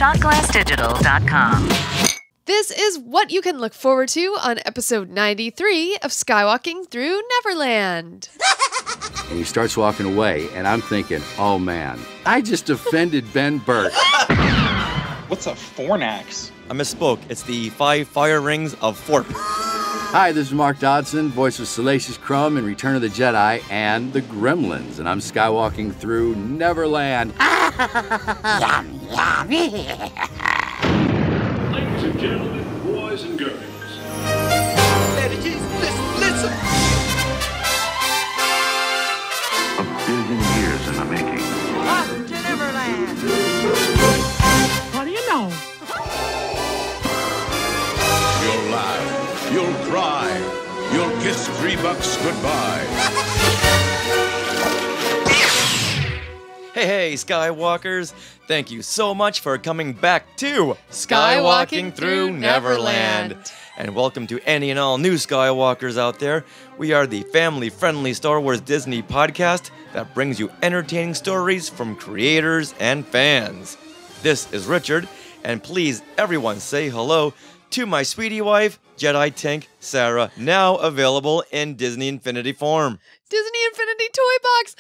shotglassdigital.com. This is what you can look forward to on episode 93 of Skywalking Through Neverland. And he starts walking away, and I'm thinking, oh man, I just offended Ben Burt. What's a fornax? I misspoke. It's the 5 fire rings of Forp. Hi, this is Mark Dodson, voice of Salacious Crumb in Return of the Jedi and the Gremlins, and I'm skywalking through Neverland. Yum, yum. Ladies and gentlemen, boys and girls. Listen. A billion years in the making. Welcome to Neverland. What do you know? You'll laugh, you'll cry, you'll kiss $3 goodbye. Hey, Skywalkers! Thank you so much for coming back to Skywalking Through Neverland. And welcome to any and all new Skywalkers out there. We are the family-friendly Star Wars Disney podcast that brings you entertaining stories from creators and fans. This is Richard, and please, everyone, say hello to my sweetie wife, Jedi Tink Sarah, now available in Disney Infinity form. Disney Infinity Toy Box!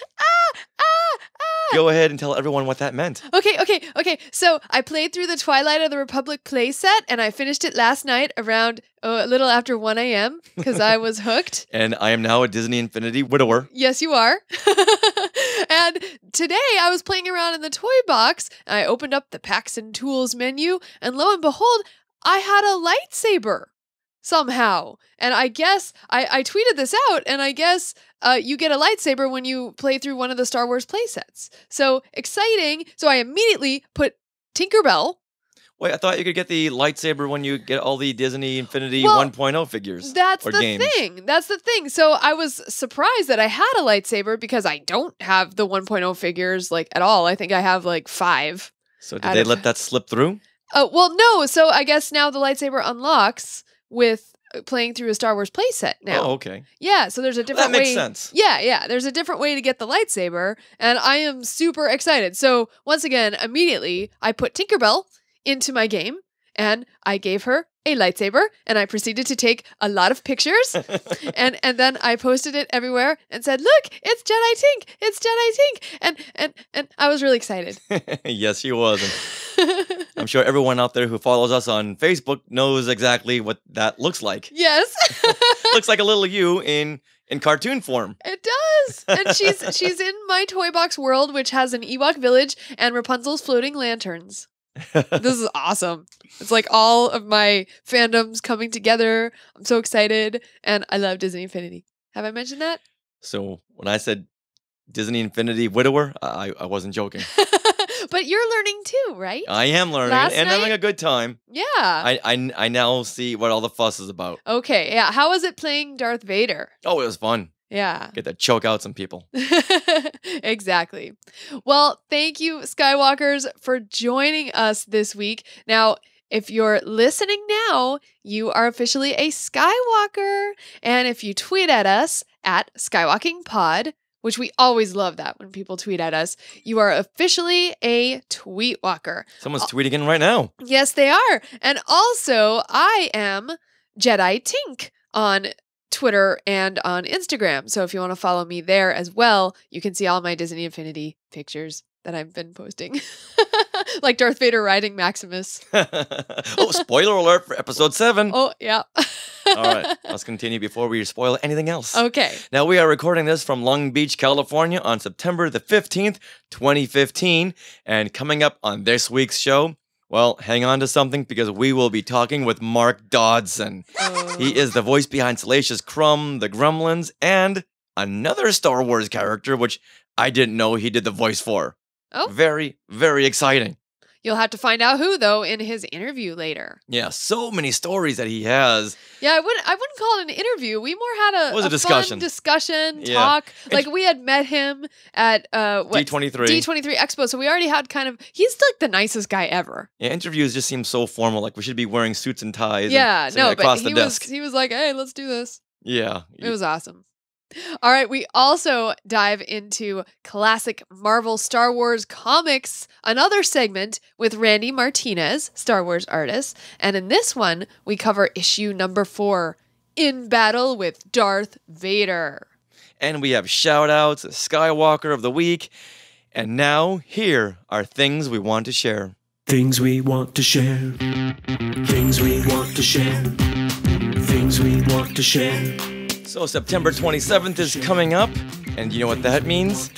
Go ahead and tell everyone what that meant. Okay. So I played through the Twilight of the Republic playset, and I finished it last night around a little after 1 a.m. because I was hooked. And I am now a Disney Infinity widower. Yes, you are. And today I was playing around in the toy box, and I opened up the Packs and Tools menu, and lo and behold, I had a lightsaber somehow. And I guess I tweeted this out, and I guess you get a lightsaber when you play through one of the Star Wars playsets. So exciting. So I immediately put Tinkerbell. Wait, I thought you could get the lightsaber when you get all the Disney Infinity 1.0 figures. That's or the games. thing. That's the thing. So I was surprised that I had a lightsaber because I don't have the 1.0 figures like at all. I think I have like 5. So did they let that slip through? Well, no. So I guess now the lightsaber unlocks with playing through a Star Wars playset now. Oh, okay. Yeah, so there's a different way. That way. makes sense. Yeah. There's a different way to get the lightsaber, and I am super excited. So once again, immediately, I put Tinkerbell into my game, and I gave her a lightsaber, and I proceeded to take a lot of pictures, and then I posted it everywhere and said, "Look, it's Jedi Tink! It's Jedi Tink!" And I was really excited. Yes, she was. I'm sure everyone out there who follows us on Facebook knows exactly what that looks like. Yes. Looks like a little you in cartoon form. It does. And she's in my toy box world, which has an Ewok village and Rapunzel's floating lanterns. This is awesome. It's like all of my fandoms coming together. I'm so excited, and I love Disney Infinity. Have I mentioned that? So when I said Disney Infinity widower, I wasn't joking. But you're learning too, right? I am learning and having a good time. Yeah. I now see what all the fuss is about. Okay, yeah. How was it playing Darth Vader? Oh, it was fun. Yeah. Get to choke out some people. Exactly. Well, thank you, Skywalkers, for joining us this week. Now, if you're listening now, you are officially a Skywalker. And if you tweet at us at SkywalkingPod, which we always love that when people tweet at us, you are officially a Tweetwalker. Someone's tweeting in right now. Yes, they are. And also, I am Jedi Tink on Twitter and on Instagram. So if you want to follow me there as well, you can see all my Disney Infinity pictures that I've been posting. Like Darth Vader riding Maximus. Oh, spoiler alert for episode 7. Oh, yeah. All right, let's continue before we spoil anything else. Okay. Now, we are recording this from Long Beach, California on September the 15th, 2015. And coming up on this week's show, well, hang on to something because we will be talking with Mark Dodson. Oh. He is the voice behind Salacious Crumb, the Gremlins, and another Star Wars character, which I didn't know he did the voice for. Oh. Very, very exciting. You'll have to find out who, though, in his interview later. Yeah, so many stories that he has. Yeah, I wouldn't call it an interview. We more had a discussion. Fun discussion, Yeah. talk. Like, we had met him at D23. D23 Expo, so we already had he's like the nicest guy ever. Yeah, interviews just seem so formal, like we should be wearing suits and ties. Yeah, and sitting no, across but the desk. he was like, hey, let's do this. Yeah. It was awesome. All right, we also dive into classic Marvel Star Wars comics, another segment with Randy Martinez, Star Wars artist. And in this one, we cover issue number 4, In Battle with Darth Vader. And we have shout-outs, a Skywalker of the week. And now, here are things we want to share. Things we want to share. Things we want to share. Things we want to share. So September 27th is coming up, and you know what that means?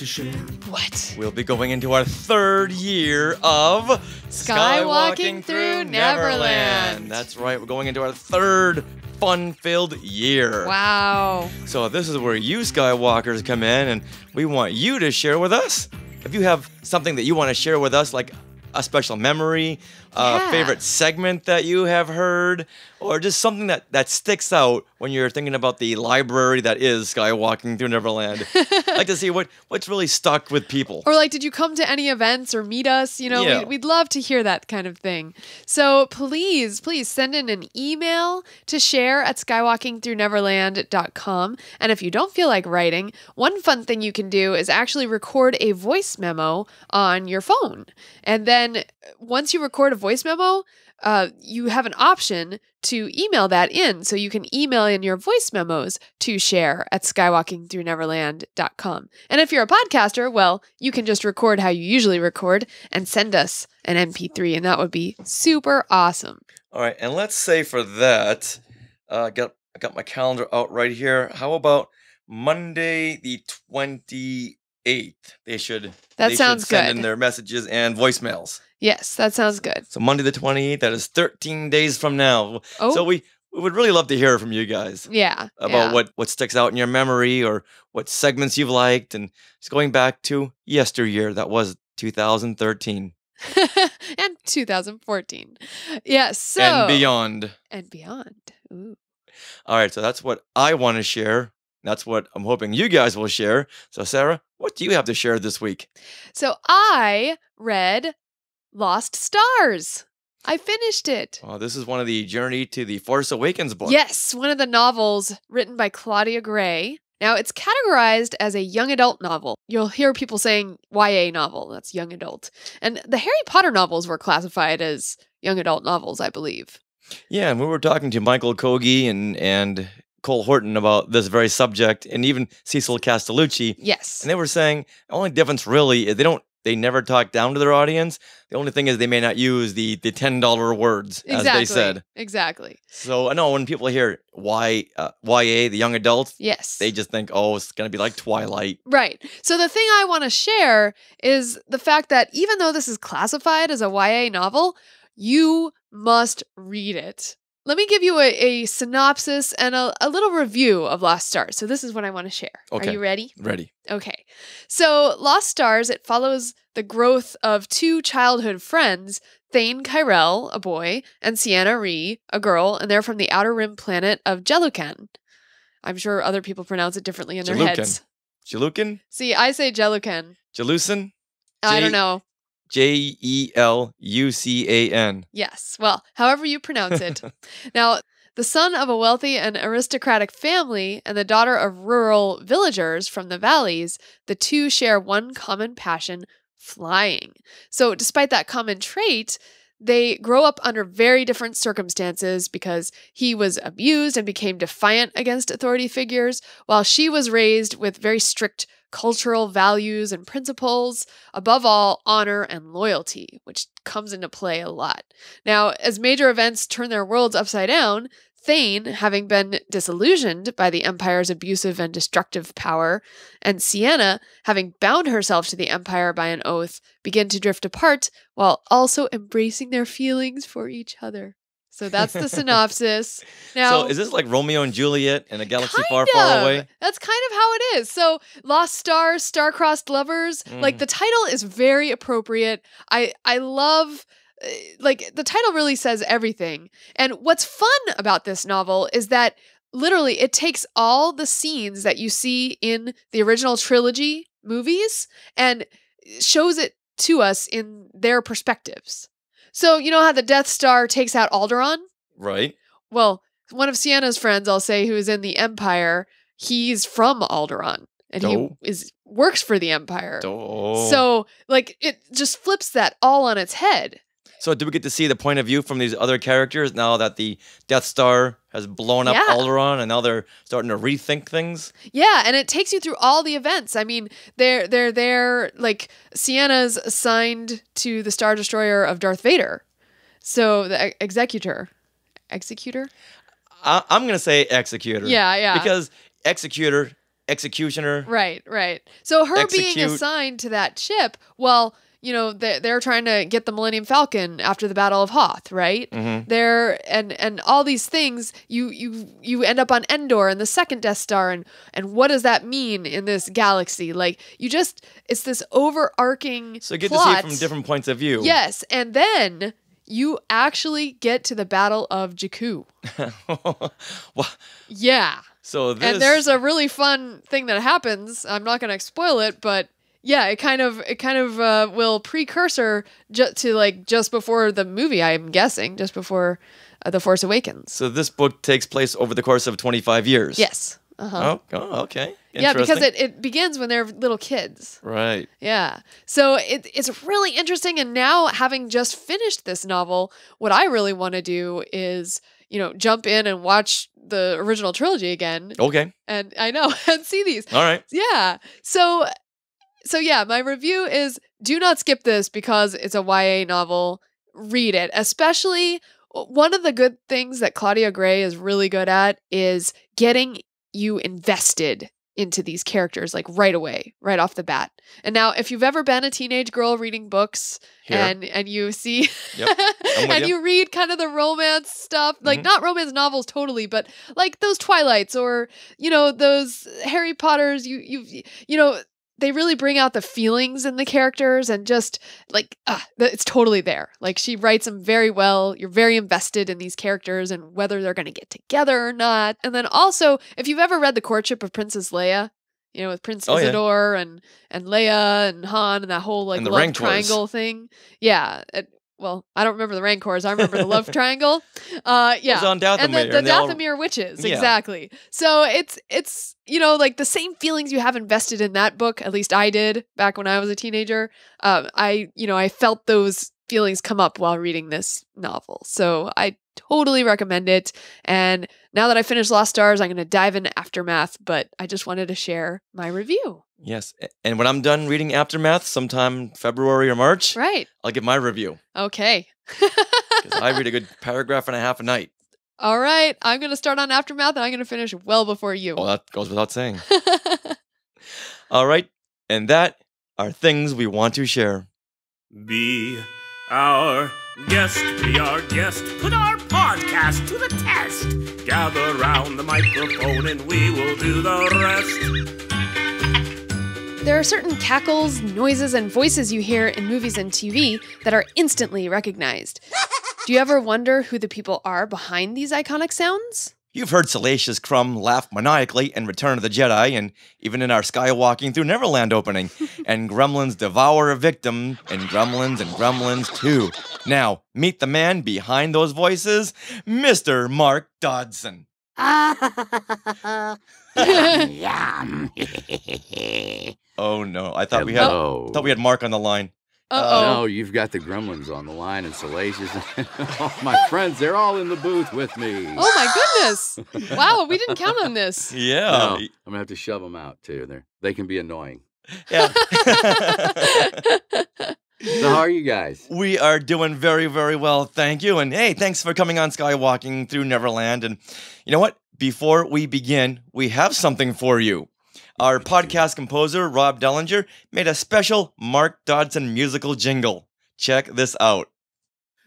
What? We'll be going into our 3rd year of Skywalking through Neverland. That's right, we're going into our 3rd fun-filled year. Wow. So this is where you Skywalkers come in, and we want you to share with us. If you have something that you want to share with us, like a special memory, a favorite segment that you have heard, or just something that sticks out when you're thinking about the library that is Skywalking through Neverland. I'd like to see what's really stuck with people. Or like, did you come to any events or meet us? You know, Yeah. we'd love to hear that kind of thing. So please send in an email to share@skywalkingthrough-neverland.com. And if you don't feel like writing, one fun thing you can do is actually record a voice memo on your phone. And then once you record a voice memo, you have an option to email that in. So you can email in your voice memos to share@skywalkingthrough-neverland.com. And if you're a podcaster, well, you can just record how you usually record and send us an MP3, and that would be super awesome. All right, and let's say for that, I got my calendar out right here. How about Monday the 28th? They should sounds send good. in their messages and voicemails. Yes, that sounds good. So Monday the 28th, that is 13 days from now. Oh. So we would really love to hear from you guys Yeah. about what sticks out in your memory or what segments you've liked. And just going back to yesteryear, that was 2013. And 2014. Yes. So And beyond. And beyond. Ooh. All right, so that's what I want to share. That's what I'm hoping you guys will share. So Sarah, what do you have to share this week? So I read Lost Stars. I finished it. Oh, this is one of the Journey to the Force Awakens books. Yes, one of the novels written by Claudia Gray. Now, it's categorized as a young adult novel. You'll hear people saying YA novel, that's young adult. And the Harry Potter novels were classified as young adult novels, I believe. Yeah, and we were talking to Michael Kogi and Cole Horton about this very subject, and even Cecil Castellucci. Yes. And they were saying the only difference really is they never talk down to their audience. The only thing is they may not use the $10 words, as they said. Exactly. So I know when people hear YA, the young adult, Yes. they just think, oh, it's going to be like Twilight. Right. So the thing I want to share is the fact that even though this is classified as a YA novel, you must read it. Let me give you a synopsis and a little review of Lost Stars. So this is what I want to share. Okay. Are you ready? Ready. Okay. So Lost Stars, it follows the growth of 2 childhood friends, Thane Kyrell, a boy, and Sienna Rhee, a girl, and they're from the outer rim planet of Jelucan. I'm sure other people pronounce it differently in their heads. Jelucan? See, I say Jelucan. Jelucan? I don't know. Jelucan. Yes. Well, however you pronounce it. Now, the son of a wealthy and aristocratic family and the daughter of rural villagers from the valleys, the two share one common passion, flying. So despite that common trait, they grow up under very different circumstances because he was abused and became defiant against authority figures, while she was raised with very strict cultural values and principles, above all, honor and loyalty, which comes into play a lot. Now, as major events turn their worlds upside down, Thane, having been disillusioned by the Empire's abusive and destructive power, and Sienna, having bound herself to the Empire by an oath, begin to drift apart while also embracing their feelings for each other. So that's the synopsis. Now, So is this like Romeo and Juliet in a galaxy far, far away? That's kind of how it is. So Lost Stars, Star-Crossed Lovers, like the title is very appropriate. I love, like the title really says everything. And what's fun about this novel is that literally it takes all the scenes that you see in the original trilogy movies and shows it to us in their perspectives. So, you know how the Death Star takes out Alderaan? Right. Well, one of Sienna's friends, I'll say, who is in the Empire, he's from Alderaan and Oh. he works for the Empire. Oh. So like it just flips that all on its head. So do we get to see the point of view from these other characters now that the Death Star has blown up Yeah. Alderaan and now they're starting to rethink things? Yeah, and it takes you through all the events. I mean, they're there. Like Sienna's assigned to the Star Destroyer of Darth Vader, so the executor. I'm going to say Executor. Yeah. Because Executioner. Right. So her being Execute. assigned to that ship, well, you know, they're trying to get the Millennium Falcon after the Battle of Hoth, right? Mhm. They're and all these things. You end up on Endor and the second Death Star, and what does that mean in this galaxy? Like it's this overarching. So you get plot. to see it from different points of view. Yes, and then you actually get to the Battle of Jakku. Well, Yeah. so this... And there's a really fun thing that happens. I'm not going to spoil it, but yeah, it kind of will precursor to like just before the movie. I'm guessing just before The Force Awakens. So this book takes place over the course of 25 years. Yes. Uh-huh. Oh, okay. Yeah, because Interesting. it begins when they're little kids. Right. Yeah. So it's really interesting. And now, having just finished this novel, what I really want to do is, you know, jump in and watch the original trilogy again. Okay. And I know, and see these. All right. Yeah. So yeah, my review is do not skip this because it's a YA novel. Read it. Especially one of the good things that Claudia Gray is really good at is getting you invested into these characters like right away, right off the bat. And now if you've ever been a teenage girl reading books Here. and you see Yep. I'm with and you. you read kind of the romance stuff, like not romance novels totally, but like those Twilights or, you know, those Harry Potters, you know, they really bring out the feelings in the characters and just like, it's totally there. Like she writes them very well. You're very invested in these characters and whether they're going to get together or not. And then also, if you've ever read The Courtship of Princess Leia, you know, with Prince Oh, yeah. Isidore and Leia and Han and that whole like And the love Rancors. triangle thing. Yeah. Well, I don't remember the Rancors. I remember the love triangle. Yeah. It was on Dathomir, And the and they all- Dathomir witches. Yeah. Exactly. So it's, you know, like the same feelings you have invested in that book. At least I did back when I was a teenager. I felt those feelings come up while reading this novel. So I totally recommend it. And now that I finished Lost Stars, I'm going to dive into Aftermath, but I just wanted to share my review. Yes. And when I'm done reading Aftermath, sometime February or March, Right. I'll give my review. Okay. Because I read a good paragraph and a half a night. All right. I'm going to start on Aftermath and I'm going to finish well before you. Well, that goes without saying. All right. And that are things we want to share. Be our guest, be our guest. Put our podcast to the test. Gather round the microphone and we will do the rest. There are certain cackles, noises, and voices you hear in movies and TV that are instantly recognized. Do you ever wonder who the people are behind these iconic sounds? You've heard Salacious Crumb laugh maniacally in Return of the Jedi, and even in our Skywalking Through Neverland opening, and Gremlins devour a victim in Gremlins and Gremlins 2. Now, meet the man behind those voices, Mr. Mark Dodson. Yum. Oh no, I thought we had Mark on the line. No, you've got the Gremlins on the line and Salacious. Oh, my friends, they're all in the booth with me. Oh my goodness. Wow, we didn't count on this. Yeah. No, I'm going to have to shove them out, too. They can be annoying. Yeah. So how are you guys? We are doing very, very well, thank you. And hey, thanks for coming on Skywalking Through Neverland. And you know what? Before we begin, we have something for you. Our podcast composer, Rob Dellinger, made a special Mark Dodson musical jingle. Check this out.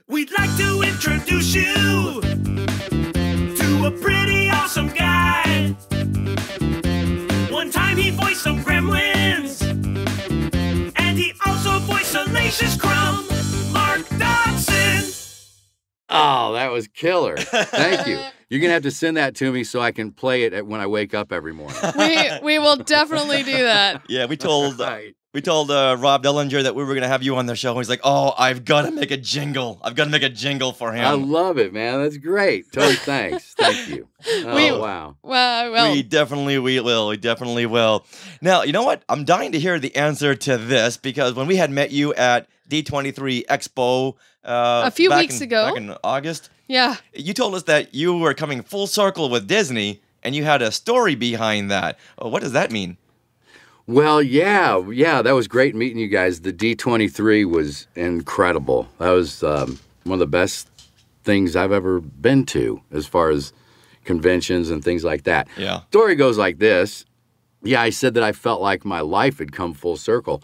We'd like to introduce you to a pretty awesome guy. One time he voiced some Gremlins, and he also voiced Salacious Crumb, Mark Dodson. Oh, that was killer. Thank you. You're going to have to send that to me so I can play it when I wake up every morning. We will definitely do that. Yeah, we told We told Rob Dellinger that we were going to have you on the show. He's like, oh, I've got to make a jingle. I've got to make a jingle for him. I love it, man. That's great. Totally thanks. Thank you. Oh, wow. Well, We definitely will. We definitely will. Now, you know what? I'm dying to hear the answer to this because when we had met you at D23 Expo a few weeks ago, back in August, yeah, you told us that you were coming full circle with Disney and you had a story behind that. What does that mean? Well, yeah, that was great meeting you guys. The D23 was incredible. That was one of the best things I've ever been to as far as conventions and things like that. Yeah. Story goes like this. Yeah, I said that I felt like my life had come full circle.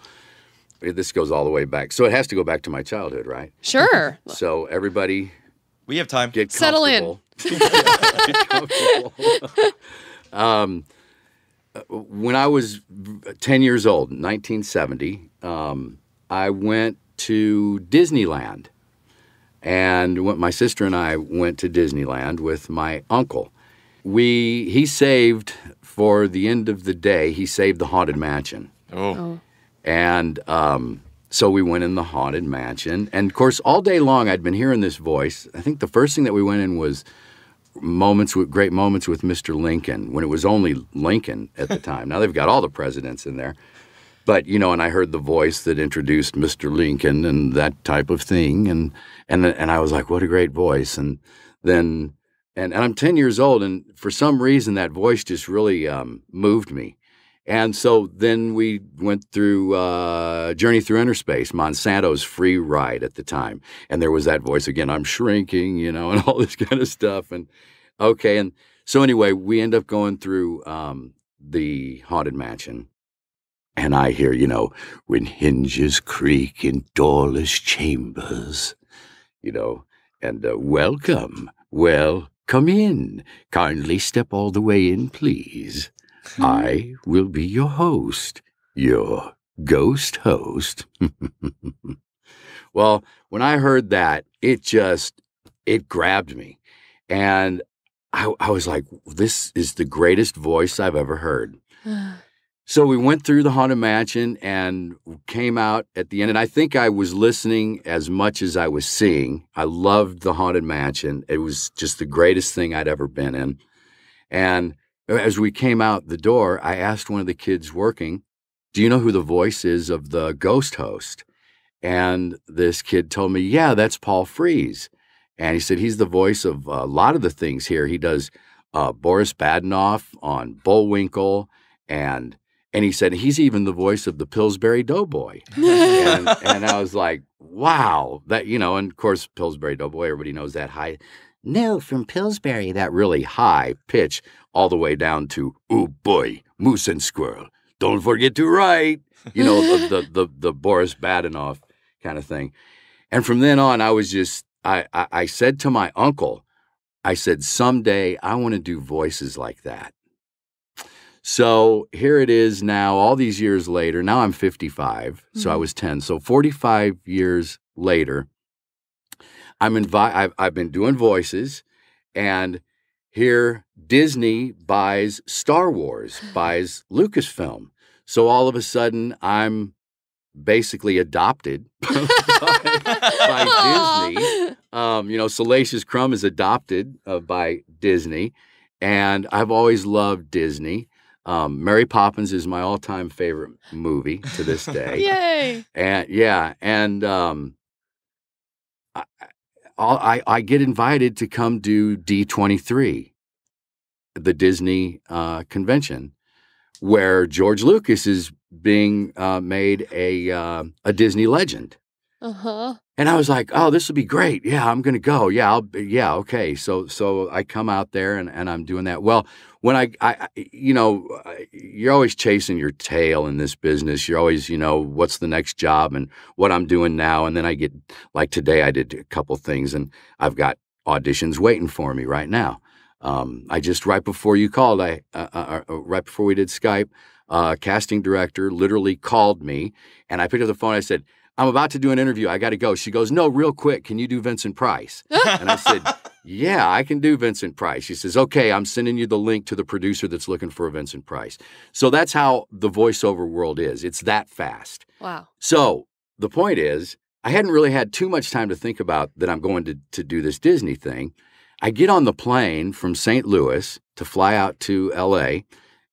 This goes all the way back. So it has to go back to my childhood, right? Sure. So everybody... We have time. Get Settle in. Get comfortable. When I was 10 years old, in 1970, I went to Disneyland. And my sister and I went to Disneyland with my uncle. He saved, for the end of the day, he saved the Haunted Mansion. Oh. And so we went in the Haunted Mansion. And, of course, all day long I'd been hearing this voice. I think the first thing that we went in was great moments with Mr. Lincoln, when it was only Lincoln at the time. Now they've got all the presidents in there. But, and I heard the voice that introduced Mr. Lincoln and that type of thing. And I was like, what a great voice. And then, and I'm 10 years old, and for some reason that voice just really moved me. And so then we went through Journey Through Inner Space, Monsanto's free ride at the time. And there was that voice again, I'm shrinking, and all this kind of stuff. And okay, and so anyway, we end up going through the Haunted Mansion. And I hear, when hinges creak in doorless chambers, and welcome. Well, come in. Kindly step all the way in, please. I will be your host, your ghost host. Well, when I heard that, it grabbed me. And I was like, this is the greatest voice I've ever heard. So we went through the Haunted Mansion and came out at the end. And I think I was listening as much as I was seeing. I loved the Haunted Mansion. It was just the greatest thing I'd ever been in. And as we came out the door, I asked one of the kids working, do you know who the voice is of the ghost host? And this kid told me, yeah, that's Paul Frees. And he said he's the voice of a lot of the things here. He does Boris Badenoff on Bullwinkle, and he said he's even the voice of the Pillsbury Doughboy. and I was like, wow, that, and of course, Pillsbury Doughboy, everybody knows that high. No, from Pillsbury, that really high pitch all the way down to, oh boy, moose and squirrel, don't forget to write, the Boris Badenoff kind of thing. And from then on, I was just, I said to my uncle, I said, someday I want to do voices like that. So here it is now, all these years later. Now I'm 55, so I was 10. So 45 years later, I've been doing voices, and here Disney buys Star Wars, buys Lucasfilm. So all of a sudden, I'm basically adopted by Disney. Salacious Crumb is adopted by Disney, and I've always loved Disney. Mary Poppins is my all-time favorite movie to this day. Yay! And yeah, and I get invited to come do D23, the Disney convention, where George Lucas is being made a Disney legend. Uh-huh. And I was like, oh, this will be great. Yeah, I'm going to go. Yeah, okay. So I come out there and I'm doing that. Well, when you're always chasing your tail in this business. You're always, what's the next job and what I'm doing now. And then I get, like today, I did a couple things and I've got auditions waiting for me right now. I just, right before you called, right before we did Skype, casting director literally called me and I picked up the phone. I said, I'm about to do an interview. I got to go. She goes, no, real quick. Can you do Vincent Price? And I said, yeah, I can do Vincent Price. She says, okay, I'm sending you the link to the producer that's looking for a Vincent Price. So that's how the voiceover world is. It's that fast. Wow. So the point is, I hadn't really had too much time to think about that I'm going to do this Disney thing. I get on the plane from St. Louis to fly out to L.A.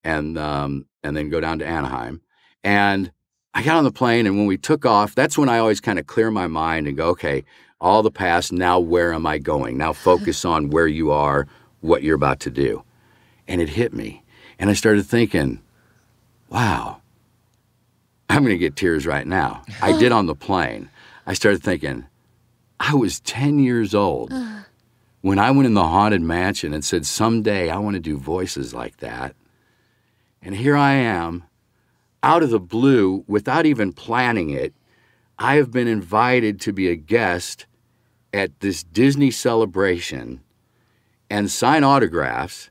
and then go down to Anaheim. And I got on the plane, and when we took off, that's when I always kind of clear my mind and go, okay, all the past, now where am I going? Now focus on where you are, what you're about to do. And it hit me. And I started thinking, wow, I'm going to get tears right now. I did on the plane. I started thinking, I was 10 years old when I went in the Haunted Mansion and said, someday I want to do voices like that. And here I am, out of the blue, without even planning it. I have been invited to be a guest at this Disney celebration and sign autographs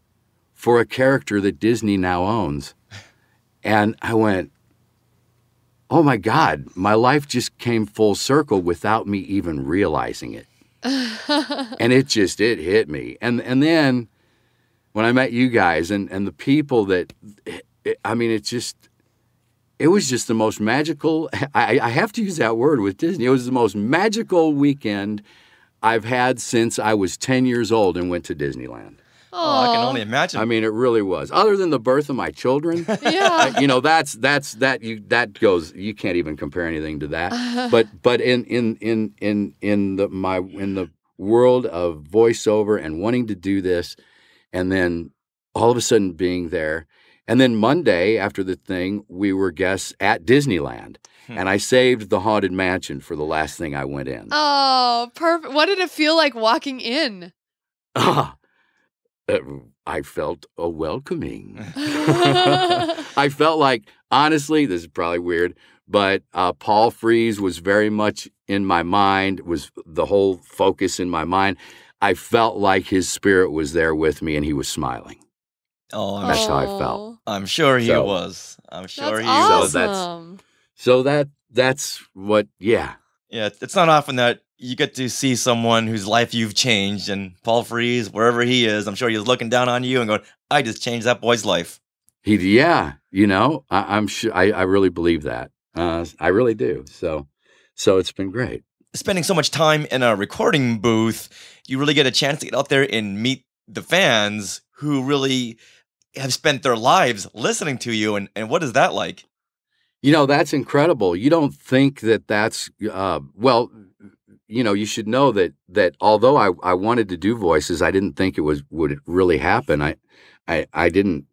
for a character that Disney now owns. And I went, oh my God, my life just came full circle without me even realizing it. And it hit me. And then when I met you guys and the people that, it was just the most magical, I have to use that word with Disney. It was the most magical weekend I've had since I was 10 years old and went to Disneyland. Oh, I can only imagine. I mean, it really was. Other than the birth of my children, Yeah. that goes. You can't even compare anything to that. But in the world of voiceover and wanting to do this, and then all of a sudden being there, and then Monday after the thing, we were guests at Disneyland. And I saved the Haunted Mansion for the last thing I went in. Oh, perfect. What did it feel like walking in? I felt a welcoming. I felt like, honestly, this is probably weird, but Paul Frees was very much in my mind, was the whole focus in my mind. I felt like his spirit was there with me and he was smiling. Oh, that's how I felt. I'm sure he was. I'm sure he was. Awesome. So that's what, yeah. Yeah, it's not often that you get to see someone whose life you've changed, and Paul Frees, wherever he is, I'm sure he's looking down on you and going, I just changed that boy's life. I'm sure, I really believe that. I really do. So it's been great. Spending so much time in a recording booth, you really get a chance to get out there and meet the fans who really have spent their lives listening to you. And what is that like? That's incredible. You don't think that's, you should know that although I wanted to do voices, I didn't think would really happen. I didn't,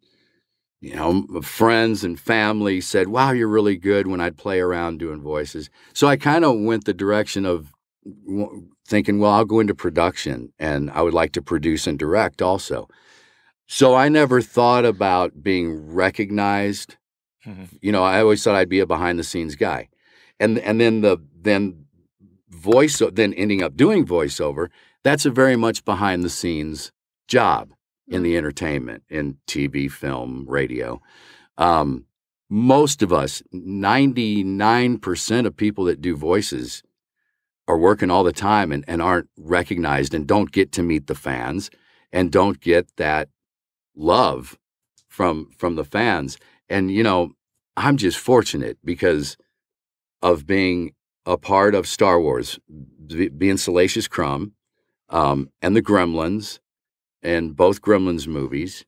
friends and family said, wow, you're really good when I'd play around doing voices. So I kind of went the direction of thinking, well, I'll go into production and I would like to produce and direct also. So I never thought about being recognized. I always thought I'd be a behind the scenes guy. And then ending up doing voiceover, that's a very much behind the scenes job in the entertainment, in TV, film, radio. Most of us, 99% of people that do voices are working all the time and aren't recognized and don't get to meet the fans and don't get that love from the fans. And, I'm just fortunate because of being a part of Star Wars, being Salacious Crumb, and the Gremlins, and both Gremlins movies.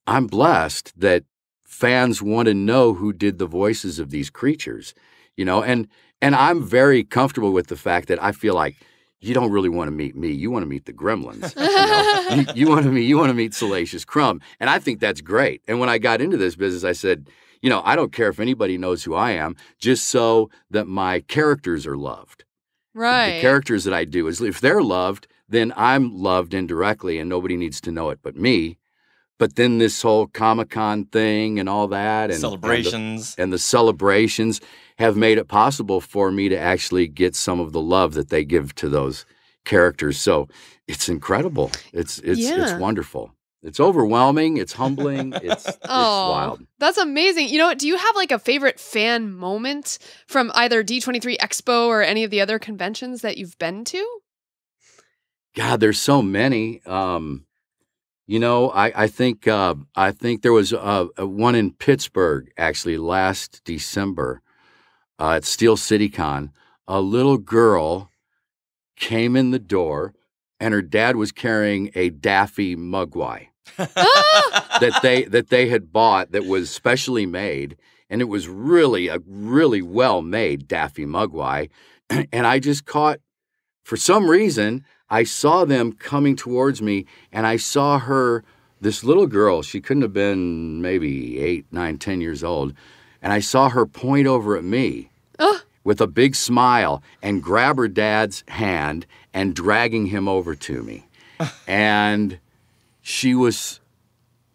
I'm blessed that fans want to know who did the voices of these creatures, and I'm very comfortable with the fact that I feel like you don't really want to meet me. You want to meet the Gremlins. You want to meet Salacious Crumb. And I think that's great. And when I got into this business, I said, I don't care if anybody knows who I am, just so that my characters are loved. Right. The characters that I do, is if they're loved, then I'm loved indirectly and nobody needs to know it but me. But then this whole Comic-Con thing and all that and celebrations and the celebrations have made it possible for me to actually get some of the love that they give to those characters. So it's incredible. It's wonderful. It's overwhelming. It's humbling. It's wild. That's amazing. Do you have like a favorite fan moment from either D23 Expo or any of the other conventions that you've been to? God, there's so many. You know, I think there was a one in Pittsburgh actually last December at Steel City Con. A little girl came in the door, and her dad was carrying a Daffy Mugwai that they had bought that was specially made, and it was really a really well made Daffy Mugwai. And I just caught, for some reason, I saw them coming towards me, and I saw her, this little girl, she couldn't have been maybe 8, 9, 10 years old, and I saw her point over at me with a big smile and grab her dad's hand and dragging him over to me. And she was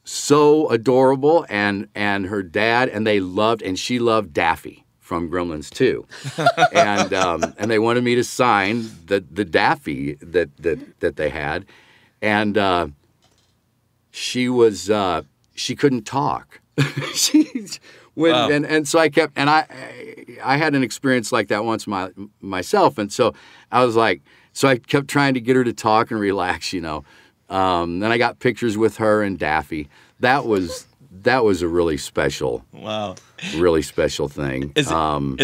so adorable, and her dad, and she loved Daffy from Gremlins too, and they wanted me to sign the Daffy that they had, and she couldn't talk. So I kept, and I had an experience like that once myself, and so I was like, so I kept trying to get her to talk and relax, you know. Then I got pictures with her and Daffy. That was a really special, really special thing. Is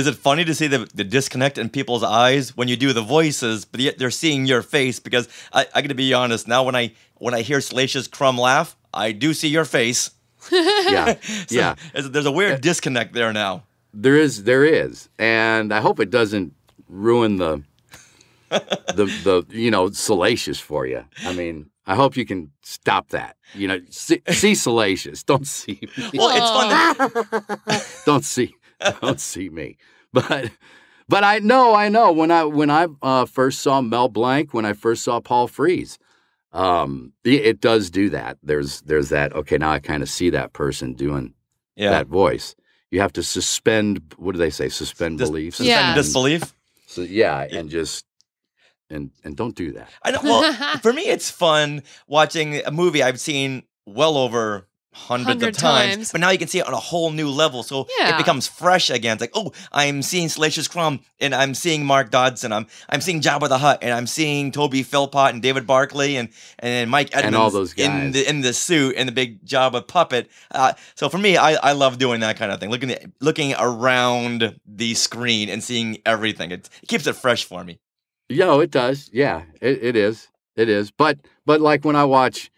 it funny to see the disconnect in people's eyes when you do the voices, but yet they're seeing your face? Because I got to be honest, now when I hear Salacious Crumb laugh, I do see your face. Yeah, so there's a weird disconnect there now. There is, and I hope it doesn't ruin the Salacious for you. I mean, I hope you can stop that. You know, see Salacious, don't see me. Well, it's fun. Don't see me. But I know when I first saw Mel Blanc, when I first saw Paul Frees, it does do that. There's that. Okay, now I kind of see that person doing that voice. You have to suspend. What do they say? Suspend belief. Suspend disbelief. So and just. And don't do that. I know. Well, for me, it's fun watching a movie I've seen well over hundreds of times, but now you can see it on a whole new level. So it becomes fresh again. It's like, oh, I'm seeing Salacious Crumb, and I'm seeing Mark Dodson. I'm seeing Jabba the Hutt, and I'm seeing Toby Philpott and David Barkley and Mike Edmonds and all those guys in the suit and the big Jabba puppet. So for me, I love doing that kind of thing. Looking around the screen and seeing everything. It keeps it fresh for me. Yeah, it does. Yeah, it is. It is. But like when I watch,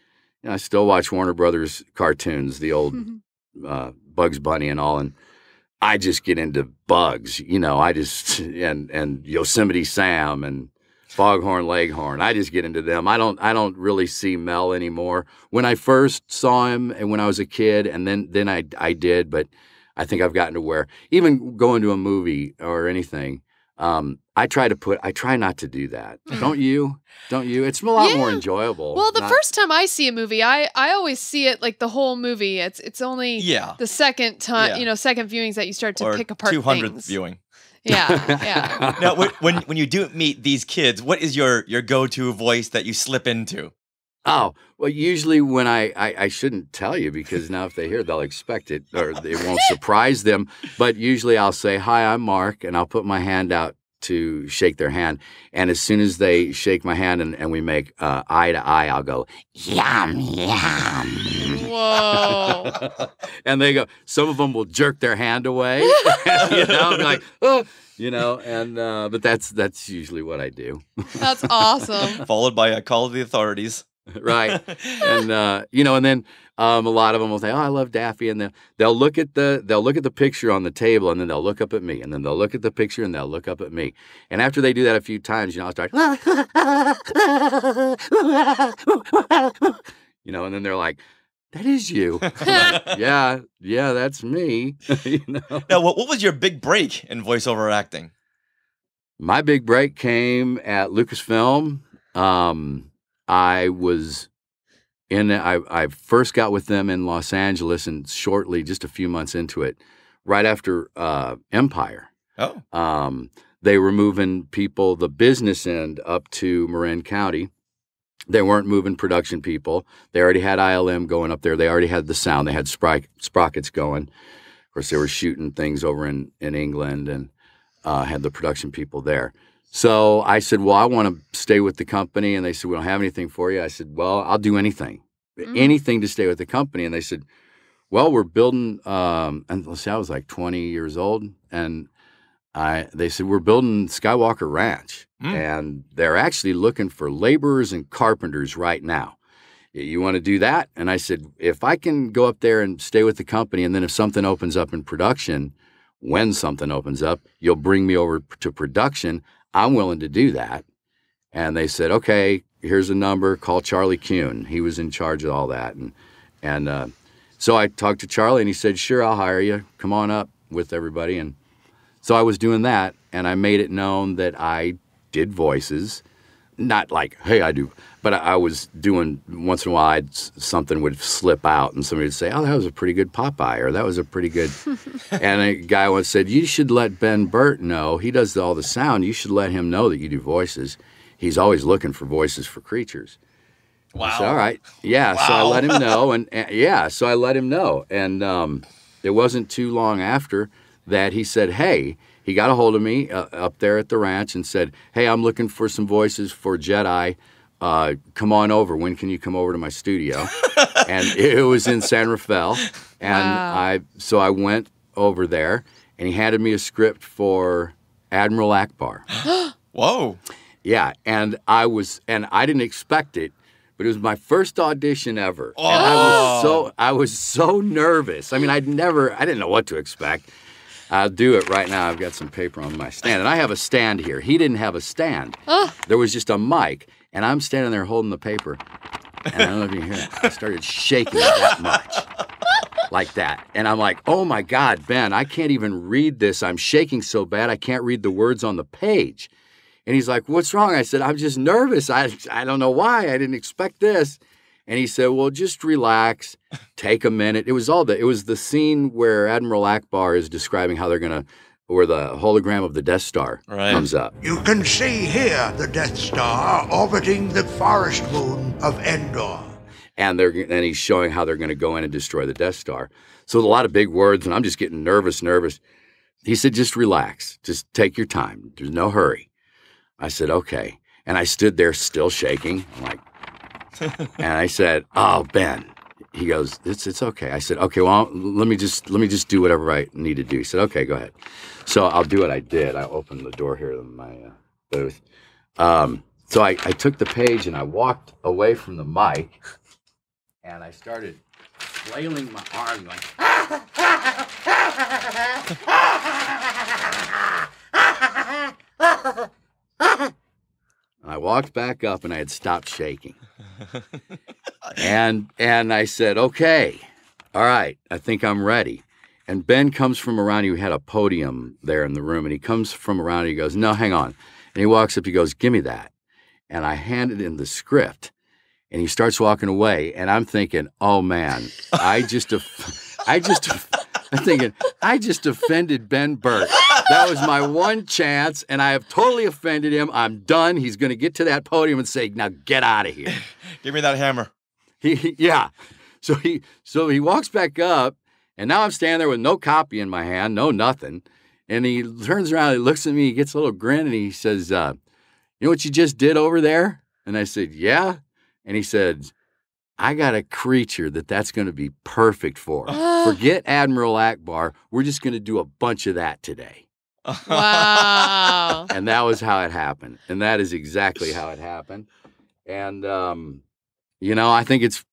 I still watch Warner Brothers cartoons, the old Bugs Bunny and all, and I just get into Bugs. You know, I just and Yosemite Sam and Foghorn Leghorn. I just get into them. I don't really see Mel anymore. When I first saw him and when I was a kid, and then I did, but I think I've gotten to where even going to a movie or anything. I try not to do that. Don't you? It's a lot more enjoyable. Well, the first time I see a movie, I always see it like the whole movie. It's only the second time, second viewings that you start to pick apart 200th things. Viewing. Yeah. Now, when you do meet these kids, what is your go-to voice that you slip into? Oh, well, usually when I shouldn't tell you because now if they hear, they'll expect it or it won't surprise them. But usually I'll say, hi, I'm Mark, and I'll put my hand out to shake their hand. And as soon as they shake my hand and we make eye to eye, I'll go, yum, yum. Whoa. And they go, some of them will jerk their hand away, be like, oh. But that's usually what I do. That's awesome. Followed by a call to the authorities. Right. And and then a lot of them will say, oh, I love Daffy, and then they'll look at the picture on the table, and then they'll look up at me, and then they'll look at the picture and they'll look up at me. And after they do that a few times, I'll start and then they're like, that is you. Like, yeah, that's me. Now, what was your big break in voiceover acting? My big break came at Lucasfilm. I first got with them in Los Angeles, and shortly, just a few months into it, right after Empire. Oh. They were moving people, the business end, up to Marin County. They weren't moving production people. They already had ILM going up there. They already had the sound. They had sprockets going. Of course, they were shooting things over in England and had the production people there. So I said, well, I want to stay with the company. And they said, we don't have anything for you. I said, well, I'll do anything, anything to stay with the company. And they said, well, we're building, and let's see, I was like 20 years old. And they said, we're building Skywalker Ranch. And they're actually looking for laborers and carpenters right now. You want to do that? And I said, if I can go up there and stay with the company, and then if something opens up in production, when something opens up, you'll bring me over to production, I'm willing to do that. And they said, okay, here's a number, call Charlie Kuhn. He was in charge of all that. And so I talked to Charlie, and he said, sure, I'll hire you. Come on up with everybody. And so I was doing that, and I made it known that I did voices. Not like, hey, I do, but I was doing, once in a while, something would slip out, and somebody would say, oh, that was a pretty good Popeye, or that was a pretty good, and a guy once said, you should let Ben Burt know, he does all the sound, you should let him know that you do voices. He's always looking for voices for creatures. Wow. I said, all right. Yeah, wow. So I let him know, and it wasn't too long after that he said, hey, he got a hold of me up there at the ranch and said, hey, I'm looking for some voices for Jedi. Come on over. When can you come over to my studio? And it was in San Rafael. And wow. So I went over there, and he handed me a script for Admiral Akbar. Whoa. Yeah, and I didn't expect it, but it was my first audition ever. Oh. And I was so nervous. I mean, I didn't know what to expect. I'll do it right now. I've got some paper on my stand. And I have a stand here. He didn't have a stand. There was just a mic. And I'm standing there holding the paper. And I don't know if you can hear it. I started shaking that much. Like that. And I'm like, oh, my God, Ben, I can't even read this. I'm shaking so bad I can't read the words on the page. And he's like, what's wrong? I said, I'm just nervous. I don't know why. I didn't expect this. And he said, well, just relax, take a minute. It was the scene where Admiral Akbar is describing how where the hologram of the Death Star comes up. You can see here the Death Star orbiting the forest moon of Endor. And he's showing how they're going to go in and destroy the Death Star. So a lot of big words, and I'm just getting nervous. He said, just relax, just take your time. There's no hurry. I said, okay. And I stood there still shaking. I'm like, and I said, oh, Ben. He goes, it's okay. I said, okay, well, let me just do whatever I need to do. He said, okay, go ahead. So I'll do what I did. I opened the door here to my booth. So I took the page and I walked away from the mic, and I started flailing my arms like, and I walked back up, and I had stopped shaking. And I said, okay, all right, I think I'm ready. And Ben comes from around, he had a podium there in the room, and he comes from around, and he goes, no, hang on. And he walks up, he goes, give me that. And I handed him the script, and he starts walking away, and I'm thinking, oh, man, I just offended Ben Burt. That was my one chance, and I have totally offended him. I'm done. He's going to get to that podium and say, now get out of here. Give me that hammer. Yeah. So he walks back up, and now I'm standing there with no copy in my hand, no nothing. And he turns around, he looks at me, he gets a little grin, and he says, you know what you just did over there? And I said, yeah. And he said, I got a creature that's going to be perfect for. Forget Admiral Akbar. We're just going to do a bunch of that today. Wow. And that was how it happened. And that is exactly how it happened. And, I think it's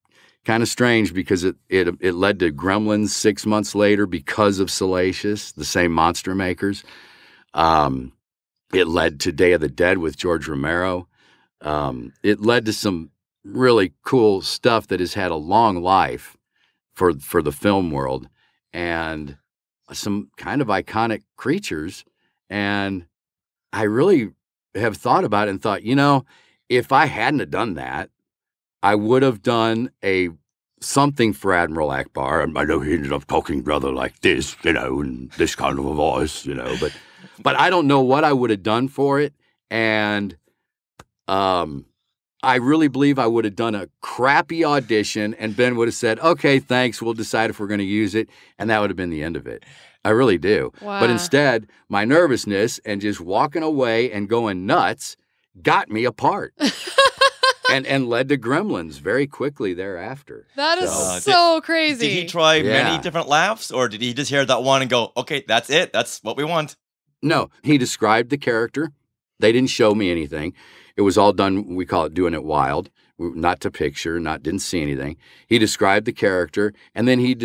kind of strange because it led to Gremlins 6 months later because of Salacious, the same monster makers. It led to Day of the Dead with George Romero. It led to some really cool stuff that has had a long life for the film world and some kind of iconic creatures. And I really have thought about it and thought, if I hadn't have done that, I would have done something for Admiral Akbar. And I know he ended up talking rather like this, and this kind of a voice, but I don't know what I would have done for it. And, I really believe I would have done a crappy audition, and Ben would have said, okay, thanks, we'll decide if we're going to use it, and that would have been the end of it. I really do. Wow. But instead, my nervousness and just walking away and going nuts got me apart. and led to Gremlins very quickly thereafter. That is so crazy. Did he try many different laughs, or did he just hear that one and go, okay, that's it, that's what we want? No, he described the character. They didn't show me anything. It was all done, we call it doing it wild, not to picture, didn't see anything. He described the character, and then he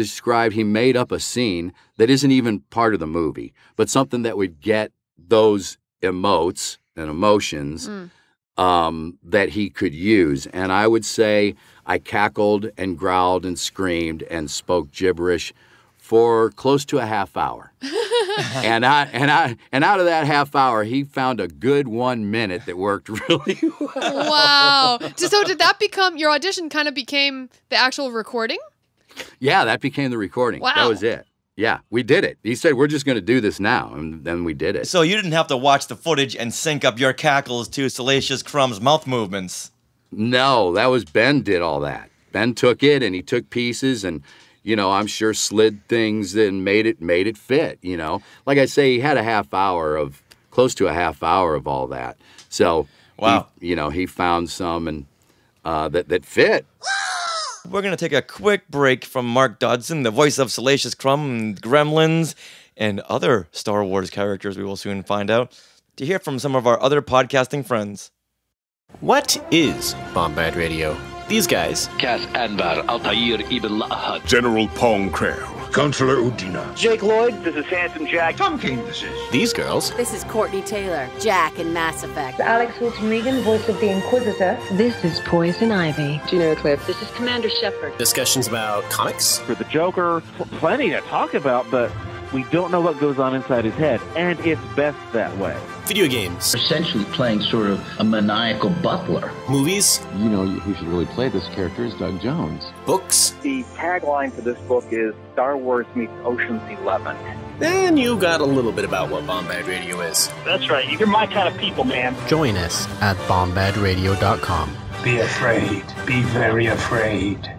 made up a scene that isn't even part of the movie, but something that would get those emotes and emotions that he could use. And I would say I cackled and growled and screamed and spoke gibberish for close to a half hour. and out of that half hour, he found a good 1 minute that worked really well. Wow. So did that become, your audition kind of became the actual recording? Yeah, that became the recording. Wow. That was it. Yeah, we did it. He said, we're just going to do this now. And then we did it. So you didn't have to watch the footage and sync up your cackles to Salacious Crumb's mouth movements. No, that was Ben did all that. Ben took it and he took pieces and, I'm sure slid things and made it fit, Like I say, he had close to a half hour of all that. So, wow. He found some and that fit. We're going to take a quick break from Mark Dodson, the voice of Salacious Crumb and Gremlins, and other Star Wars characters we will soon find out, to hear from some of our other podcasting friends. What is Bombad Radio? These guys. Cass Anvar Altair Ibn Lahad. General Pong Krell. Counselor Udina. Jake Lloyd. This is Handsome Jack. Tom King, this is. These girls. This is Courtney Taylor, Jack in Mass Effect. Alex Wilson-Regan, voice of the Inquisitor. This is Poison Ivy. Gina Cliff. This is Commander Shepard. Discussions about comics. For the Joker, plenty to talk about, but we don't know what goes on inside his head, and it's best that way. Video games. Essentially playing sort of a maniacal butler. Movies. Who should really play this character is Doug Jones. Books. The tagline for this book is Star Wars meets Ocean's 11. Then you got a little bit about what Bombad Radio is. That's right. You're my kind of people, man. Join us at bombadradio.com. Be afraid. Be very afraid.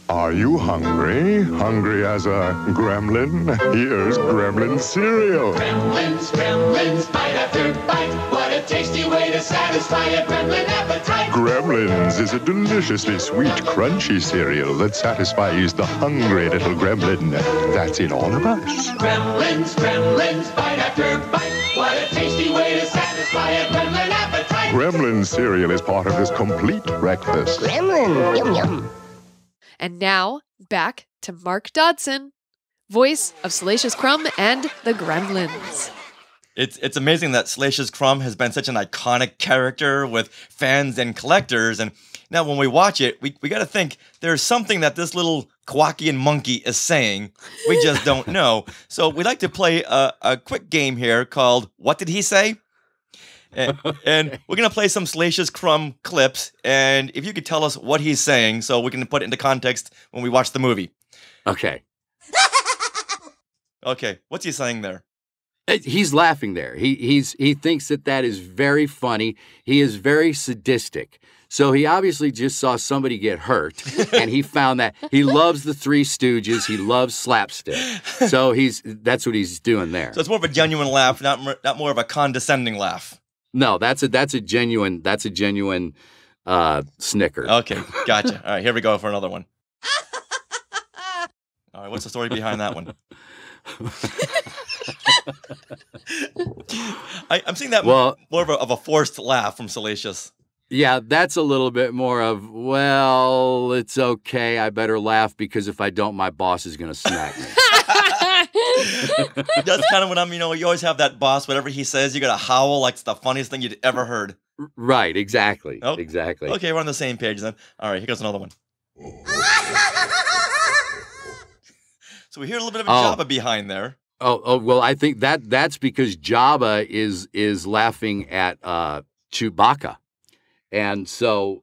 Are you hungry? Hungry as a gremlin? Here's Gremlin cereal. Gremlins, gremlins, bite after bite. What a tasty way to satisfy a gremlin appetite. Gremlins is a deliciously sweet, crunchy cereal that satisfies the hungry little gremlin that's in all of us. Gremlins, gremlins, bite after bite. What a tasty way to satisfy a gremlin appetite. Gremlin cereal is part of this complete breakfast. Gremlin, yum yum. And now, back to Mark Dodson, voice of Salacious Crumb and the Gremlins. It's amazing that Salacious Crumb has been such an iconic character with fans and collectors, and now when we watch it, we got to think there's something that this little Kowakian monkey is saying. We just don't know. So we'd like to play a quick game here called What Did He Say? And we're going to play some Salacious Crumb clips, and if you could tell us what he's saying so we can put it into context when we watch the movie. Okay. Okay, what's he saying there? He's laughing there. He thinks that is very funny. He is very sadistic. So he obviously just saw somebody get hurt, and he found that he loves the Three Stooges. He loves slapstick. So that's what he's doing there. So it's more of a genuine laugh, not more of a condescending laugh. No, that's a genuine snicker. Okay, gotcha. All right, here we go for another one. All right, what's the story behind that one? I'm seeing that more of a forced laugh from Salacious. Yeah, that's a little bit more of, well, it's okay. I better laugh because if I don't, my boss is going to smack me. That's kind of what you always have that boss, whatever he says, you got to howl like it's the funniest thing you'd ever heard. Right, exactly. Oh, exactly. Okay, we're on the same page then. All right, here goes another one. So we hear a little bit of a Jabba behind there. Oh, well, I think that's because Jabba is laughing at Chewbacca. And so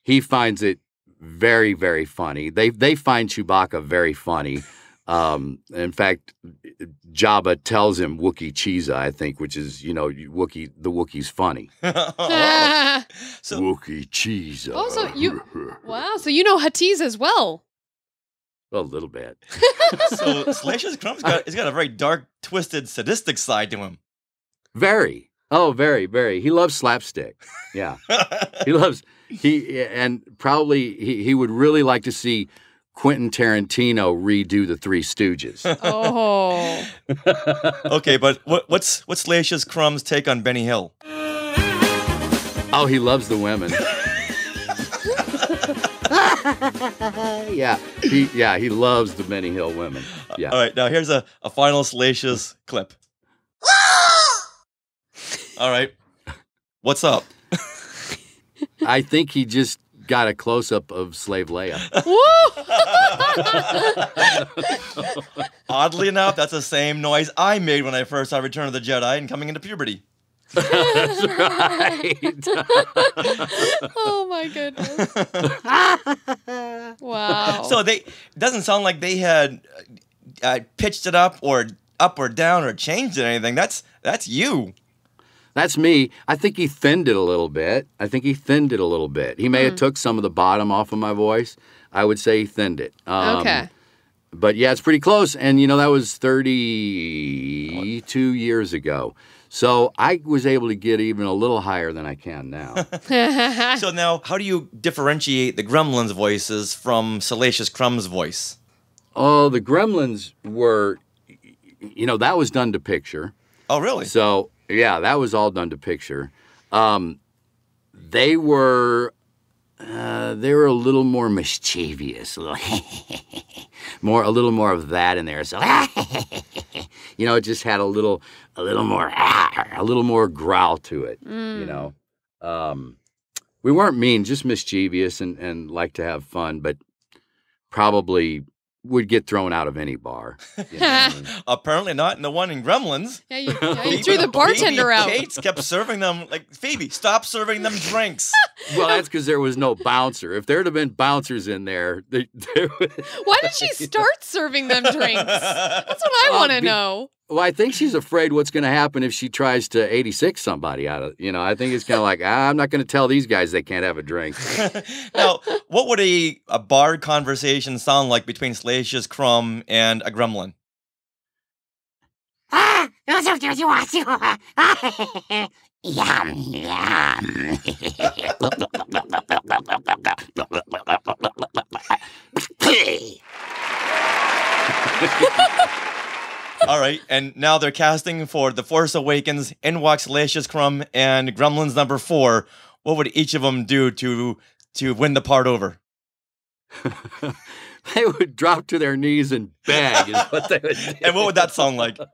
he finds it very, very funny. They find Chewbacca very funny. In fact, Jabba tells him Wookiee Cheesa, I think, which is, the Wookiee's funny. So, Wookiee Cheesa. Oh, so you know Hatiz as well. A little bit. So Salacious Crumb's he's got a very dark, twisted, sadistic side to him. Very. Oh, very, very. He loves slapstick. Yeah. And probably he would really like to see Quentin Tarantino redo the Three Stooges. Oh. Okay, but what's Salacious Crumb's take on Benny Hill? Oh, he loves the women. He loves the Benny Hill women. Yeah. All right, now here's a final Salacious clip. All right. What's up? I think he just got a close-up of Slave Leia. Oddly enough, that's the same noise I made when I first saw Return of the Jedi and coming into puberty. That's right. Oh my goodness. Wow. So it doesn't sound like they had pitched it up or down or changed it or anything. That's you. That's me. I think he thinned it a little bit. He may have took some of the bottom off of my voice. I would say he thinned it. Okay. But yeah, it's pretty close. And, that was 32 years ago. So I was able to get even a little higher than I can now. So now, how do you differentiate the Gremlins' voices from Salacious Crumb's voice? Oh, the Gremlins were, that was done to picture. Oh, really? So, yeah, that was all done to picture. They were a little more mischievous, a little more of that in there. So, it just had a little more growl to it. We weren't mean, just mischievous and like to have fun, but probably would get thrown out of any bar. Apparently not in the one in Gremlins. Yeah, you threw the bartender out. Kate's kept serving them, Phoebe, stop serving them drinks. Well, that's because there was no bouncer. If there'd have been bouncers in there, Why did she start serving them drinks? That's what I want to know. Well, I think she's afraid what's going to happen if she tries to 86 somebody out of, I think it's kind of like, I'm not going to tell these guys they can't have a drink. Now, what would a bar conversation sound like between Salacious Crumb and a gremlin? Yum, yum. All right, and now they're casting for The Force Awakens, Inwalk Salacious Crumb, and Gremlins number 4. What would each of them do to win the part over? They would drop to their knees and beg is what they would do. And what would that sound like? Oh,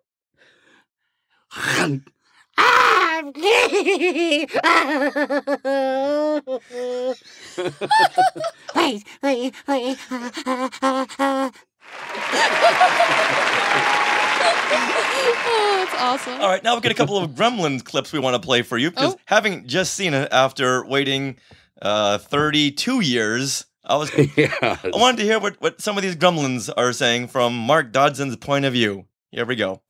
that's awesome. All right, now we've got a couple of Gremlins clips we want to play for you, because having just seen it after waiting 32 years, I wanted to hear what some of these Gremlins are saying from Mark Dodson's point of view. Here we go.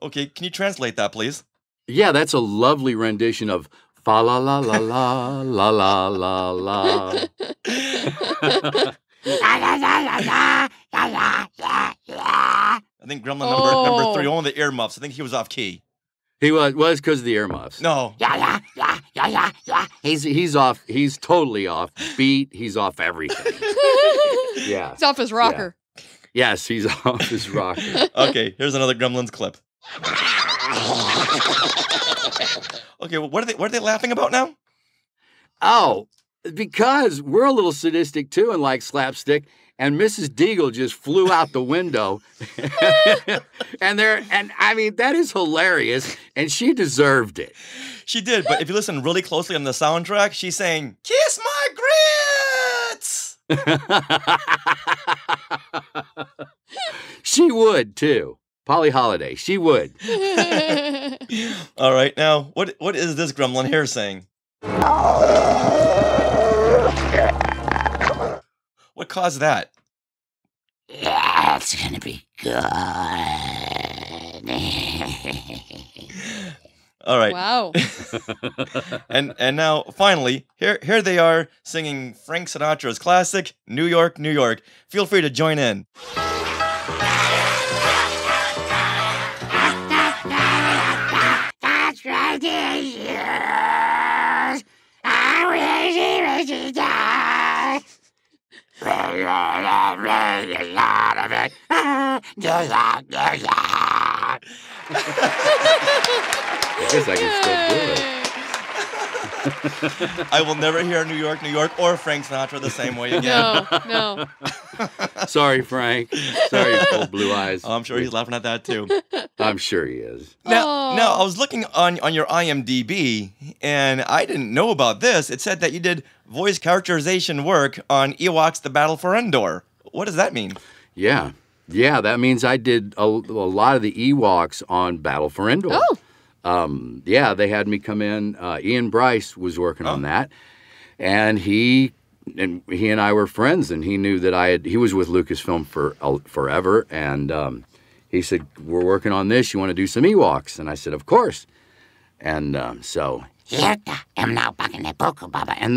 Okay, can you translate that, please? Yeah, that's a lovely rendition of fa la la la la la la la la. I think Gremlin number 3 on the earmuffs. I think he was off key. He was because of the earmuffs. No. He's off. He's totally off beat. He's off everything. Yeah. He's off his rocker. Yeah. Yes, he's off his rocker. Okay, here's another Gremlins clip. Okay, well, what are they laughing about now? Oh, because we're a little sadistic too and like slapstick, and Mrs. Deagle just flew out the window. and I mean, that is hilarious, and she deserved it. She did, but if you listen really closely on the soundtrack, she's saying, "Kiss my grits!" She would too. Polly Holiday, she would. All right, now, what is this Gremlin here saying? What caused that? Yeah, it's gonna be good. All right. Wow. and now, finally, here they are singing Frank Sinatra's classic, New York, New York. Feel free to join in. That's right, yes. I'm ready to die. I guess I can still do it. I will never hear New York, New York, or Frank Sinatra the same way again. No. Sorry, Frank. Sorry, old blue eyes. Oh, I'm sure he's laughing at that too. I'm sure he is. Now, I was looking on your IMDb, and I didn't know about this. It said that you did voice characterization work on Ewoks: The Battle for Endor. What does that mean? Yeah, that means I did a lot of the Ewoks on Battle for Endor. Oh. Yeah, they had me come in. Ian Bryce was working on that, and he and I were friends, and he knew that he was with Lucasfilm for forever, and he said, "We're working on this. You want to do some Ewoks?" And I said, "Of course." And so. And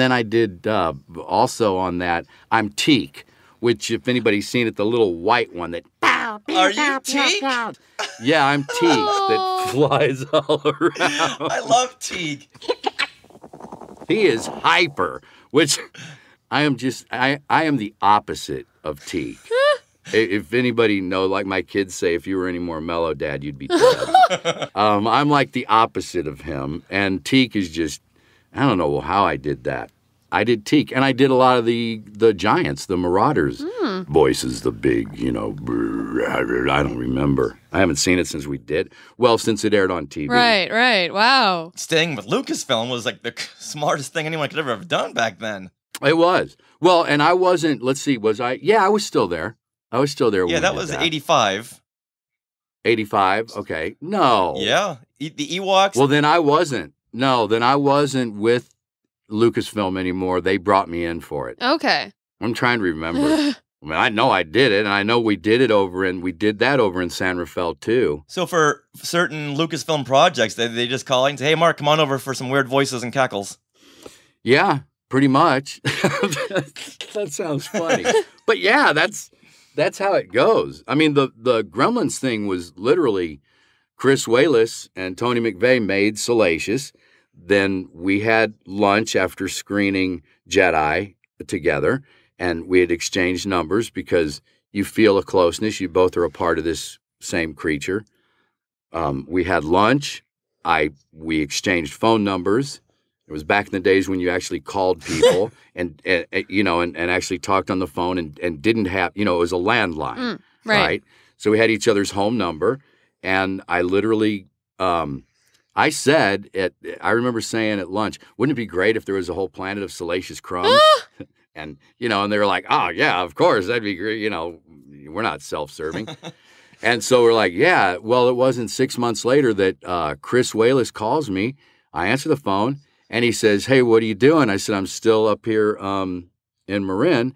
then I did also on that. I'm Teak, which if anybody's seen it, the little white one that. Are you Teak? Yeah, I'm Teak that flies all around. I love Teak. He is hyper, which I am the opposite of Teak. If anybody knows, like my kids say, if you were any more mellow, Dad, you'd be dead. I'm like the opposite of him, and Teak is just, I don't know how I did that. I did Teak, and I did a lot of the Giants, the Marauders voices, the big, I don't remember. I haven't seen it since since it aired on TV. Right. Wow. Staying with Lucasfilm was like the smartest thing anyone could ever have done back then. It was. Well, and I wasn't, let's see, was I? Yeah, I was still there. I was still there. Yeah, that was 85. 85? Okay. No. Yeah. The Ewoks. Well, then I wasn't. No, then I wasn't with Lucasfilm anymore. They brought me in for it. Okay. I'm trying to remember. I mean, I know I did it, and I know we did that over in San Rafael too. So for certain Lucasfilm projects, they just call and say, "Hey, Mark, come on over for some weird voices and cackles." Yeah, pretty much. That sounds funny. But yeah, that's how it goes. I mean, the Gremlins thing was literally Chris Wallace and Tony McVeigh made Salacious. Then we had lunch after screening Jedi together, and we had exchanged numbers because you feel a closeness. You both are a part of this same creature. We had lunch. We exchanged phone numbers. It was back in the days when you actually called people and actually talked on the phone and didn't have, it was a landline, right? So we had each other's home number, and I literally, I remember saying at lunch, wouldn't it be great if there was a whole planet of Salacious Crumb? And they were like, oh, yeah, of course, that'd be great. We're not self-serving. And so we're like, yeah. Well, it wasn't 6 months later that Chris Wallace calls me. I answer the phone, and he says, hey, what are you doing? I said, I'm still up here in Marin.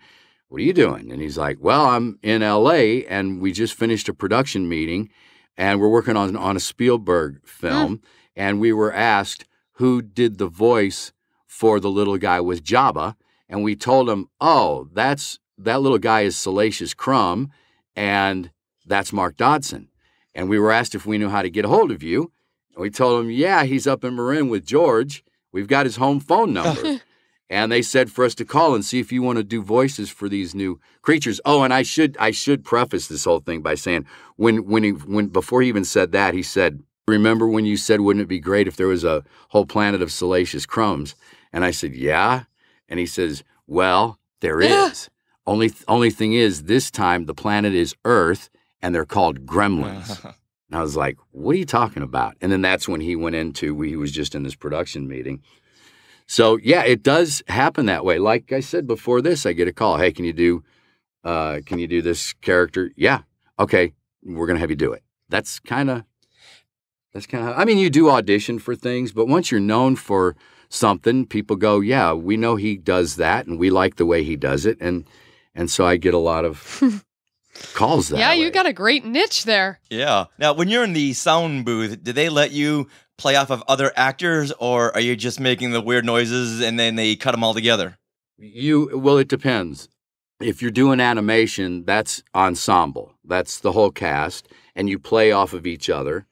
What are you doing? And he's like, well, I'm in L.A., and we just finished a production meeting, and we're working on a Spielberg film. And we were asked who did the voice for the little guy with Jabba. And we told him, oh, that little guy is Salacious Crumb, and that's Mark Dodson. And we were asked if we knew how to get a hold of you. And we told him, yeah, he's up in Marin with George. We've got his home phone number. And they said for us to call and see if you want to do voices for these new creatures. Oh, and I should preface this whole thing by saying before he even said that, he said, remember when you said, wouldn't it be great if there was a whole planet of Salacious Crumbs? And I said, yeah. And he says, well, there is. Only thing is, this time the planet is Earth, and they're called Gremlins. And I was like, what are you talking about? And then that's when he went into, he was just in this production meeting. So, yeah, it does happen that way. Like I said before this, I get a call. Hey, can you do this character? Yeah. Okay, we're going to have you do it. That's kind of, I mean, you do audition for things, but once you're known for something, people go, yeah, we know he does that, and we like the way he does it. And so I get a lot of calls that way. You got a great niche there. Yeah. Now, when you're in the sound booth, do they let you play off of other actors, or are you just making the weird noises and then they cut them all together? Well, it depends. If you're doing animation, that's ensemble. That's the whole cast, and you play off of each other.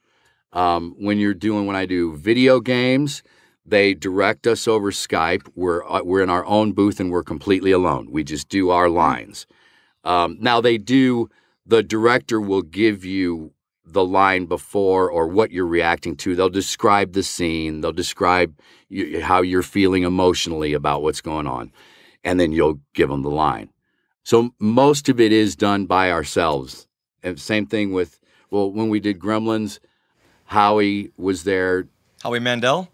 When I do video games, they direct us over Skype. We're in our own booth and we're completely alone. We just do our lines. Now the director will give you the line before or what you're reacting to. They'll describe the scene. They'll describe how you're feeling emotionally about what's going on. And then you'll give them the line. So most of it is done by ourselves. And same thing with, when we did Gremlins, Howie was there. Howie Mandel?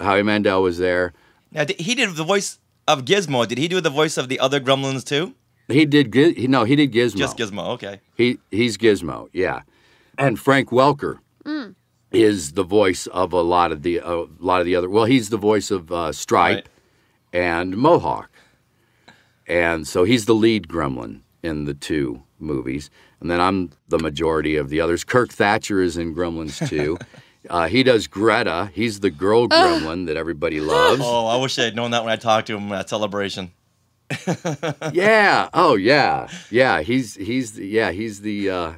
Howie Mandel was there. Now, he did the voice of Gizmo. Did he do the voice of the other Gremlins too? He did Gizmo. Just Gizmo, okay. He's Gizmo, yeah. And Frank Welker is the voice of a lot of the other. Well, he's the voice of Stripe and Mohawk, and so he's the lead Gremlin in the 2 movies. And then I'm the majority of the others. Kirk Thatcher is in Gremlins 2. He does Greta. He's the girl Gremlin that everybody loves. Oh, I wish I had known that when I talked to him at Celebration. Yeah. Oh, yeah. Yeah. He's Greta.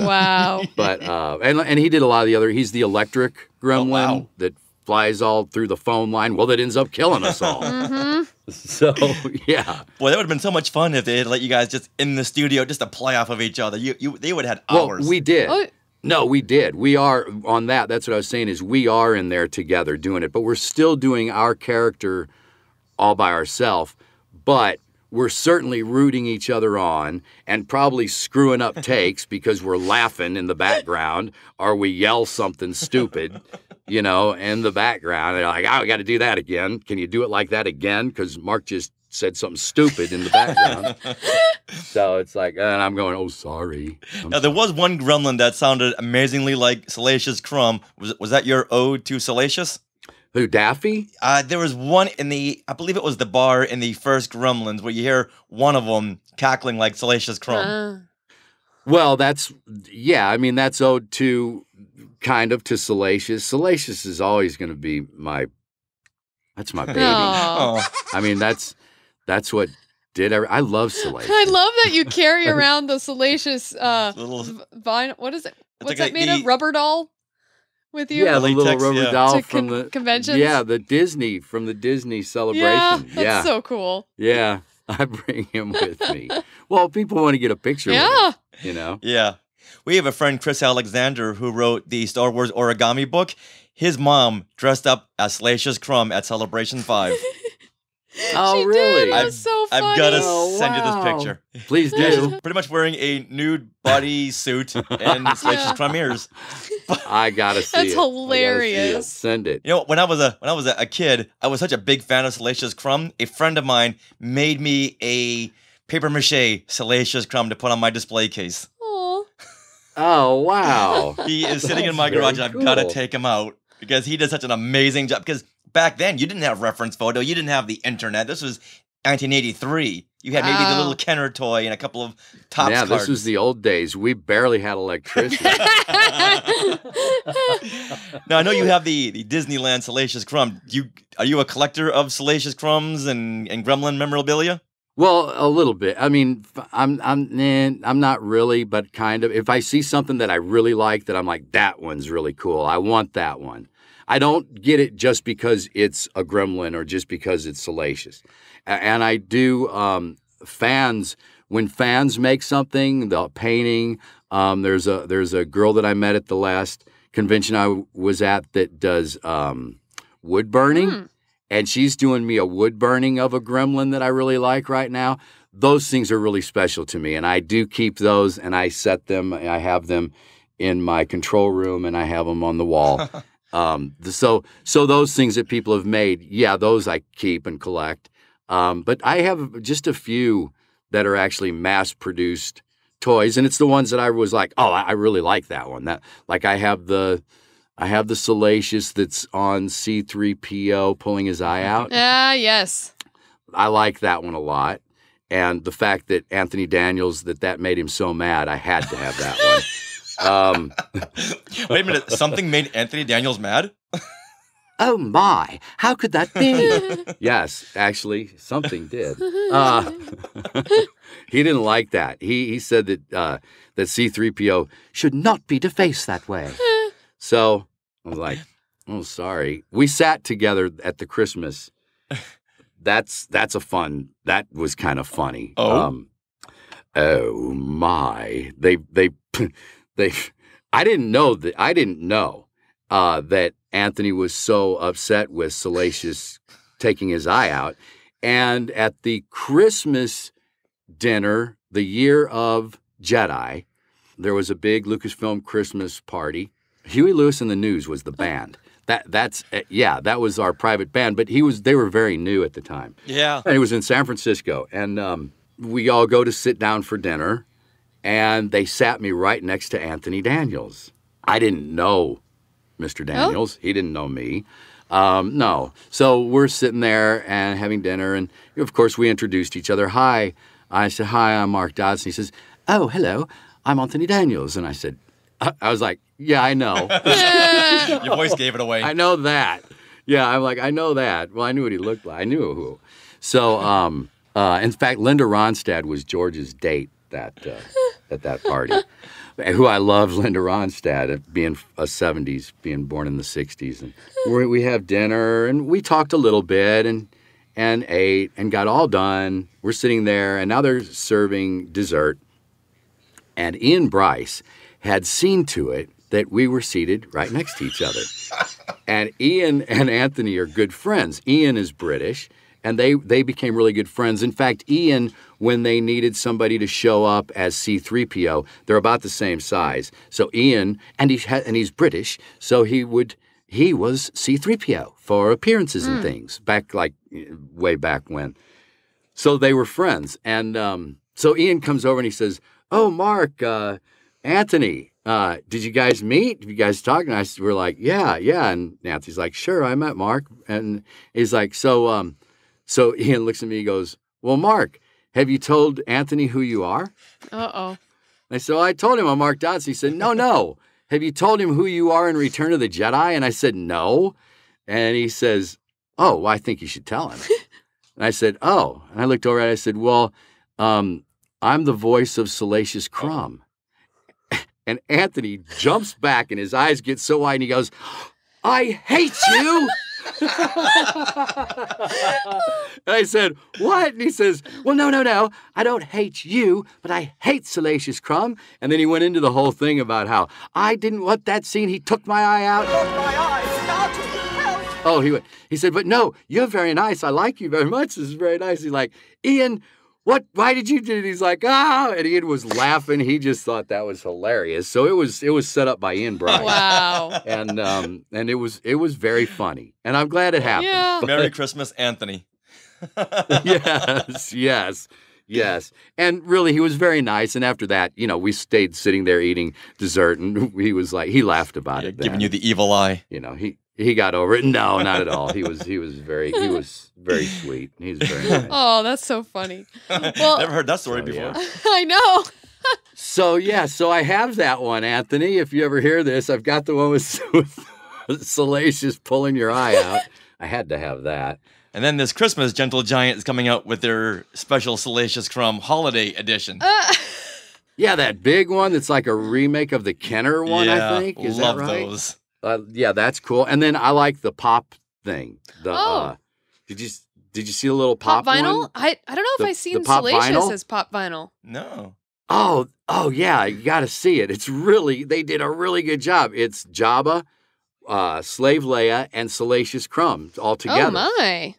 Wow. But and he did a lot of the other. He's the electric Gremlin that flies all through the phone line. Well, that ends up killing us all. So yeah. Boy, that would have been so much fun if they had let you guys just in the studio just to play off of each other. They would have had hours. Well, we did. Oh. No, we did. We are on that. That's what I was saying is we are in there together doing it, but we're still doing our character all by ourselves. But we're certainly rooting each other on and probably screwing up takes because we're laughing in the background or we yell something stupid, in the background. They're like, I got to do that again. Can you do it like that again? Because Mark just said something stupid in the background. So it's like, and I'm going, oh, sorry. Now, there was one Gremlin that sounded amazingly like Salacious Crumb. Was that your ode to Salacious? Who, Daffy? There was one I believe it was the bar in the first Gremlins where you hear one of them cackling like Salacious Crumb. Well, that's ode to Salacious. Salacious is always going to be that's my baby. Oh. I mean, that's what did I love Salacious. I love that you carry around the Salacious little vinyl. What is it? What's like that made of? Rubber doll? With you? Yeah, the little rubber doll to from the conventions. Yeah, the Disney celebration. Yeah, that's so cool. Yeah, I bring him with me. Well, people want to get a picture with him, Yeah. We have a friend, Chris Alexander, who wrote the Star Wars origami book. His mom dressed up as Salacious Crumb at Celebration 5. Oh, she really? Did. It was so funny. I've got to send you this picture. Please do. She's pretty much wearing a nude body suit and Salacious Crumb ears. I gotta see That's it. hilarious. Send it. When I was a kid, I was such a big fan of Salacious Crumb. A friend of mine made me a paper mache Salacious Crumb to put on my display case. Aww. Oh, wow. He is sitting in my garage, and I've got to take him out because he did such an amazing job. Because back then, you didn't have reference photo. You didn't have the internet. This was 1983. You had maybe the little Kenner toy and a couple of Topps cards. This was the old days. We barely had electricity. Now, I know you have the Disneyland Salacious Crumb. Are you a collector of Salacious Crumbs and Gremlin memorabilia? Well, a little bit. I mean, I'm not really, but kind of. If I see something that I really like, that I'm like, that one's really cool. I want that one. I don't get it just because it's a Gremlin or just because it's Salacious. And I do when fans make something, the painting. There's a girl that I met at the last convention I was at that does wood burning. And she's doing me a wood burning of a Gremlin that I really like right now. Those things are really special to me, and I do keep those, and I set them. I have them in my control room, and I have them on the wall. So those things that people have made, those I keep and collect. But I have just a few that are actually mass-produced toys, and it's the ones that I was like, oh, I really like that one. I have the Salacious that's on C-3PO pulling his eye out. Yes. I like that one a lot. And the fact that Anthony Daniels, that made him so mad, I had to have that one. Wait a minute. Something made Anthony Daniels mad? Oh my, how could that be? Yes, actually, something did. He didn't like that. He said that that C-3PO should not be defaced that way. So I was like, oh, sorry. We sat together at the Christmas. That was kind of funny. Oh? Oh my, they I didn't know that Anthony was so upset with Salacious taking his eye out. And at the Christmas dinner, the year of Jedi, there was a big Lucasfilm Christmas party. Huey Lewis and the News was the band. That was our private band, but they were very new at the time. Yeah. And it was in San Francisco. And we all go to sit down for dinner, and they sat me right next to Anthony Daniels. I didn't know Mr. Daniels. He didn't know me. No. So we're sitting there and having dinner, and of course we introduced each other. Hi. I said, hi, I'm Mark Dodson. He says, oh, hello, I'm Anthony Daniels. And I said, I was like, yeah, I know. Your voice gave it away. I know that. Yeah, I'm like, I know that. Well, I knew what he looked like. I knew who. So, in fact, Linda Ronstadt was George's date at that party. Who I love, Linda Ronstadt, being a 70s, being born in the 60s. And we have dinner, and we talked a little bit and ate and got all done. We're sitting there, and now they're serving dessert. And Ian Bryce had seen to it that we were seated right next to each other. And Ian and Anthony are good friends. Ian is British, and they became really good friends. In fact, Ian, when they needed somebody to show up as C-3PO, they're about the same size. So Ian, and he's British, so he was C-3PO for appearances and things, way back when. So they were friends. And so Ian comes over and he says, oh, Mark, Anthony, did you guys meet? Did you guys talk? And we're like, yeah. And Anthony's like, sure, I met Mark. And he's like, so Ian looks at me and goes, well, Mark, have you told Anthony who you are? Uh-oh. I said, well, I told him I'm Mark Dodson. He said, no. Have you told him who you are in Return of the Jedi? And I said, no. And he says, oh, well, I think you should tell him. And I said, oh. And I looked over and I said, well, I'm the voice of Salacious Crumb. And Anthony jumps back and his eyes get so wide and he goes, I hate you. And I said, what? And he says, well, no. I don't hate you, but I hate Salacious Crumb. And then he went into the whole thing about how I didn't want that scene. He took my eye out. Oh, he said, but no, you're very nice. I like you very much. This is very nice. He's like, Ian, what? Why did you do it? He's like, and Ian was laughing. He just thought that was hilarious. So it was set up by Ian Bryce. Wow. And it was very funny. And I'm glad it happened. Yeah. Merry Christmas, Anthony. Yes. And really, he was very nice. And after that, we stayed sitting there eating dessert, and he was like, he laughed about it. Giving you the evil eye. He got over it. No, not at all. He was very sweet. He's very nice. Oh, that's so funny. Well, never heard that story before. Yeah. I know. So I have that one, Anthony. If you ever hear this, I've got the one with Salacious pulling your eye out. I had to have that. And then this Christmas, Gentle Giant is coming out with their special Salacious Crumb holiday edition. Yeah, that big one that's like a remake of the Kenner one, I think. Is love that right? those. Yeah, that's cool. And then I like the pop thing. Did you see the little pop vinyl? one? I don't know if I've seen Salacious vinyl? As pop vinyl. No. Oh yeah, you got to see it. They did a really good job. It's Jabba, Slave Leia, and Salacious Crumb all together. Oh my.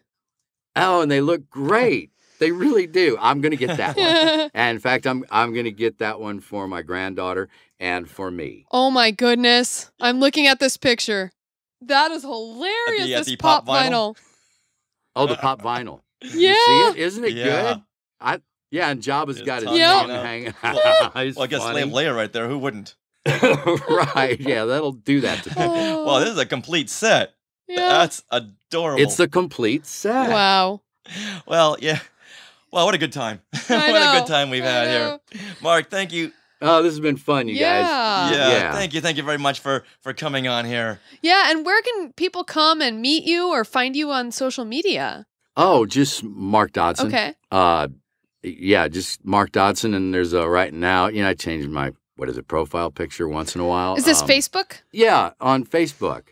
Oh, and they look great. They really do. I'm going to get that one. And in fact, I'm going to get that one for my granddaughter and for me. Oh my goodness. I'm looking at this picture. That is hilarious. This pop vinyl. Oh, the pop vinyl. Yeah. You see it? Isn't it good? And Jabba's got his tongue hanging out. Well, I guess Slave Leia right there. Who wouldn't? Right. Yeah, that'll do that to me. Well, this is a complete set. Yeah. That's adorable. It's the complete set. Wow. Well, yeah. Well, what a good time. What a good time we've had here. Mark, thank you. Oh, this has been fun, you guys. Yeah. Thank you very much for coming on here. Yeah, and where can people come and meet you or find you on social media? Oh, just Mark Dodson. Okay. Yeah, just Mark Dodson, and there's right now, I change my profile picture once in a while. Is this Facebook? Yeah, on Facebook.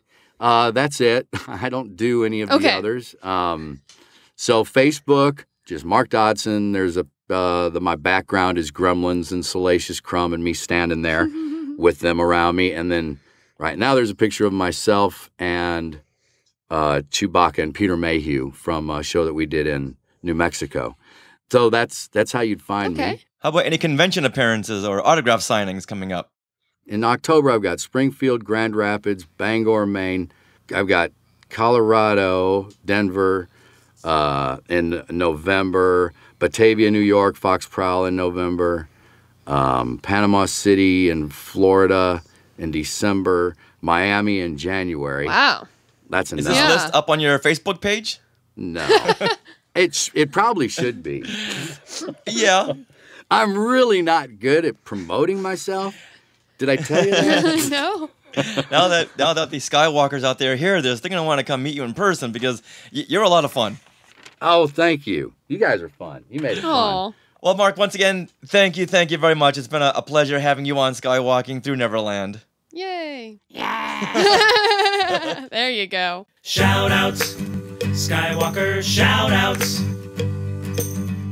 That's it. I don't do any of the others. So Facebook, just Mark Dodson. There's my background is Gremlins and Salacious Crumb and me standing there with them around me. And then right now there's a picture of myself and Chewbacca and Peter Mayhew from a show that we did in New Mexico. So that's how you'd find me. How about any convention appearances or autograph signings coming up? In October, I've got Springfield, Grand Rapids, Bangor, Maine. I've got Colorado, Denver in November, Batavia, New York, Fox Prowl in November, Panama City in Florida in December, Miami in January. Wow. That's enough. Is this list up on your Facebook page? No. It probably should be. Yeah. I'm really not good at promoting myself. Did I tell you that? No. Now that the Skywalkers out there hear this, they're going to want to come meet you in person because you're a lot of fun. Oh, thank you. You guys are fun. You made it fun. Well, Mark, once again, thank you very much. It's been a pleasure having you on Skywalking Through Neverland. Yay. Yeah. There you go. Shout-outs. Skywalker shout-outs.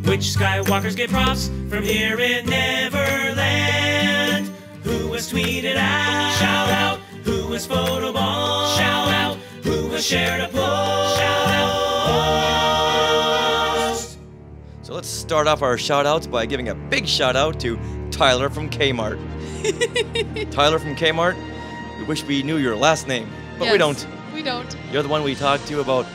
Which Skywalkers get props from here in Neverland? Who was tweeted out? Shout out. Who was photobombed? Shout out. Who was shared a post? Shout out. So let's start off our shout-outs by giving a big shout-out to Tyler from Kmart. Tyler from Kmart, we wish we knew your last name, but we don't. We don't. You're the one we talked to about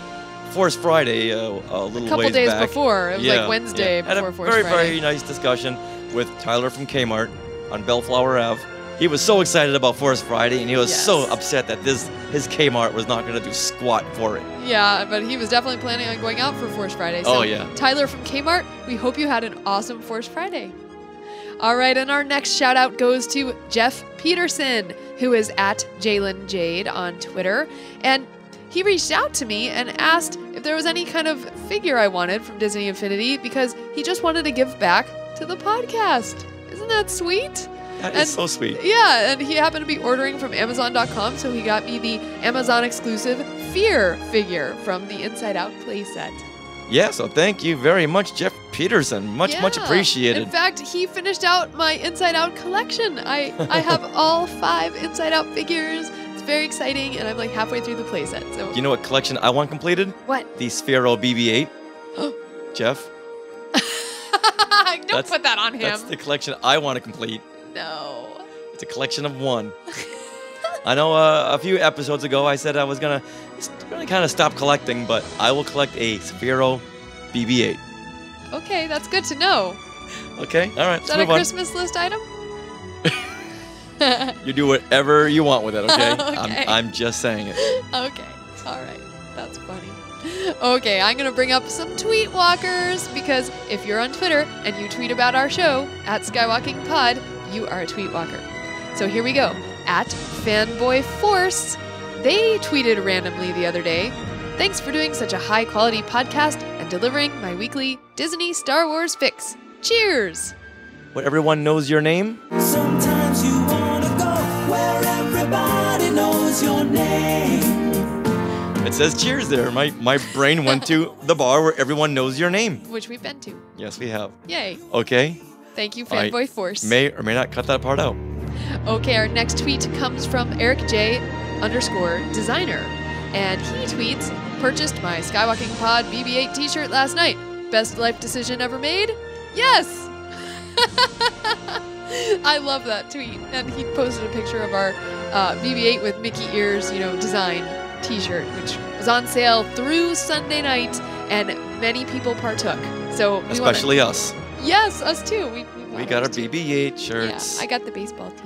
Force Friday a little couple ways days back. before. It was like Wednesday before Force Friday. Friday. Very nice discussion with Tyler from Kmart on Bellflower Ave. He was so excited about Force Friday, and he was so upset that his Kmart was not going to do squat for it. Yeah, but he was definitely planning on going out for Force Friday. So Tyler from Kmart, we hope you had an awesome Force Friday. All right, and our next shout out goes to Jeff Peterson, who is at Jalen Jade on Twitter. And he reached out to me and asked if there was any kind of figure I wanted from Disney Infinity because he just wanted to give back to the podcast. Isn't that sweet? That is so sweet. Yeah, and he happened to be ordering from Amazon.com, so he got me the Amazon exclusive Fear figure from the Inside Out playset. Yeah, so thank you very much, Jeff Peterson. Much appreciated. In fact, he finished out my Inside Out collection. I have all 5 Inside Out figures. It's very exciting, and I'm like halfway through the playset. So. Do you know what collection I want completed? What? The Sphero BB-8. Jeff? Don't put that on him. That's the collection I want to complete. No. It's a collection of 1. I know a few episodes ago I said I was going to really kind of stop collecting, but I will collect a Sphero BB-8. Okay, that's good to know. Okay, all right. Is that a Christmas list item? You do whatever you want with it, okay? Okay. I'm just saying it. Okay, all right. That's funny. Okay, I'm going to bring up some tweet walkers because if you're on Twitter and you tweet about our show at SkywalkingPod, you are a tweet walker. So here we go. At FanboyForce, they tweeted randomly the other day, "Thanks for doing such a high-quality podcast and delivering my weekly Disney Star Wars fix. Cheers!" What, everyone knows your name? Sometimes you wanna go where everybody knows your name. It says cheers there. My brain went to the bar where everyone knows your name. Which we've been to. Yes, we have. Yay. Okay. Thank you, FanboyForce. May or may not cut that part out. Okay, our next tweet comes from EricJ_designer. And he tweets, "Purchased my Skywalking Pod BB-8 t-shirt last night. Best life decision ever made? Yes!" I love that tweet. And he posted a picture of our BB-8 with Mickey ears, design t-shirt, which was on sale through Sunday night, and many people partook. So especially us. Yes, us too. We got our BB-8 shirts. Yeah, I got the baseball tee.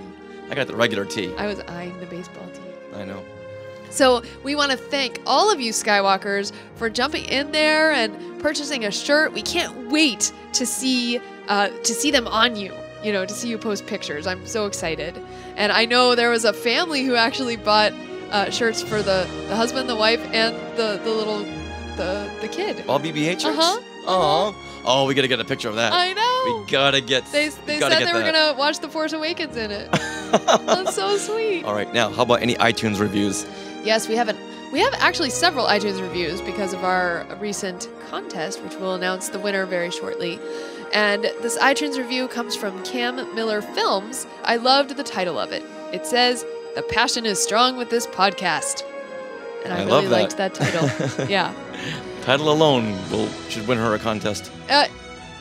I got the regular tee. I was eyeing the baseball tee. I know. So we want to thank all of you Skywalkers for jumping in there and purchasing a shirt. We can't wait to see them on you. to see you post pictures. I'm so excited. And I know there was a family who actually bought shirts for the husband, the wife, and the little kid. All BB-8 shirts? Uh-huh. Oh, we gotta get a picture of that. I know. We gotta get. They said they were gonna watch The Force Awakens in it. That's so sweet. All right, now how about any iTunes reviews? Yes, we have actually several iTunes reviews because of our recent contest, which we'll announce the winner very shortly. And this iTunes review comes from Cam Miller Films. I loved the title of it. It says, "The passion is strong with this podcast." And I really liked that title. Yeah. Title alone should win her a contest.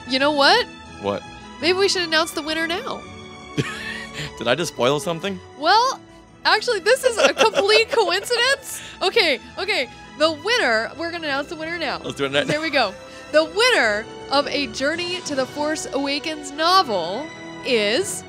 You know what? What? Maybe we should announce the winner now. Did I just spoil something? Well, actually, this is a complete coincidence. Okay. The winner, we're going to announce the winner now. Let's do it now. There we go. The winner of a Journey to the Force Awakens novel is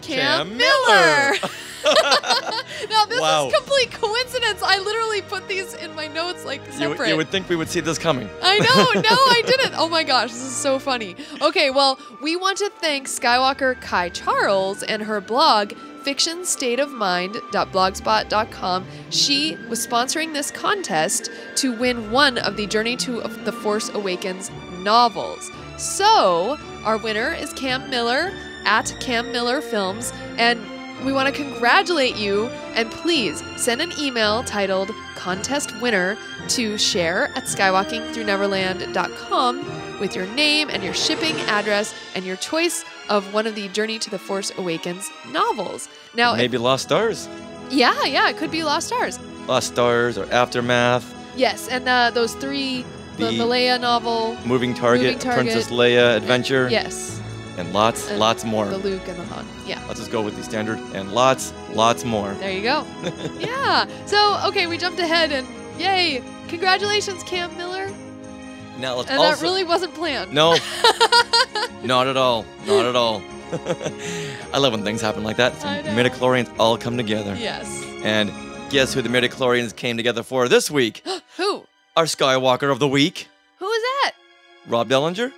Cam Miller. Now, this is complete coincidence. I literally put these in my notes like separate. You would think we would see this coming. I know. No, I didn't. Oh my gosh, this is so funny. Okay, well, we want to thank Skywalker Kai Charles and her blog, fictionstateofmind.blogspot.com. She was sponsoring this contest to win one of the Journey to the Force Awakens novels. So, our winner is Cam Miller at Cam Miller Films, and we want to congratulate you, and please send an email titled Contest Winner to share@skywalkingthroughneverland.com with your name and your shipping address and your choice of one of the Journey to the Force Awakens novels. Now, maybe Lost Stars. Yeah, it could be Lost Stars. Lost Stars or Aftermath. Yes, and those three, the Leia novel. Moving Target, Princess Leia Adventure. Yes. And lots more. The Luke and the Han. Yeah. Let's just go with the standard and lots more. There you go. Yeah. So, okay, we jumped ahead and yay. Congratulations, Cam Miller. Now let's and that really wasn't planned. No. Not at all. Not at all. I love when things happen like that. Midichlorians all come together. Yes. And guess who the midichlorians came together for this week? Who? Our Skywalker of the Week. Who is that? Rob Dellinger,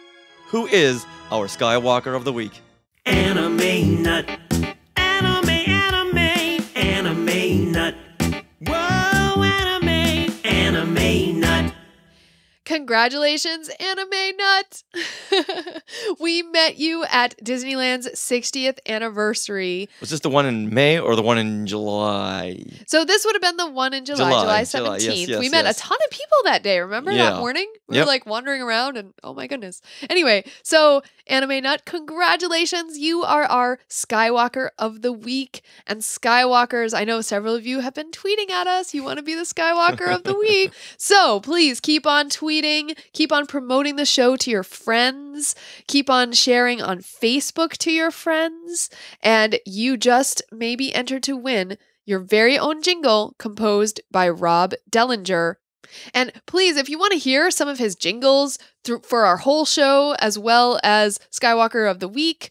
who is our Skywalker of the Week. Anime nut. Anime nut. Whoa, anime nut. Congratulations, Anime Nut! We met you at Disneyland's 60th anniversary. Was this the one in May or the one in July? So this would have been the one in July 17th. Yes, we met a ton of people that day, remember that morning? We were like wandering around and oh my goodness. Anyway, so Anime Nut, congratulations. You are our Skywalker of the Week. And Skywalkers, I know several of you have been tweeting at us. You want to be the Skywalker of the Week. So please keep on tweeting, keep on promoting the show to your friends, keep on sharing on Facebook to your friends, and you just may be entered to win your very own jingle composed by Rob Dellinger. And please, if you want to hear some of his jingles for our whole show, as well as Skywalker of the Week,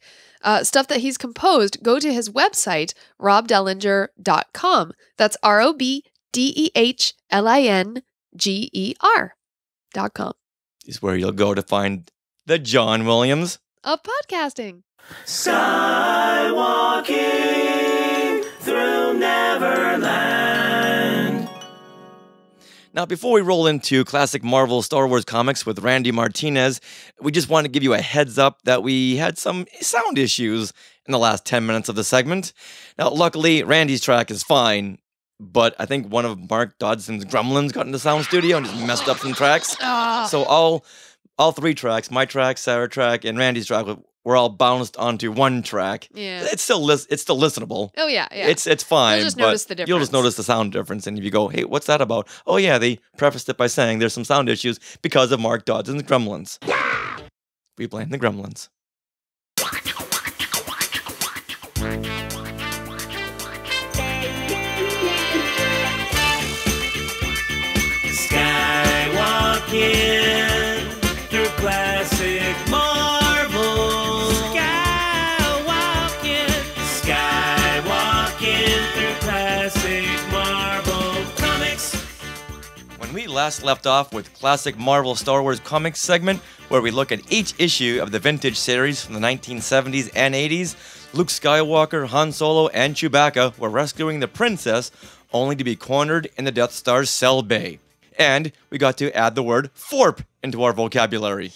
stuff that he's composed, go to his website, robdellinger.com. That's ROBDEHLINGER.com. Is where you'll go to find the John Williams of podcasting. Skywalking through Neverland. Now, before we roll into classic Marvel Star Wars comics with Randy Martinez, we just want to give you a heads up that we had some sound issues in the last 10 minutes of the segment. Now, luckily, Randy's track is fine, but I think one of Mark Dodson's Gremlins got in the sound studio and just messed up some tracks. So all three tracks, my track, Sarah's track, and Randy's track, were all bounced onto one track. Yeah. It's still listenable. Oh, yeah. It's fine. You'll just notice the difference. You'll just notice the sound difference. And if you go, hey, what's that about? Oh, yeah, they prefaced it by saying there's some sound issues because of Mark Dodson's Gremlins. Yeah! We blame the Gremlins. Skywalking through classic Marvel. Skywalking through classic Marvel comics. When And we last left off with classic Marvel Star Wars comics segment, where we look at each issue of the vintage series from the 1970s and 80s. Luke Skywalker, Han Solo, and Chewbacca were rescuing the princess, only to be cornered in the Death Star's cell bay. And we got to add the word FORP into our vocabulary.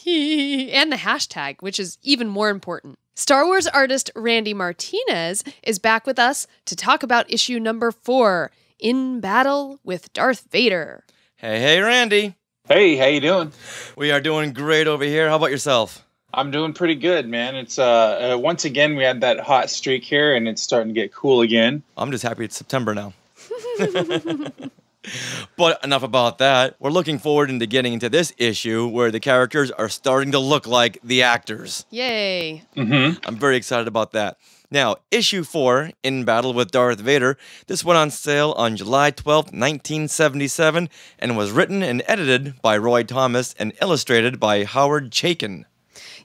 And the hashtag, which is even more important. Star Wars artist Randy Martinez is back with us to talk about issue number 4, In Battle with Darth Vader. Hey, Randy. Hey, how you doing? We are doing great over here. How about yourself? I'm doing pretty good, man. It's once again we had that hot streak here, and it's starting to get cool again. I'm just happy it's September now. But enough about that. We're looking forward into getting into this issue where the characters are starting to look like the actors. Yay. I'm very excited about that. Now, issue 4, In Battle with Darth Vader, this went on sale on July 12th, 1977, and was written and edited by Roy Thomas and illustrated by Howard Chaykin.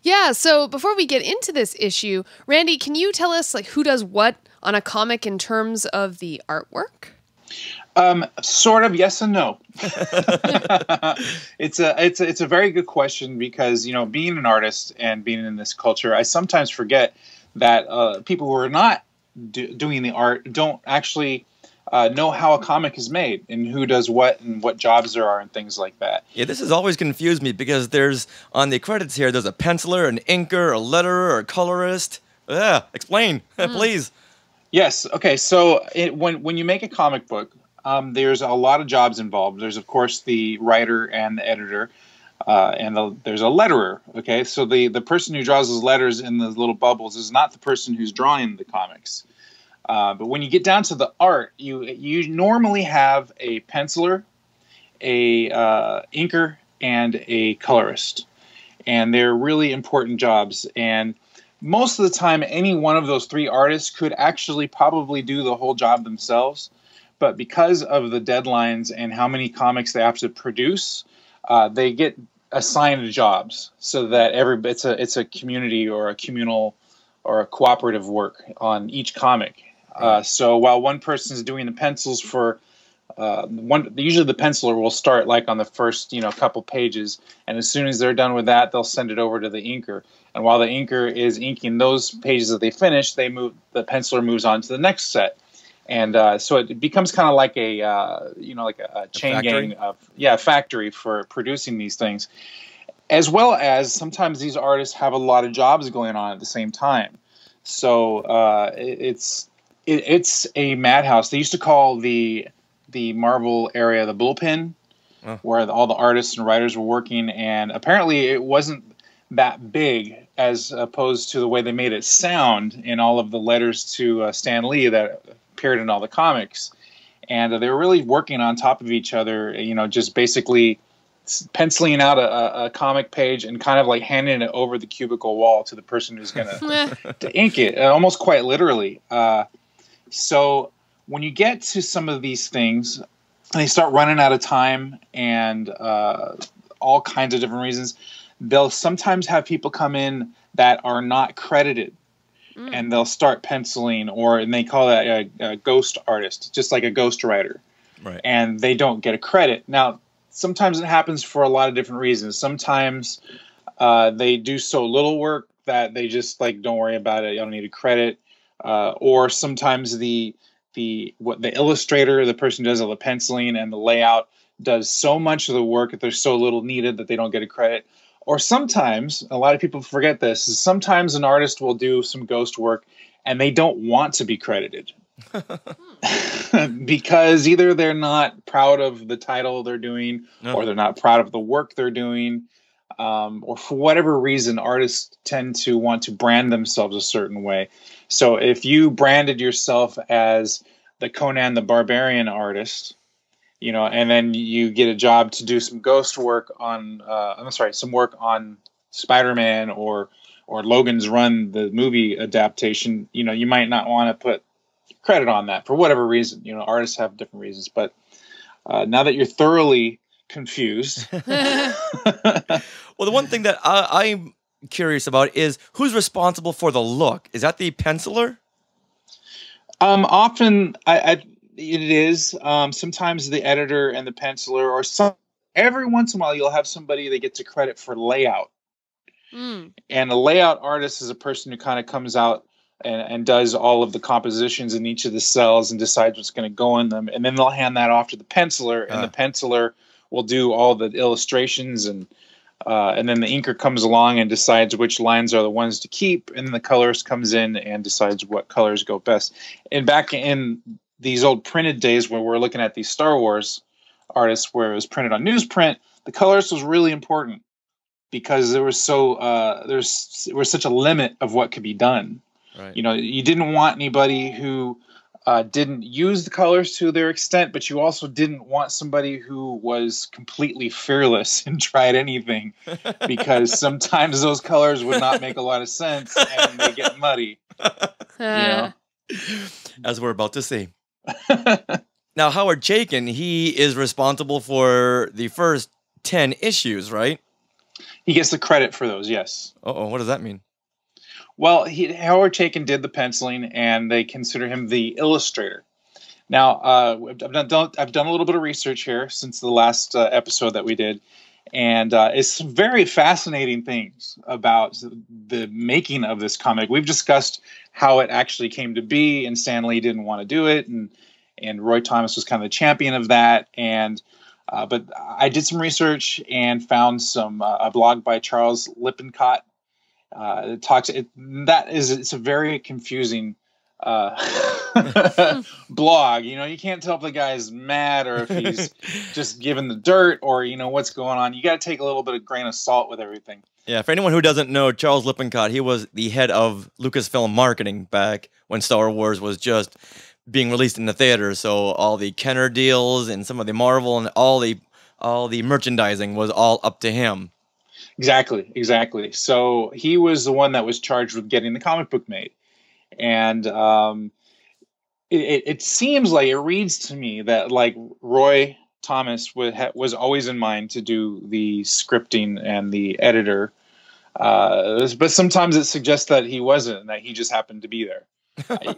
Yeah, so before we get into this issue, Randy, can you tell us who does what on a comic in terms of the artwork? Sort of yes and no. It's a very good question because, being an artist and being in this culture, I sometimes forget that people who are not doing the art don't actually know how a comic is made and who does what and what jobs there are and things like that. Yeah, this has always confused me because there's, on the credits here, there's a penciler, an inker, a letterer, a colorist. Explain, please. Yes. Okay. So when you make a comic book, there's a lot of jobs involved. There's, of course, the writer and the editor, and there's a letterer. Okay, so the person who draws those letters in those little bubbles is not the person who's drawing the comics. But when you get down to the art, you normally have a penciler, a inker, and a colorist, and they're really important jobs. And most of the time, any one of those three artists could actually probably do the whole job themselves. But because of the deadlines and how many comics they have to produce, they get assigned jobs so that it's a community or a communal or a cooperative work on each comic. So while one person is doing the pencils for usually the penciler will start on the first couple pages, and as soon as they're done with that, they'll send it over to the inker. And while the inker is inking those pages that they finish, the penciler moves on to the next set. And so it becomes kind of like a chain gang of factory for producing these things, as well as sometimes these artists have a lot of jobs going on at the same time. So it's a madhouse. They used to call the Marvel area the bullpen, where all the artists and writers were working, and apparently it wasn't that big as opposed to the way they made it sound in all of the letters to Stan Lee that appeared in all the comics. And they were really working on top of each other, just basically penciling out a comic page and kind of handing it over the cubicle wall to the person who's going to ink it, almost quite literally. So when you get to some of these things, they start running out of time and all kinds of different reasons. They'll sometimes have people come in that are not credited. And they'll start penciling, and they call that a ghost artist, just like a ghost writer. Right. And they don't get a credit. Now, sometimes it happens for a lot of different reasons. Sometimes they do so little work that they just don't worry about it. You don't need a credit. Or sometimes the illustrator, the person who does all the penciling and the layout, does so much of the work that there's so little needed that they don't get a credit. Or sometimes, a lot of people forget this, is sometimes an artist will do some ghost work and they don't want to be credited. Because either they're not proud of the title they're doing, or they're not proud of the work they're doing, or for whatever reason, artists tend to want to brand themselves a certain way. So if you branded yourself as the Conan the Barbarian artist, and then you get a job to do some ghost work on, some work on Spider-Man or Logan's Run, the movie adaptation, you might not want to put credit on that for whatever reason. Artists have different reasons. But now that you're thoroughly confused. Well, the one thing that I'm curious about is who's responsible for the look? Is that the penciler? Often, It is. Sometimes the editor and the penciler, or every once in a while, you'll have somebody that gets a credit for layout. Mm. And a layout artist is a person who kind of comes out and does all of the compositions in each of the cells and decides what's going to go in them. And then they'll hand that off to the penciler, and the penciler will do all the illustrations, and then the inker comes along and decides which lines are the ones to keep, and then the colorist comes in and decides what colors go best. And back in these old printed days where we're looking at these Star Wars artists where it was printed on newsprint, the colorist was really important because there was such a limit of what could be done. Right. You know, you didn't want anybody who didn't use the colors to their extent, but you also didn't want somebody who was completely fearless and tried anything, because sometimes those colors would not make a lot of sense and they get muddy. You know? As we're about to see. Now, Howard Chaykin, he is responsible for the first 10 issues, right? He gets the credit for those, yes. Uh-oh, what does that mean? Well, Howard Chaykin did the penciling, and they consider him the illustrator. Now, I've done a little bit of research here since the last episode that we did, and it's some very fascinating things about the making of this comic. We've discussed how it actually came to be, and Stan Lee didn't want to do it, and Roy Thomas was kind of the champion of that. And but I did some research and found a blog by Charles Lippincott. It's a very confusing blog. You know, you can't tell if the guy's mad or if he's just giving the dirt, or you know what's going on. You got to take a little bit of grain of salt with everything. Yeah, for anyone who doesn't know, Charles Lippincott, he was the head of Lucasfilm marketing back when Star Wars was just being released in the theater. So all the Kenner deals and some of the Marvel and all the merchandising was all up to him. Exactly. So he was the one that was charged with getting the comic book made. And it seems like, it reads to me that like Roy Thomas was always in mind to do the scripting and the editor. But sometimes it suggests that he wasn't, that he just happened to be there.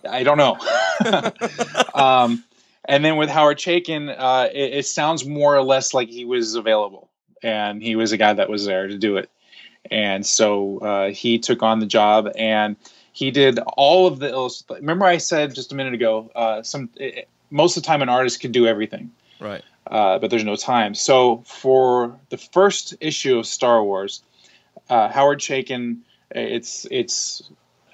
I don't know. And then with Howard Chaykin, it sounds more or less like he was available, and he was a guy that was there to do it. And so he took on the job, and he did all of the illustrations. Remember I said just a minute ago, most of the time an artist can do everything. Right. But there's no time. So for the first issue of Star Wars, Howard Chaykin, it's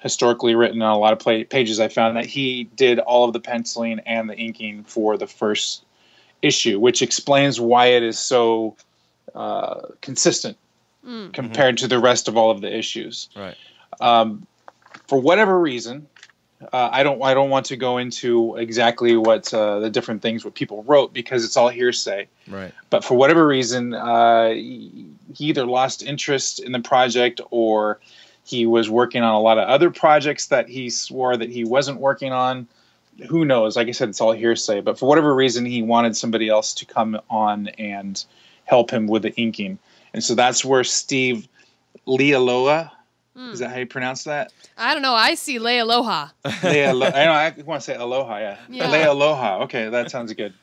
historically written on a lot of pages. I found that he did all of the penciling and the inking for the first issue, which explains why it is so consistent compared to the rest of all of the issues. Right. For whatever reason, I don't want to go into exactly what the different things what people wrote, because it's all hearsay. Right. But for whatever reason, he either lost interest in the project, or he was working on a lot of other projects that he swore that he wasn't working on. Who knows? Like I said, it's all hearsay. But for whatever reason, he wanted somebody else to come on and help him with the inking. And so that's where Steve Lealoha, is that how you pronounce that? I don't know. I see Lealoha. I want to say Aloha, yeah. Lealoha. Okay, that sounds good.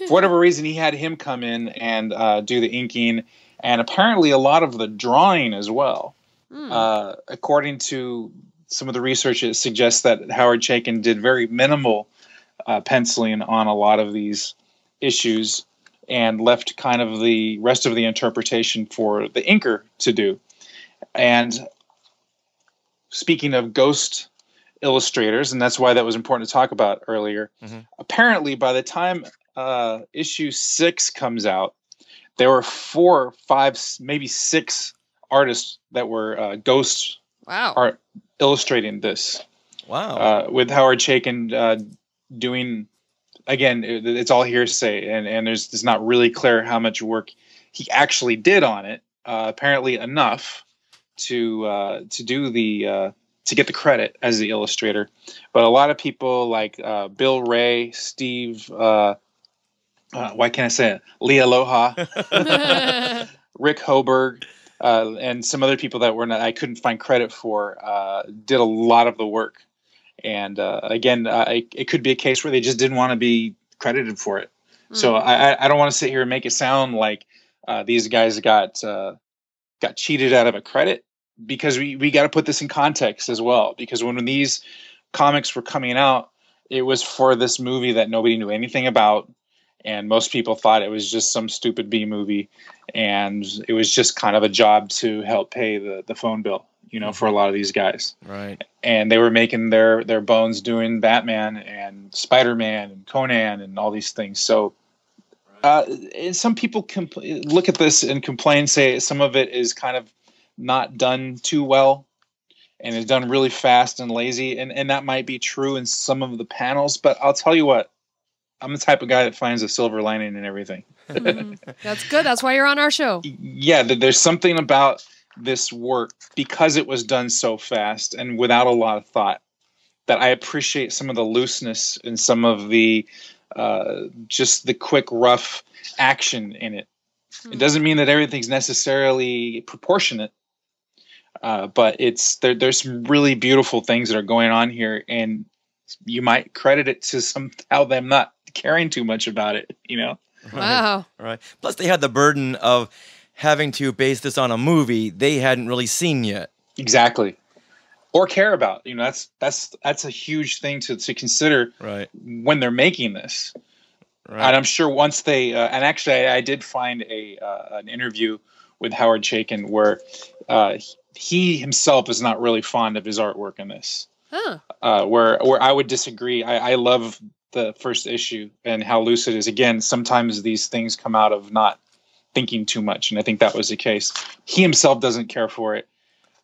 For whatever reason, he had him come in and do the inking, and apparently a lot of the drawing as well. According to some of the research, it suggests that Howard Chaykin did very minimal penciling on a lot of these issues, and left kind of the rest of the interpretation for the inker to do. And speaking of ghost illustrators, and that's why that was important to talk about earlier, apparently by the time issue 6 comes out, there were 4, 5, maybe 6 artists that were ghost art illustrating this. Wow. With Howard Chaykin doing, again, it's all hearsay, and it's not really clear how much work he actually did on it. Apparently enough to do to get the credit as the illustrator. But a lot of people like Bill Ray, Steve, why can't I say it? Lealoha, Rick Hoberg, and some other people that I couldn't find credit for, did a lot of the work. And again, it could be a case where they just didn't want to be credited for it. So I don't want to sit here and make it sound like these guys got cheated out of a credit, because we got to put this in context as well. Because when these comics were coming out, it was for this movie that nobody knew anything about, and most people thought it was just some stupid B movie, and it was just kind of a job to help pay the phone bill, for a lot of these guys. Right. And they were making their bones doing Batman and Spider-Man and Conan and all these things. So some people look at this and complain, say some of it is kind of not done too well and is done really fast and lazy. And that might be true in some of the panels, but I'll tell you what, I'm the type of guy that finds a silver lining in everything. That's good. That's why you're on our show. Yeah, there's something about this work, because it was done so fast and without a lot of thought, that I appreciate some of the looseness and some of the just the quick, rough action in it. It doesn't mean that everything's necessarily proportionate, but there's some really beautiful things that are going on here, and you might credit it to somehow them not caring too much about it, Wow. Right. Plus, they had the burden of having to base this on a movie they hadn't really seen yet. Exactly. Or care about. That's a huge thing to consider, right, when they're making this. Right. And I'm sure once they and actually I did find an interview with Howard Chaykin where he himself is not really fond of his artwork in this. Huh. Where I would disagree. I love the first issue and how loose it is. Again, sometimes these things come out of not thinking too much, and I think that was the case. He himself doesn't care for it.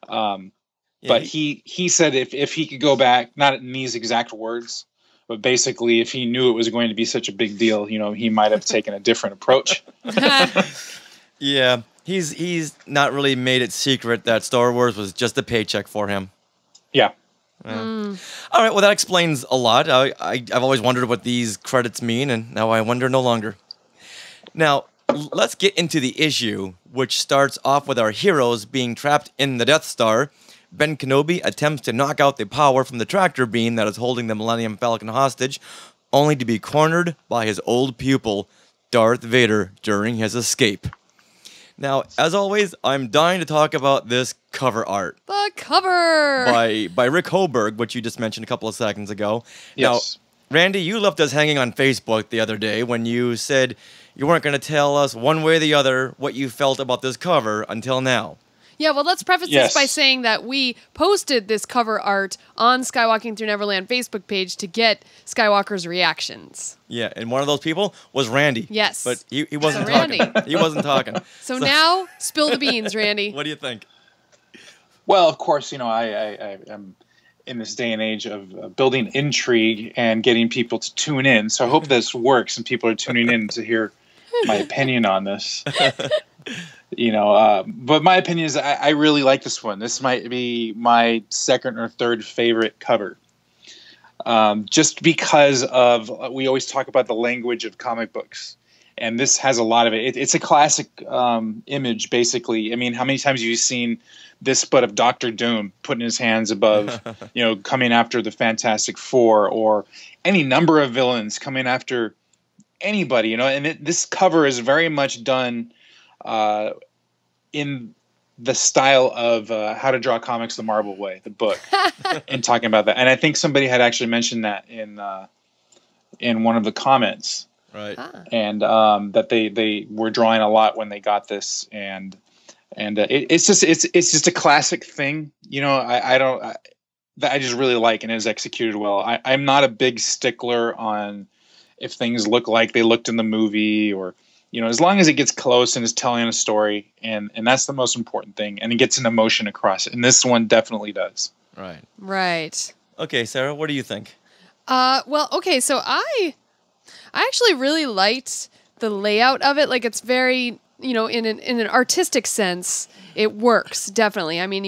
But he said if he could go back, not in these exact words, but basically if he knew it was going to be such a big deal, he might have taken a different approach. Yeah, he's not really made it secret that Star Wars was just a paycheck for him. Yeah. All right, well, that explains a lot. I've always wondered what these credits mean, and now I wonder no longer. Now, let's get into the issue, which starts off with our heroes being trapped in the Death Star. Ben Kenobi attempts to knock out the power from the tractor beam that is holding the Millennium Falcon hostage, only to be cornered by his old pupil, Darth Vader, during his escape. Now, as always, I'm dying to talk about this cover art. The cover! By Rick Hoberg, which you just mentioned a couple of seconds ago. Yes. Now, Randy, you left us hanging on Facebook the other day when you said you weren't going to tell us one way or the other what you felt about this cover until now. Yeah, well, let's preface this by saying that we posted this cover art on Skywalking Through Neverland Facebook page to get Skywalker's reactions. Yeah, and one of those people was Randy. Yes. But he wasn't talking. He wasn't talking. So now, spill the beans, Randy. What do you think? Well, of course, I am in this day and age of building intrigue and getting people to tune in. So I hope this works and people are tuning in to hear my opinion on this. But my opinion is I really like this one. This might be my second or third favorite cover. Just because we always talk about the language of comic books. And this has a lot of it. It's a classic image, basically. I mean, how many times have you seen this but of Dr. Doom putting his hands above, coming after the Fantastic Four, or any number of villains coming after anybody, And this cover is very much done in the style of How to Draw Comics the Marvel Way, the book, and talking about that. And I think somebody had actually mentioned that in one of the comments, right? And that they were drawing a lot when they got this, and it's just a classic thing, I just really like, and it is executed well. I'm not a big stickler on if things look like they looked in the movie, or as long as it gets close and is telling a story, and that's the most important thing, and it gets an emotion across it. And this one definitely does. Right. Right. Okay, Sarah, what do you think? Well, okay, so I actually really liked the layout of it. Like, it's very, in an artistic sense, it works, definitely. I mean,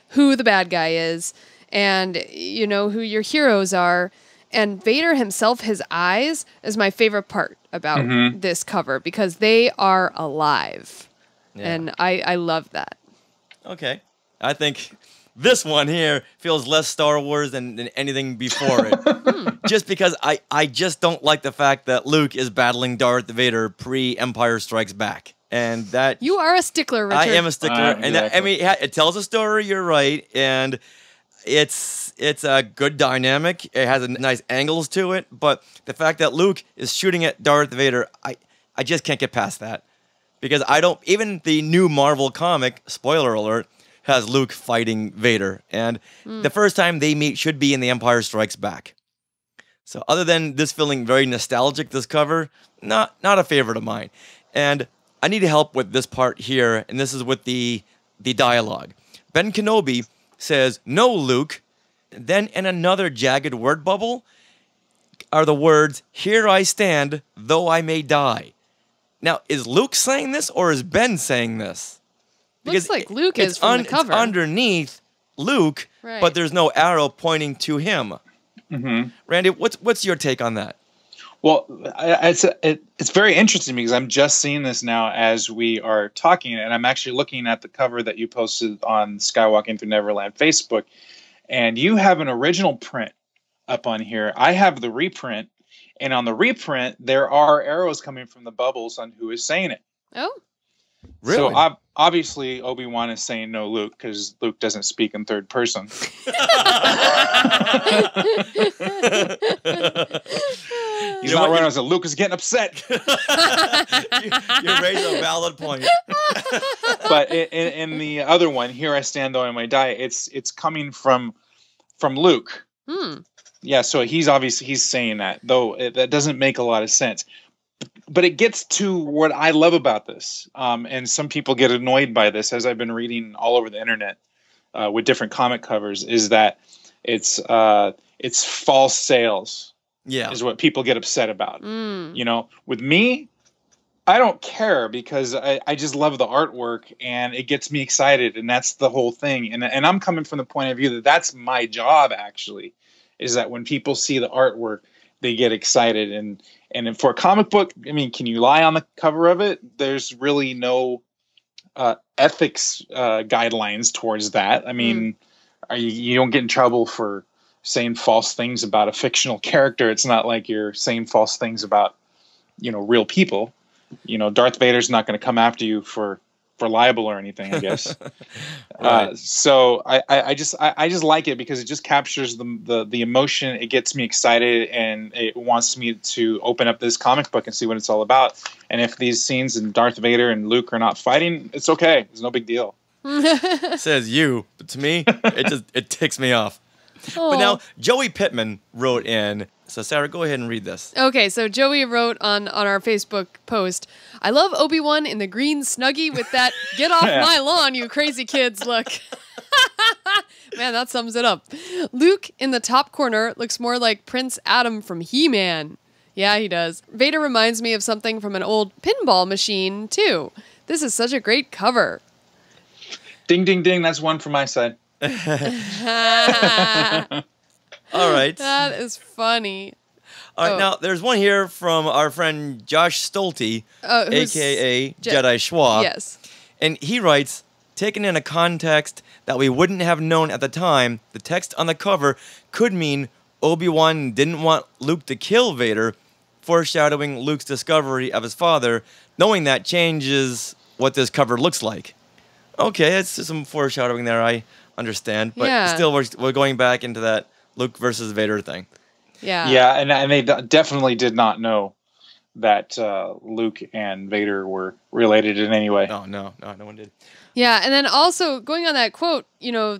who the bad guy is, and you know who your heroes are. And Vader himself, his eyes, is my favorite part about this cover, because they are alive. Yeah. And I love that. Okay. I think this one here feels less Star Wars than anything before it. Just because I just don't like the fact that Luke is battling Darth Vader pre-Empire Strikes Back. And that... You are a stickler, Richard. I am a stickler. And that, I mean, it tells a story, you're right. And it's a good dynamic. It has nice angles to it. But the fact that Luke is shooting at Darth Vader, I just can't get past that. Because I don't... Even the new Marvel comic, spoiler alert, has Luke fighting Vader. And the first time they meet should be in The Empire Strikes Back. So other than this feeling very nostalgic, this cover, not a favorite of mine. And I need help with this part here, and this is with the dialogue. Ben Kenobi says, "No, Luke." Then in another jagged word bubble are the words, "Here I stand, though I may die." Now, is Luke saying this, or is Ben saying this? Looks like Luke is from the cover. It's underneath Luke, Right. but there's no arrow pointing to him. Randy, what's your take on that? Well, it's very interesting because I'm just seeing this now as we are talking, and I'm actually looking at the cover that you posted on Skywalking Through Neverland Facebook, and you have an original print up on here. I have the reprint, and on the reprint, there are arrows coming from the bubbles on who is saying it. Oh. Really? So obviously Obi-Wan is saying no, Luke, because Luke doesn't speak in third person. He's not running as a Luke is getting upset. You raise a valid point. But in the other one, "Here I stand, though I may die," it's coming from Luke. Yeah, so he's saying that, though that doesn't make a lot of sense. But it gets to what I love about this, and some people get annoyed by this, as I've been reading all over the internet with different comic covers, is that it's false sales. Yeah, is what people get upset about. You know, with me, I don't care because I just love the artwork and it gets me excited, and that's the whole thing. And I'm coming from the point of view that that's my job, actually, is that when people see the artwork, they get excited. And for a comic book, I mean, can you lie on the cover of it? There's really no ethics guidelines towards that. I mean, you don't get in trouble for saying false things about a fictional character. It's not like you're saying false things about, real people. Darth Vader's not going to come after you for libel or anything, I guess. Right. So I just like it because it just captures the emotion. It gets me excited, and it wants me to open up this comic book and see what it's all about. And if these scenes in Darth Vader and Luke are not fighting, it's okay. It's no big deal. Says you, but to me, it ticks me off. But now Joey Pittman wrote in. So Sarah, go ahead and read this. Okay, so Joey wrote on our Facebook post, "I love Obi-Wan in the green Snuggie with that 'get off my lawn, you crazy kids' look." Man, that sums it up. Luke in the top corner looks more like Prince Adam from He-Man. Yeah, he does. Vader reminds me of something from an old pinball machine, too. This is such a great cover. Ding, ding, ding. That's one from my side. All right. That is funny. All right, now there's one here from our friend Josh Stolte, a.k.a. Jedi Schwab. Yes. And he writes, "Taken in a context that we wouldn't have known at the time, the text on the cover could mean Obi-Wan didn't want Luke to kill Vader, foreshadowing Luke's discovery of his father. Knowing that changes what this cover looks like." Okay, that's some foreshadowing there, I understand. But still, we're going back into that Luke versus Vader thing. Yeah. Yeah, and they definitely did not know that Luke and Vader were related in any way. Oh, no one did. Yeah, and then also going on that quote,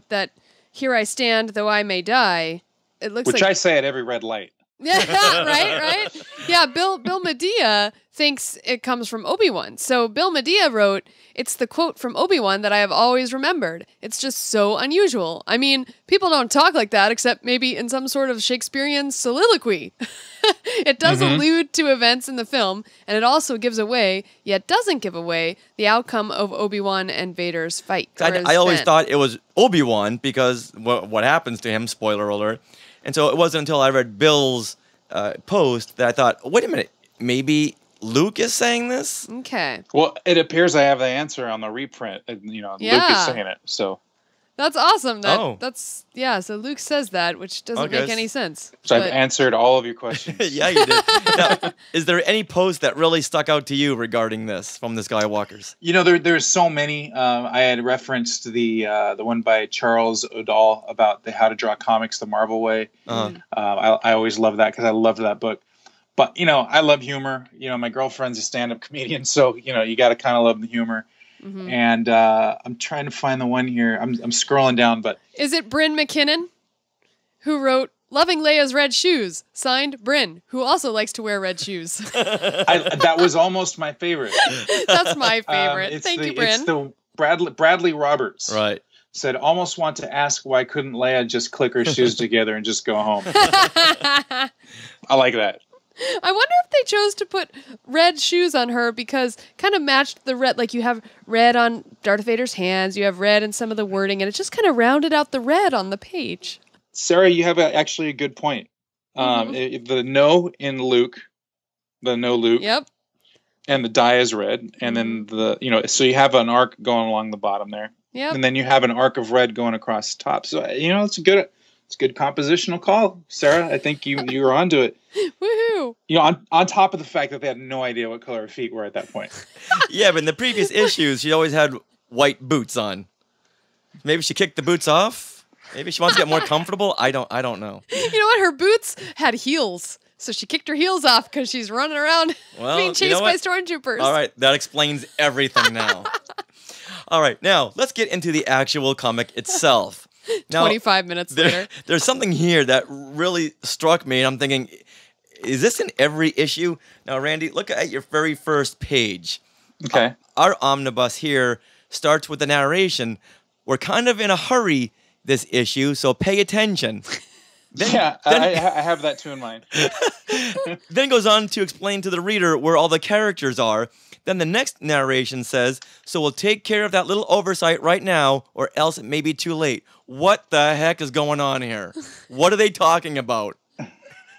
that "here I stand, though I may die," it looks Which like... I say at every red light. Yeah, right? Yeah, Bill Medea thinks it comes from Obi-Wan. So Bill Medea wrote, "It's the quote from Obi-Wan that I have always remembered. It's just so unusual. I mean, people don't talk like that except maybe in some sort of Shakespearean soliloquy." It does allude to events in the film, and it also gives away, yet doesn't give away, the outcome of Obi-Wan and Vader's fight. I always thought it was Obi-Wan because what happens to him, spoiler alert. And so it wasn't until I read Bill's post that I thought, wait a minute, maybe Luke is saying this? Okay. Well, it appears I have the answer on the reprint. Luke is saying it. So That's awesome. That's yeah. So Luke says that, which doesn't make any sense. So I've answered all of your questions. Yeah, you did. Now, is there any post that really stuck out to you regarding this from the Skywalkers? You know, there's so many. I had referenced the one by Charles O'Dall about how to draw comics the Marvel way. I always love that because I loved that book. But you know, I love humor. You know, my girlfriend's a stand-up comedian, so you know, you got to kind of love the humor. Mm-hmm. And I'm trying to find the one here. I'm scrolling down, but is it Bryn McKinnon who wrote "Loving Leia's Red Shoes"? Signed, Bryn, who also likes to wear red shoes. That was almost my favorite. That's my favorite. Thank you, Bryn. It's the Bradley Roberts. Right. Said, almost want to ask why couldn't Leia just click her shoes together and just go home. I like that. I wonder if they chose to put red shoes on her because kind of matched the red. Like you have red on Darth Vader's hands, you have red in some of the wording, and it just kind of rounded out the red on the page. Sarah, you have actually a good point. The no in Luke, the no Luke. Yep. And the dye is red, and then so you have an arc going along the bottom there. Yep. And then you have an arc of red going across the top. So it's a good compositional call, Sarah. I think you were onto it. Woohoo! You know, on top of the fact that they had no idea what color her feet were at that point. Yeah, but in the previous issues, she always had white boots on. Maybe she kicked the boots off. Maybe she wants to get more comfortable. I don't know. You know what? Her boots had heels, so she kicked her heels off because she's running around being chased by stormtroopers. All right, that explains everything now. All right, now let's get into the actual comic itself. Now, 25 minutes later. There's something here that really struck me, and I'm thinking, is this in every issue? Now, Randy, look at your very first page. Okay. Our omnibus here starts with the narration. We're kind of in a hurry this issue, so pay attention. I have that too in mind. Then goes on to explain to the reader where all the characters are. Then the next narration says, so we'll take care of that little oversight right now, or else it may be too late. What the heck is going on here? What are they talking about?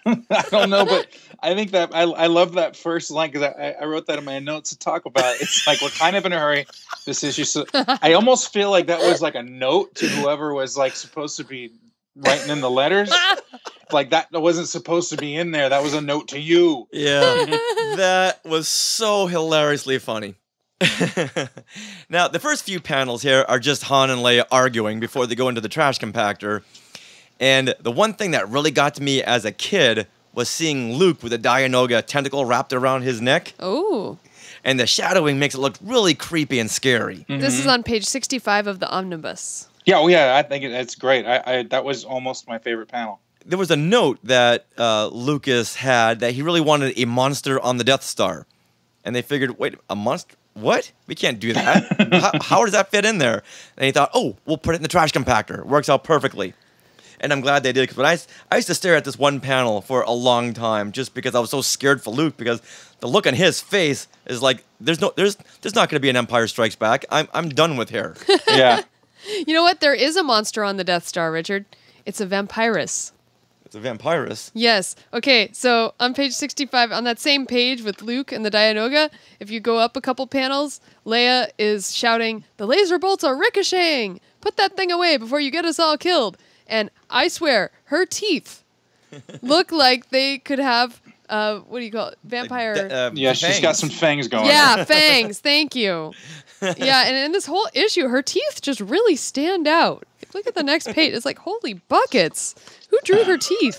I don't know, but I think that I love that first line because I wrote that in my notes to talk about. It's like we're kind of in a hurry. This issue. So I almost feel like that was like a note to whoever was like supposed to be writing in the letters. Like that wasn't supposed to be in there. That was a note to you. Yeah, that was so hilariously funny. Now, the first few panels here are just Han and Leia arguing before they go into the trash compactor. And the one thing that really got to me as a kid was seeing Luke with a Dianoga tentacle wrapped around his neck. Oh. And the shadowing makes it look really creepy and scary. Mm-hmm. This is on page 65 of the omnibus. Yeah, I think it's great. That was almost my favorite panel. There was a note that Lucas had that he really wanted a monster on the Death Star. And they figured, wait, a monster? What? We can't do that. how does that fit in there? And he thought, oh, we'll put it in the trash compactor. It works out perfectly. And I'm glad they did, because I used to stare at this one panel for a long time just because I was so scared for Luke, because the look on his face is like, there's not going to be an Empire Strikes Back. I'm done with her. Yeah. You know what? There is a monster on the Death Star, Richard. It's a vampirus. It's a vampirus? Yes. Okay, so on page 65, on that same page with Luke and the Dianoga, if you go up a couple panels, Leia is shouting, "The laser bolts are ricocheting! Put that thing away before you get us all killed!" And I swear, her teeth look like they could have, what do you call it? Vampire. Yeah, she's got some fangs going. Yeah, fangs. Thank you. Yeah, and in this whole issue, her teeth just really stand out. Look at the next page. It's like, holy buckets. Who drew her teeth?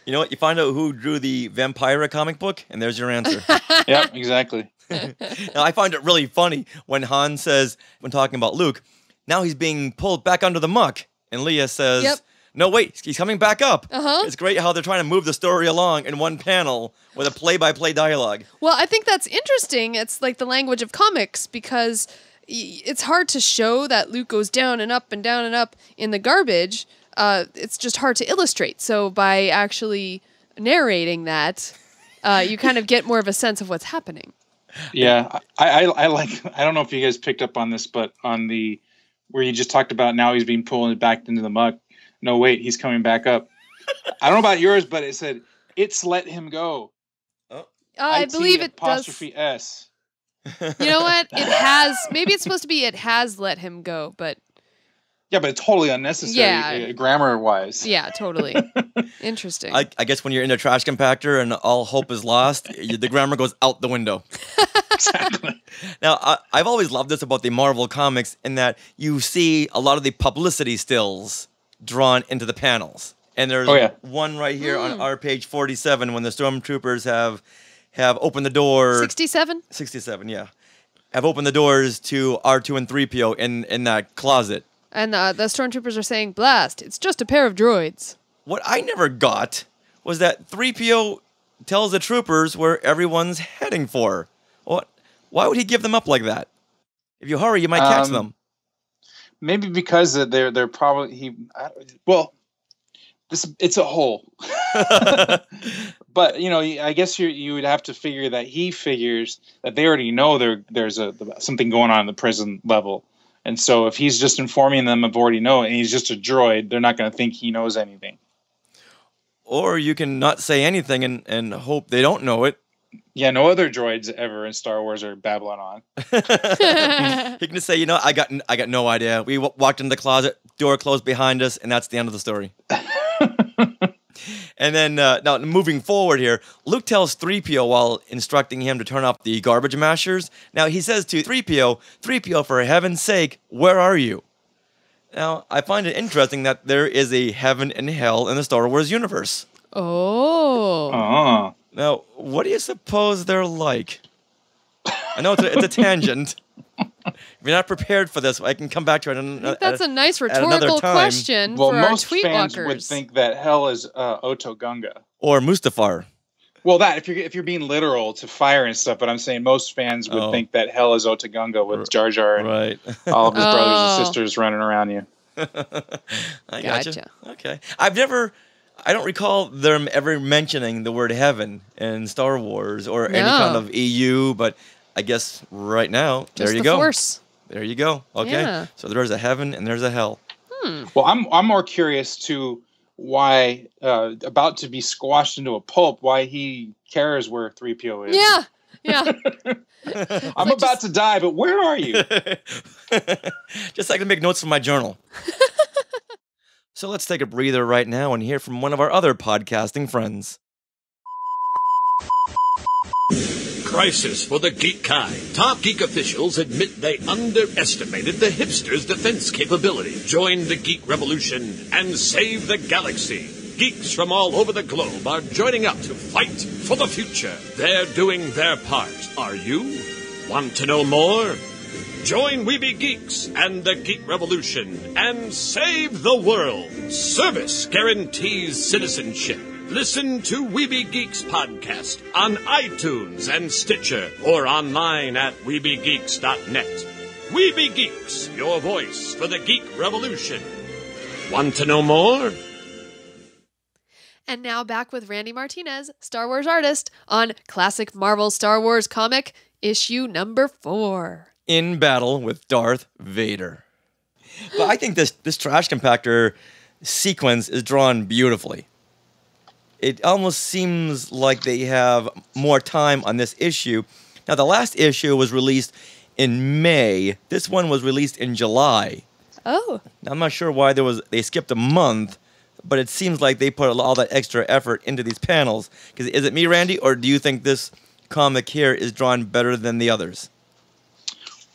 You know what? You find out who drew the Vampira comic book, and there's your answer. Yep, exactly. Now, I find it really funny when Han says, when talking about Luke, now he's being pulled back under the muck. And Leia says, yep. No, wait, he's coming back up. Uh-huh. It's great how they're trying to move the story along in one panel with a play-by-play dialogue. Well, I think that's interesting. It's like the language of comics, because it's hard to show that Luke goes down and up and down and up in the garbage. It's just hard to illustrate. So by actually narrating that, you kind of get more of a sense of what's happening. Yeah, I like, I don't know if you guys picked up on this, but on the, where you just talked about now he's being pulled back into the muck. No, wait, he's coming back up. I don't know about yours, but it said, "It's let him go." Oh. I believe it does. S. You know what? It has, maybe it's supposed to be "it has let him go," but Yeah, but it's totally unnecessary grammar-wise. Yeah, totally. Interesting. I guess when you're in a trash compactor and all hope is lost, the grammar goes out the window. Exactly. Now, I've always loved this about the Marvel comics in that you see a lot of the publicity stills drawn into the panels. And there's one right here on our page 47 when the stormtroopers have opened the door. 67? 67, yeah. Have opened the doors to R2 and 3PO in that closet. And the stormtroopers are saying, blast, it's just a pair of droids. What I never got was that 3PO tells the troopers where everyone's heading for. What? Why would he give them up like that? If you hurry, you might catch them. Maybe because they're probably it's a hole. But I guess you would have to figure that he figures that they already know there's something going on in the prison level, and so if he's just informing them of already know, and he's just a droid, they're not going to think he knows anything. Or you can not say anything and hope they don't know it. Yeah, no other droids ever in Star Wars are babbling on. He can just say, I got no idea. We walked into the closet, door closed behind us, and that's the end of the story. And then, now moving forward here, Luke tells 3PO while instructing him to turn off the garbage mashers. Now he says to 3PO, for heaven's sake, where are you? Now, I find it interesting that there is a heaven and hell in the Star Wars universe. Oh. Now, what do you suppose they're like? I know it's a tangent. If you're not prepared for this, I can come back to it. That's a nice rhetorical question for our most fans tweetwalkers. would think that hell is Otoh-Gunga. Or Mustafar. Well, that if you're being literal to fire and stuff, but I'm saying most fans would think that hell is Otoh-Gunga with Jar Jar and all of his brothers and sisters running around you. I gotcha. Okay. I don't recall them ever mentioning the word heaven in Star Wars or any kind of EU, but I guess right now, there you go. Force. There you go. Okay. Yeah. So there's a heaven and there's a hell. Well, I'm more curious to why about to be squashed into a pulp, why he cares where 3PO is. Yeah. I'm about to die, but where are you? Just so I can make notes from my journal. So let's take a breather right now and hear from one of our other podcasting friends. Crisis for the geek kind. Top geek officials admit they underestimated the hipsters' defense capability. Join the geek revolution and save the galaxy. Geeks from all over the globe are joining up to fight for the future. They're doing their part. Are you? Want to know more? Join Weeby Geeks and the Geek Revolution and save the world. Service guarantees citizenship. Listen to Weeby Geeks podcast on iTunes and Stitcher or online at WeebyGeeks.net. Weeby Geeks, your voice for the Geek Revolution. Want to know more? And now back with Randy Martinez, Star Wars artist, on Classic Marvel Star Wars comic, issue number 4. In Battle with Darth Vader. But I think this trash compactor sequence is drawn beautifully. It almost seems like they have more time on this issue. Now, the last issue was released in May. This one was released in July. Oh. Now, I'm not sure why they skipped a month, but it seems like they put all that extra effort into these panels. Because is it me, Randy, or do you think this comic here is drawn better than the others?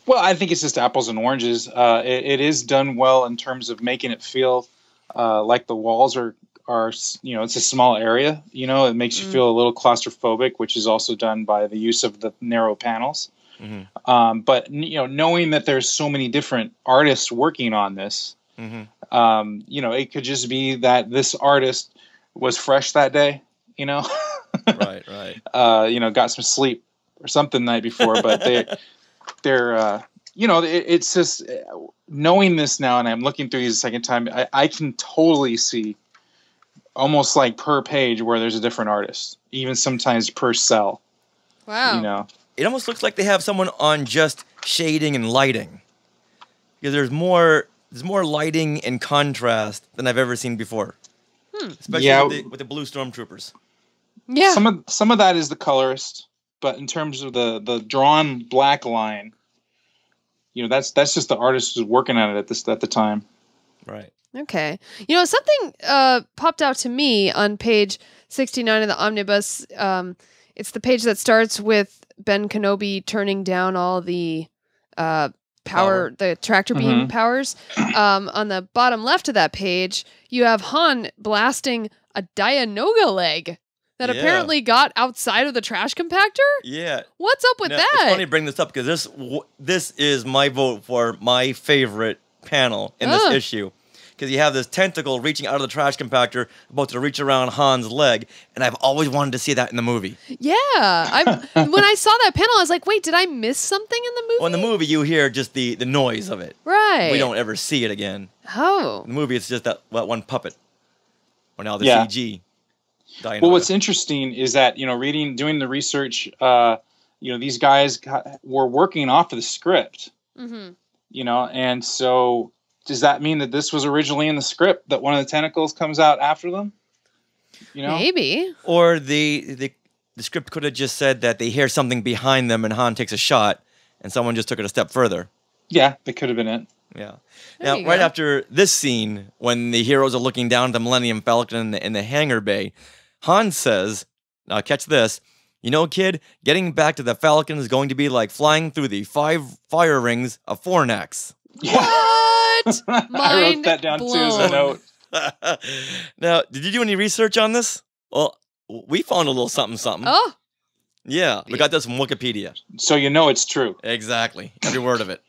Well, I think it's just apples and oranges. It is done well in terms of making it feel like the walls are it's a small area. It makes you feel a little claustrophobic, which is also done by the use of the narrow panels. Mm-hmm. But knowing that there's so many different artists working on this, it could just be that this artist was fresh that day. Right. Got some sleep or something the night before, but they're it's just knowing this now, and I'm looking through these a second time, I can totally see almost like per page where there's a different artist, even sometimes per cell. Wow. It almost looks like they have someone on just shading and lighting. Because there's more lighting and contrast than I've ever seen before. Especially with the blue stormtroopers. Yeah. Some of that is the colorist, but in terms of the drawn black line, that's just the artist who's working on it at the time. Right. Okay. You know, something popped out to me on page 69 of the omnibus. It's the page that starts with Ben Kenobi turning down all the power, the tractor beam powers. On the bottom left of that page, you have Han blasting a Dianoga leg that apparently got outside of the trash compactor. Yeah. What's up with that? It's funny to bring this up because this is my vote for my favorite panel in this issue. Because you have this tentacle reaching out of the trash compactor, about to reach around Han's leg, and I've always wanted to see that in the movie. Yeah. When I saw that panel, I was like, wait, did I miss something in the movie? Well, in the movie, you hear just the noise of it. Right. We don't ever see it again. Oh. In the movie, it's just that one puppet. Or now the CG. Well, what's interesting is that, doing the research, these guys were working off of the script. And so does that mean that this was originally in the script, that one of the tentacles comes out after them? Maybe. Or the script could have just said that they hear something behind them and Han takes a shot and someone just took it a step further. Yeah, that could have been it. Yeah. Now, right after this scene, when the heroes are looking down at the Millennium Falcon in the hangar bay, Han says, now catch this, kid, getting back to the Falcon is going to be like flying through the 5 fire rings of Fornax. What? I wrote that down too as a note. Now, did you do any research on this? Well, we found a little something. Oh. Yeah, we got this from Wikipedia. So it's true. Exactly. Every word of it.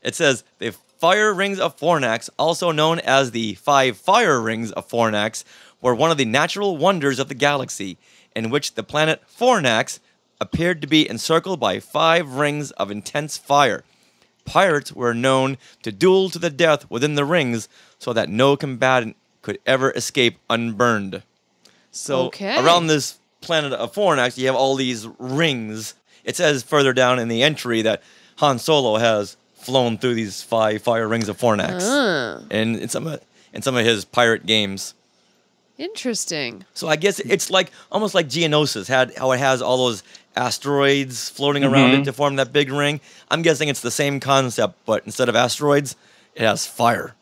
It says, the fire rings of Fornax, also known as the 5 fire rings of Fornax, were one of the natural wonders of the galaxy, in which the planet Fornax appeared to be encircled by 5 rings of intense fire. Pirates were known to duel to the death within the rings so that no combatant could ever escape unburned. So around this planet of Fornax, you have all these rings. It says further down in the entry that Han Solo has flown through these 5 fire rings of Fornax and in some of his pirate games. Interesting. So I guess it's almost like Geonosis how it has all those asteroids floating around it to form that big ring. I'm guessing it's the same concept, but instead of asteroids, it has fire.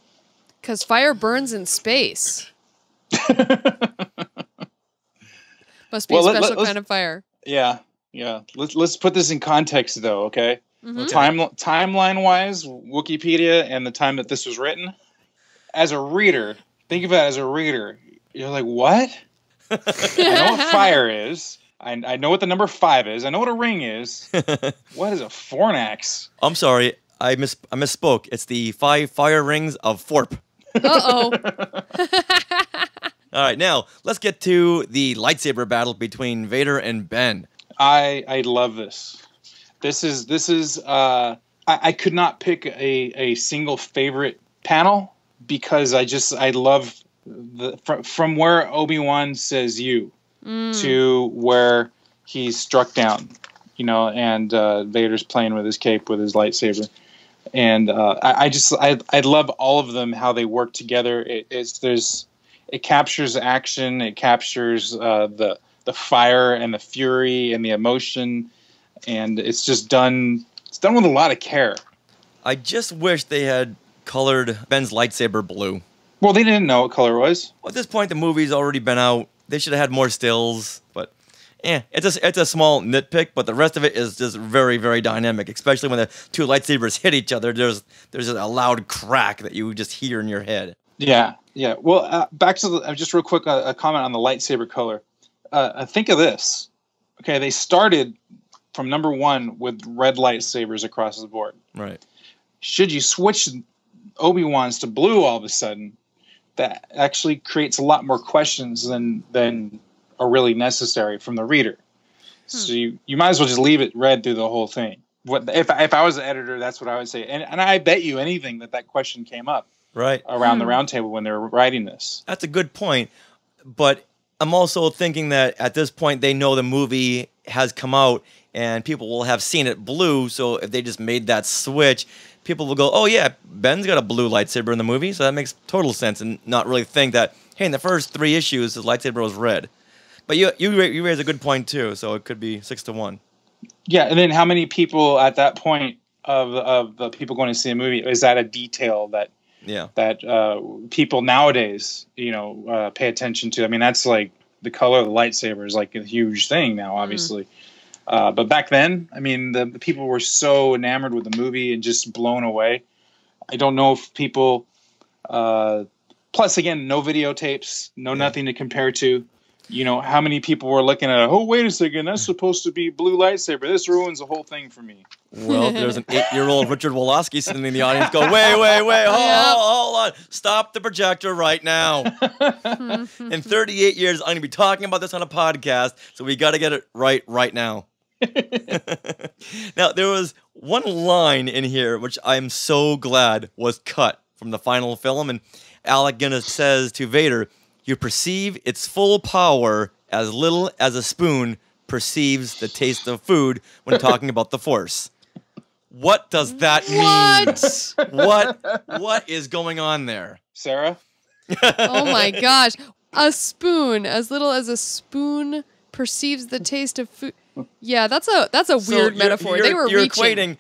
Because fire burns in space. Must be a special kind of fire. Yeah. Let's put this in context, though. Okay. Timeline-wise, Wikipedia and the time that this was written. As a reader, think of it as a reader. You're like, what? I know what fire is. I know what the number 5 is. I know what a ring is. What is a Fornax? I'm sorry. I misspoke. It's the 5 fire rings of Forp. Uh-oh. All right, now let's get to the lightsaber battle between Vader and Ben. I love this. This is I could not pick a single favorite panel because I love from where Obi-Wan says you to where he's struck down, and Vader's playing with his cape with his lightsaber. And I love all of them, how they work together. It captures action, it captures the fire and the fury and the emotion, and it's just done. It's done with a lot of care. I just wish they had colored Ben's lightsaber blue. Well, they didn't know what color it was. Well, at this point, the movie's already been out. They should have had more stills, but it's a small nitpick. But the rest of it is just very, very dynamic. Especially when the 2 lightsabers hit each other, there's just a loud crack that you just hear in your head. Yeah. Well, back to just real quick, a comment on the lightsaber color. Think of this. Okay, they started from number 1 with red lightsabers across the board. Right. Should you switch Obi-Wan's to blue all of a sudden, that actually creates a lot more questions than are really necessary from the reader. So you might as well just leave it red through the whole thing. If I was the editor, that's what I would say. And I bet you anything that question came up around the round table when they were writing this. That's a good point. But I'm also thinking that at this point they know the movie has come out and people will have seen it blue. So if they just made that switch, people will go, oh yeah, Ben's got a blue lightsaber in the movie, so that makes total sense, and not really think that, hey, in the first 3 issues, his lightsaber was red. But you raise a good point too, so it could be 6-1. Yeah, and then how many people at that point of the people going to see a movie, is that a detail that Yeah. that people nowadays, pay attention to. I mean, that's like the color of the lightsaber is like a huge thing now, obviously. But back then, I mean, the people were so enamored with the movie and just blown away. I don't know if people, plus again, no videotapes, nothing to compare to. How many people were looking at it? Oh, wait a second, that's supposed to be blue lightsaber. This ruins the whole thing for me. Well, there's an 8-year-old Richard Woloski sitting in the audience go, wait, hold on. Stop the projector right now. In 38 years, I'm going to be talking about this on a podcast, so we got to get it right now. Now, there was one line in here which I'm so glad was cut from the final film, and Alec Guinness says to Vader, "You perceive its full power as little as a spoon perceives the taste of food when talking about the Force." What does that mean? What is going on there? Sarah? Oh my gosh. A spoon, as little as a spoon perceives the taste of food. Yeah, that's a weird metaphor. You're equating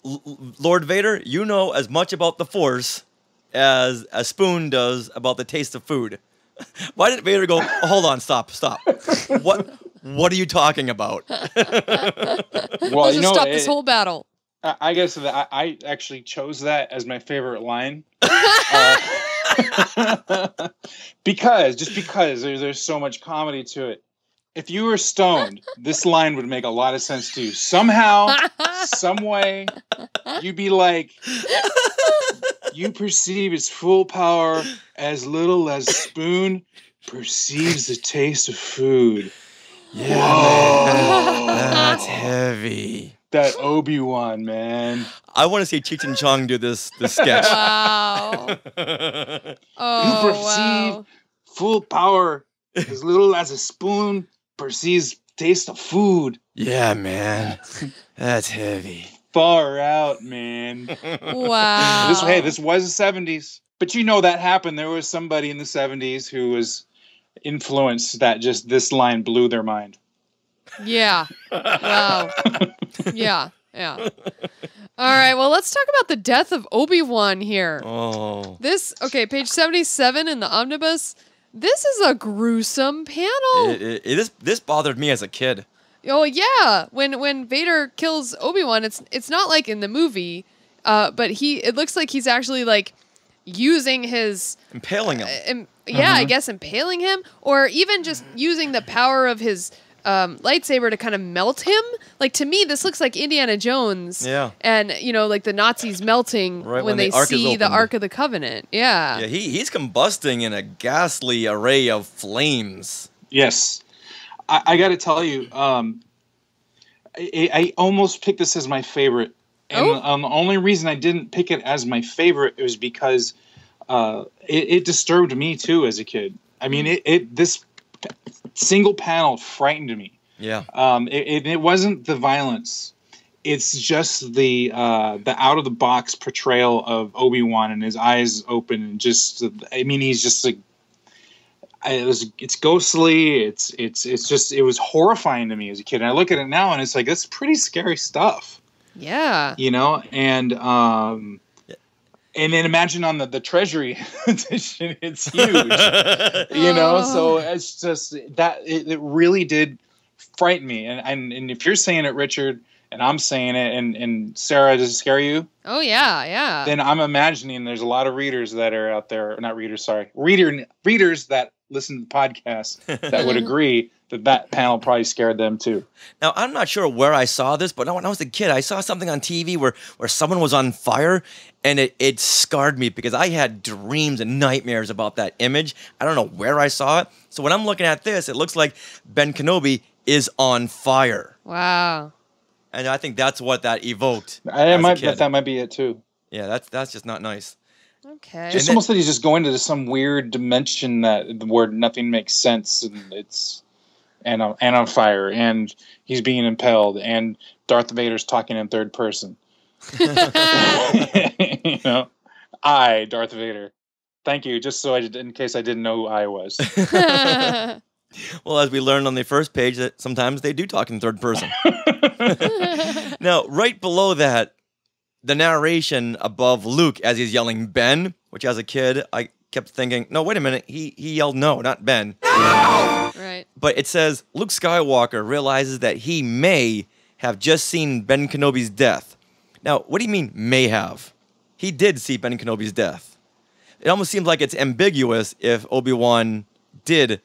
Lord Vader, you know as much about the Force as a spoon does about the taste of food. Why didn't Vader go, oh, hold on, stop. What are you talking about? Well, Let's just stop this whole battle. I guess that I actually chose that as my favorite line. because there's so much comedy to it. If you were stoned, this line would make a lot of sense to you. Somehow, some way, you'd be like, you perceive its full power as little as a spoon perceives the taste of food. Yeah, man. That's heavy. That Obi-Wan, man. I want to see Cheech and Chong do this sketch. Wow. You perceive full power as little as a spoon perceives taste of food. Yeah, man. That's heavy. Far out, man. Wow. This was the 70s. But that happened. There was somebody in the 70s who was influenced that just this line blew their mind. Yeah. Wow. Yeah. All right, well, let's talk about the death of Obi-Wan here. Oh. Page 77 in the omnibus. This is a gruesome panel. This bothered me as a kid. Oh yeah, when Vader kills Obi-Wan, it's not like in the movie, but it looks like he's actually like using his impaling him. I guess impaling him, or even just using the power of his lightsaber to kind of melt him. Like, to me, this looks like Indiana Jones. Yeah. And, like the Nazis melting when they see the Ark of the Covenant. Yeah. Yeah, he's combusting in a ghastly array of flames. Yes. I got to tell you, I almost picked this as my favorite. And the only reason I didn't pick it as my favorite was because it disturbed me, too, as a kid. I mean, this single panel frightened me. Yeah. It wasn't the violence. It's just the out of the box portrayal of Obi-Wan and his eyes open and just, I mean, he's just like, it's ghostly. It was horrifying to me as a kid. And I look at it now and it's like, that's pretty scary stuff. Yeah. And then imagine on the Treasury edition, it's huge. So it's just that it really did frighten me. And if you're saying it, Richard, and I'm saying it, and Sarah, does it scare you? Oh yeah. Then I'm imagining there's a lot of readers that are out there, not readers, sorry, readers that listen to the podcast that would agree that panel probably scared them too. Now, I'm not sure where I saw this, but when I was a kid, I saw something on TV where someone was on fire, and it scarred me because I had dreams and nightmares about that image. I don't know where I saw it. So when I'm looking at this, it looks like Ben Kenobi is on fire. Wow. And I think that's what that evoked. That might be it too. Yeah, that's just not nice. Okay. Just almost that he's just going to some weird dimension where nothing makes sense, and it's and on fire, and he's being impelled, and Darth Vader's talking in third person. I, Darth Vader. Thank you. Just so in case I didn't know who I was. Well, as we learned on the first page, that sometimes they do talk in third person. Now, right below that, the narration above Luke as he's yelling Ben which as a kid, I kept thinking, no, wait a minute, he yelled no, not Ben. No! Right. But it says, Luke Skywalker realizes that he may have just seen Ben Kenobi's death. Now, what do you mean, may have? He did see Ben Kenobi's death. It almost seems like it's ambiguous if Obi-Wan did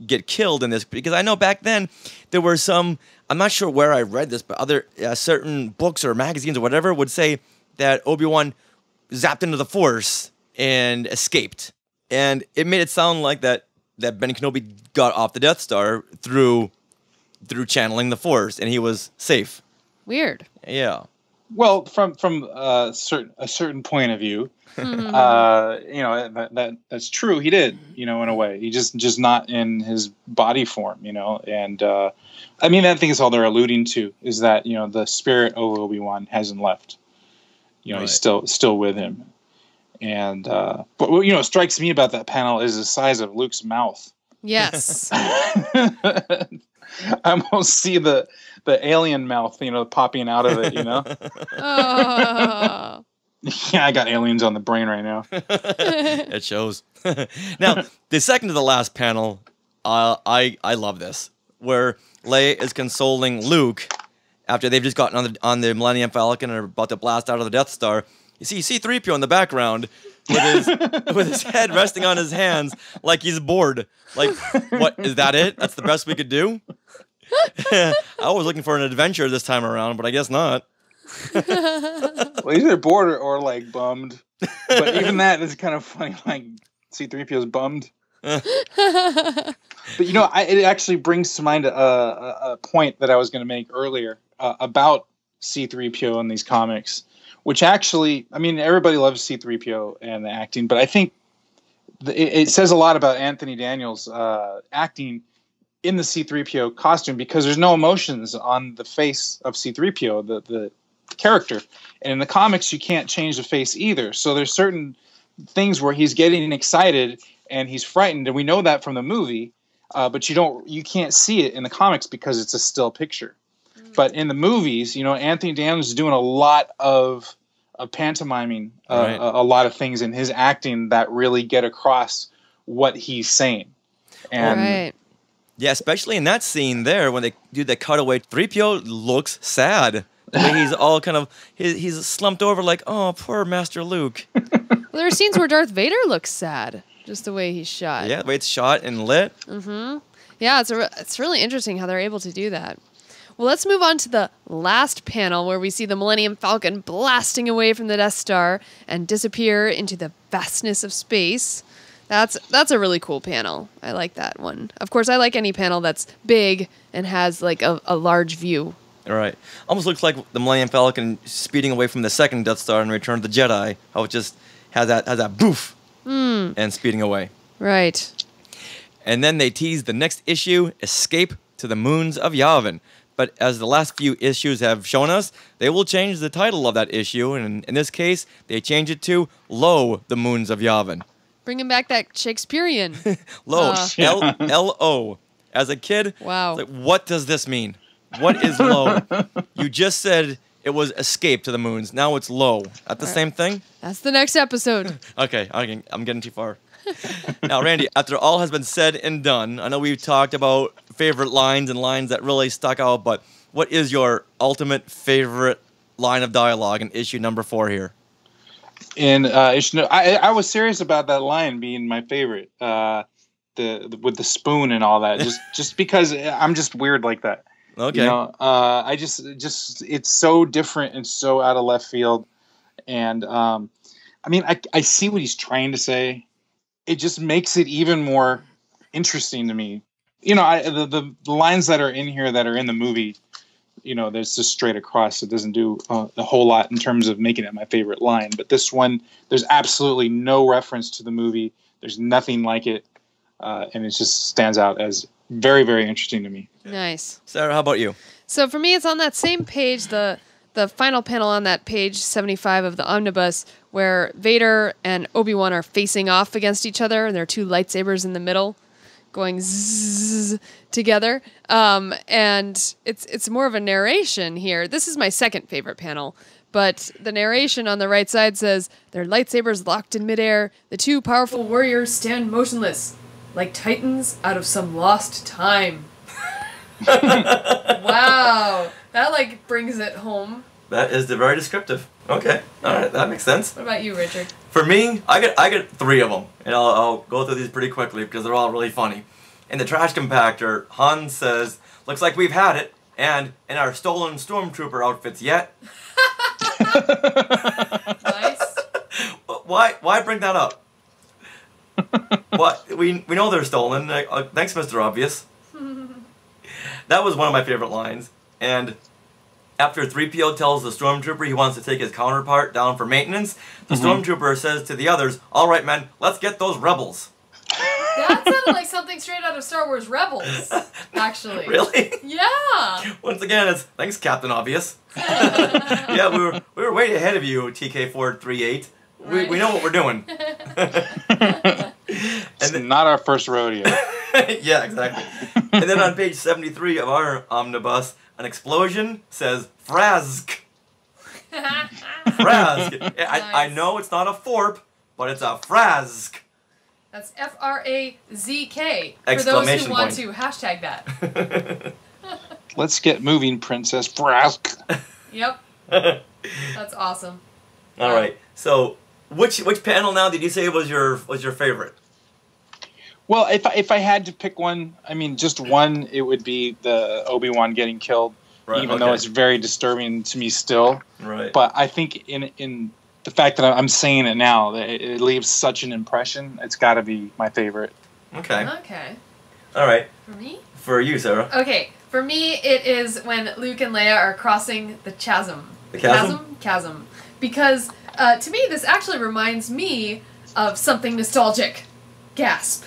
get killed in this, because I know back then there were some, I'm not sure where I read this, but other certain books or magazines or whatever would say that Obi-Wan zapped into the Force and escaped. And it made it sound like that Ben Kenobi got off the Death Star through channeling the Force, and he was safe. Weird. Yeah. Well, from a certain point of view, that's true. He did, in a way. He just not in his body form, And I think it's all they're alluding to is that the spirit of Obi-Wan hasn't left. Right. He's still with him. And but what strikes me about that panel is the size of Luke's mouth. Yes. I almost see the alien mouth, popping out of it, Oh. Yeah, I got aliens on the brain right now. It shows. Now, the second to the last panel, I love this, where Leia is consoling Luke after they've just gotten on the Millennium Falcon and are about to blast out of the Death Star. You see C-3PO in the background with his head resting on his hands like he's bored. Like, what, is that it? That's the best we could do? I was looking for an adventure this time around, but I guess not. Well, either bored or like bummed. But even that is kind of funny. Like C-3PO's bummed. But it actually brings to mind a point that I was going to make earlier about C-3PO in these comics, which actually, everybody loves C-3PO and the acting, but I think it says a lot about Anthony Daniels' acting in the C-3PO costume, because there's no emotions on the face of C-3PO, the character. And in the comics, you can't change the face either. So there's certain things where he's getting excited and he's frightened, and we know that from the movie, but you can't see it in the comics because it's a still picture. But in the movies, Anthony Daniels is doing a lot of pantomiming, Right. a lot of things in his acting that really get across what he's saying. And Right. Yeah, especially in that scene there when they do the cutaway. 3PO looks sad. The way he's all kind of, he's slumped over like, oh, poor Master Luke. Well, there are scenes where Darth Vader looks sad, just the way he's shot. Yeah, the way it's shot and lit. Mm-hmm. Yeah, it's really interesting how they're able to do that. Well, let's move on to the last panel where we see the Millennium Falcon blasting away from the Death Star and disappear into the vastness of space. That's a really cool panel. I like that one. Of course, I like any panel that's big and has like a large view. All right. Almost looks like the Millennium Falcon speeding away from the second Death Star in Return of the Jedi. How it just has that boof and speeding away. Right. And then they tease the next issue, Escape to the Moons of Yavin. But as the last few issues have shown us, they will change the title of that issue. And in this case, they change it to Lo, the Moons of Yavin. Bringing back that Shakespearean. Lo, L-O. As a kid, wow. Like, what does this mean? What is Lo? You just said it was Escape to the Moons. Now it's Lo. That the same thing? That's the next episode. Okay, I'm getting too far. Now, Randy, after all has been said and done, I know we've talked about favorite lines and lines that really stuck out, but what is your ultimate favorite line of dialogue in issue number 4 here? In I was serious about that line being my favorite, with the spoon and all that, just because I'm just weird like that. Okay. I just it's so different and so out of left field, and I see what he's trying to say. It just makes it even more interesting to me. The lines that are in here that are in the movie, there's just straight across. It doesn't do a whole lot in terms of making it my favorite line. But this one, there's absolutely no reference to the movie. There's nothing like it. And it just stands out as very, very interesting to me. Nice. Sarah, how about you? So for me, it's on that same page, the final panel on that page 75 of the omnibus, where Vader and Obi-Wan are facing off against each other, and there are two lightsabers in the middle. going zzz together. And it's more of a narration here. This is my second favorite panel. But the narration on the right side says, their lightsabers locked in midair, the two powerful warriors stand motionless, like titans out of some lost time. Wow. That, like, brings it home. That is very descriptive. Okay. All right. That makes sense. What about you, Richard? For me, I get 3 of them. And I'll go through these pretty quickly because they're all really funny. In the trash compactor, Han says, looks like we've had it. And in our stolen stormtrooper outfits yet. Nice. Why bring that up? What we know they're stolen. Thanks, Mr. Obvious. That was one of my favorite lines. And after 3PO tells the stormtrooper he wants to take his counterpart down for maintenance, the stormtrooper says to the others, "All right, men, let's get those rebels." That sounded like something straight out of Star Wars Rebels, actually. Really? Yeah. Once again, it's thanks, Captain Obvious. Yeah, we were way ahead of you, TK438. Right. We know what we're doing. It's not our first rodeo. Yeah, exactly. And then on page 73 of our omnibus, an explosion says Frazk. Frazk. I know it's not a forp, but it's a Frazk. That's F-R-A-Z-K. For those Exclamation who want point. to hashtag that. Let's get moving, Princess Frask. Yep. That's awesome. All right. So, which panel now did you say was your favorite? Well, if I had to pick one, I mean, just one, it would be the Obi-Wan getting killed, Right, even though it's very disturbing to me still. Right. But I think in the fact that I'm saying it now, that it leaves such an impression, it's got to be my favorite. Okay. Okay. All right. For me? For you, Sarah. Okay. For me, it is when Luke and Leia are crossing the chasm. The chasm? Chasm. Because, to me, this actually reminds me of something nostalgic. Gasp.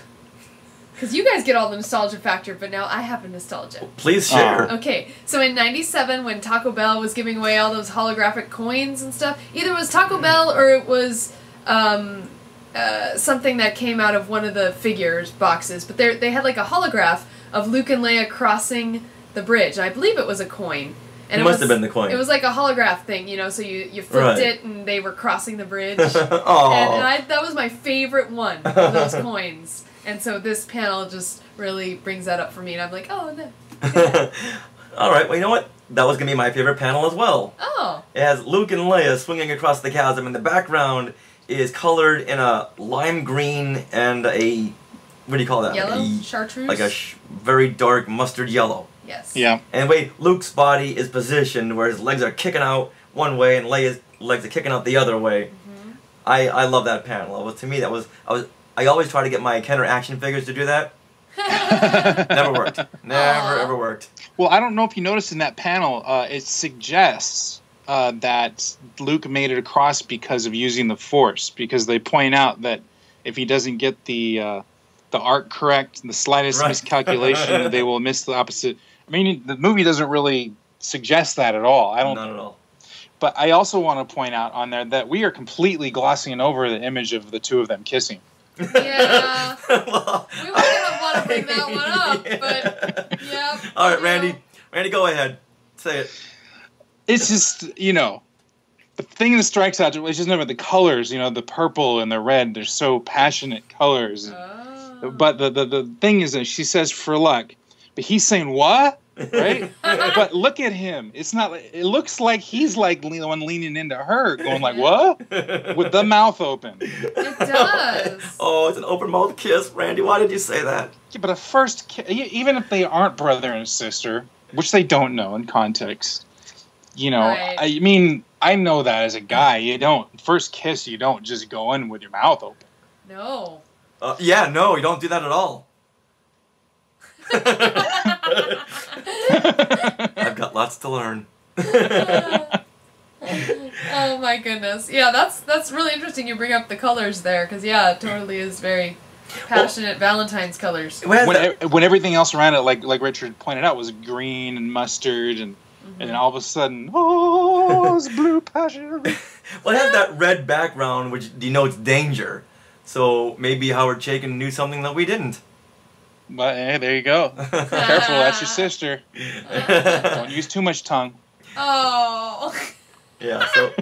Because you guys get all the nostalgia factor, but now I have a nostalgia. Please share. Okay, so in '97, when Taco Bell was giving away all those holographic coins and stuff, either it was Taco Bell or it was something that came out of one of the figures boxes, but they had like a holograph of Luke and Leia crossing the bridge. I believe it was a coin. And It must have been the coin. It was like a holograph thing, you know, so you flipped it and they were crossing the bridge. Aw. And that was my favorite one of those coins. And so this panel just really brings that up for me, and I'm like, oh, no. All right, well, you know what? That was going to be my favorite panel as well. Oh. It has Luke and Leia swinging across the chasm, and the background is colored in a lime green and a, what do you call that? Yellow? Chartreuse? Like a very dark mustard yellow. Yes. Yeah. And the way Luke's body is positioned, where his legs are kicking out one way and Leia's legs are kicking out the other way. Mm-hmm. I love that panel. To me, I always try to get my Kenner action figures to do that. Never worked. Never ever worked. Well, I don't know if you noticed in that panel, it suggests that Luke made it across because of using the Force, because they point out that if he doesn't get the arc correct, the slightest miscalculation, they will miss the opposite. I mean, the movie doesn't really suggest that at all. Not at all. But I also want to point out on there that we are completely glossing over the image of the two of them kissing. Yeah. We were going to want to bring that one up, but yeah. All right, Randy. Randy, go ahead. Say it. It's just, you know, the thing that strikes out is just never the colors, you know, the purple and the red. They're so passionate colors. Oh. But the thing is that she says for luck, but he's saying what? Right? But look at him. It's not. It looks like he's like the one leaning into her, going like what? With the mouth open. It does. Oh, it's an open mouth kiss, Randy. Why did you say that? Yeah, but a first kiss, even if they aren't brother and sister, which they don't know in context, you know. Right. I mean, I know that as a guy, you don't first kiss. You don't just go in with your mouth open. No. Yeah, no, you don't do that at all. I've got lots to learn. Oh my goodness. Yeah, that's really interesting you bring up the colors there, because yeah, it totally is very passionate Valentine's colors. When everything else around it, like Richard pointed out, was green and mustard, and then all of a sudden, oh, it's blue passion. Well, it has that red background, which denotes danger. So maybe Howard Chaykin knew something that we didn't. But hey, there you go. Careful, that's your sister. Don't use too much tongue. Oh. Yeah, so...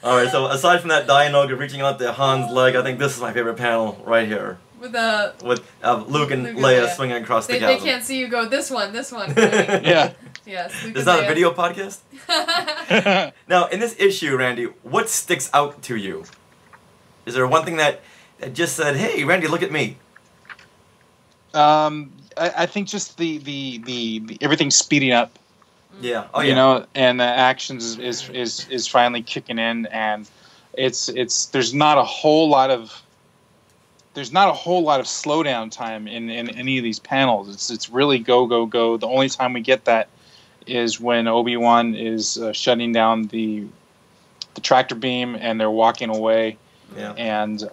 Alright, so aside from that dialogue of reaching out to Han's leg, I think this is my favorite panel right here. With Luke and Leia swinging across the chasm. They can't see you go, this one. Yeah. Yes, Luke Is and that a Leia. video podcast? Now, in this issue, Randy, what sticks out to you? Is there one thing that just said, hey, Randy, look at me? I think just the everything speeding up. Yeah. You know, and the actions is finally kicking in, and there's not a whole lot of slowdown time in any of these panels. It's really go go go. The only time we get that is when Obi-Wan is shutting down the tractor beam and they're walking away. Yeah. And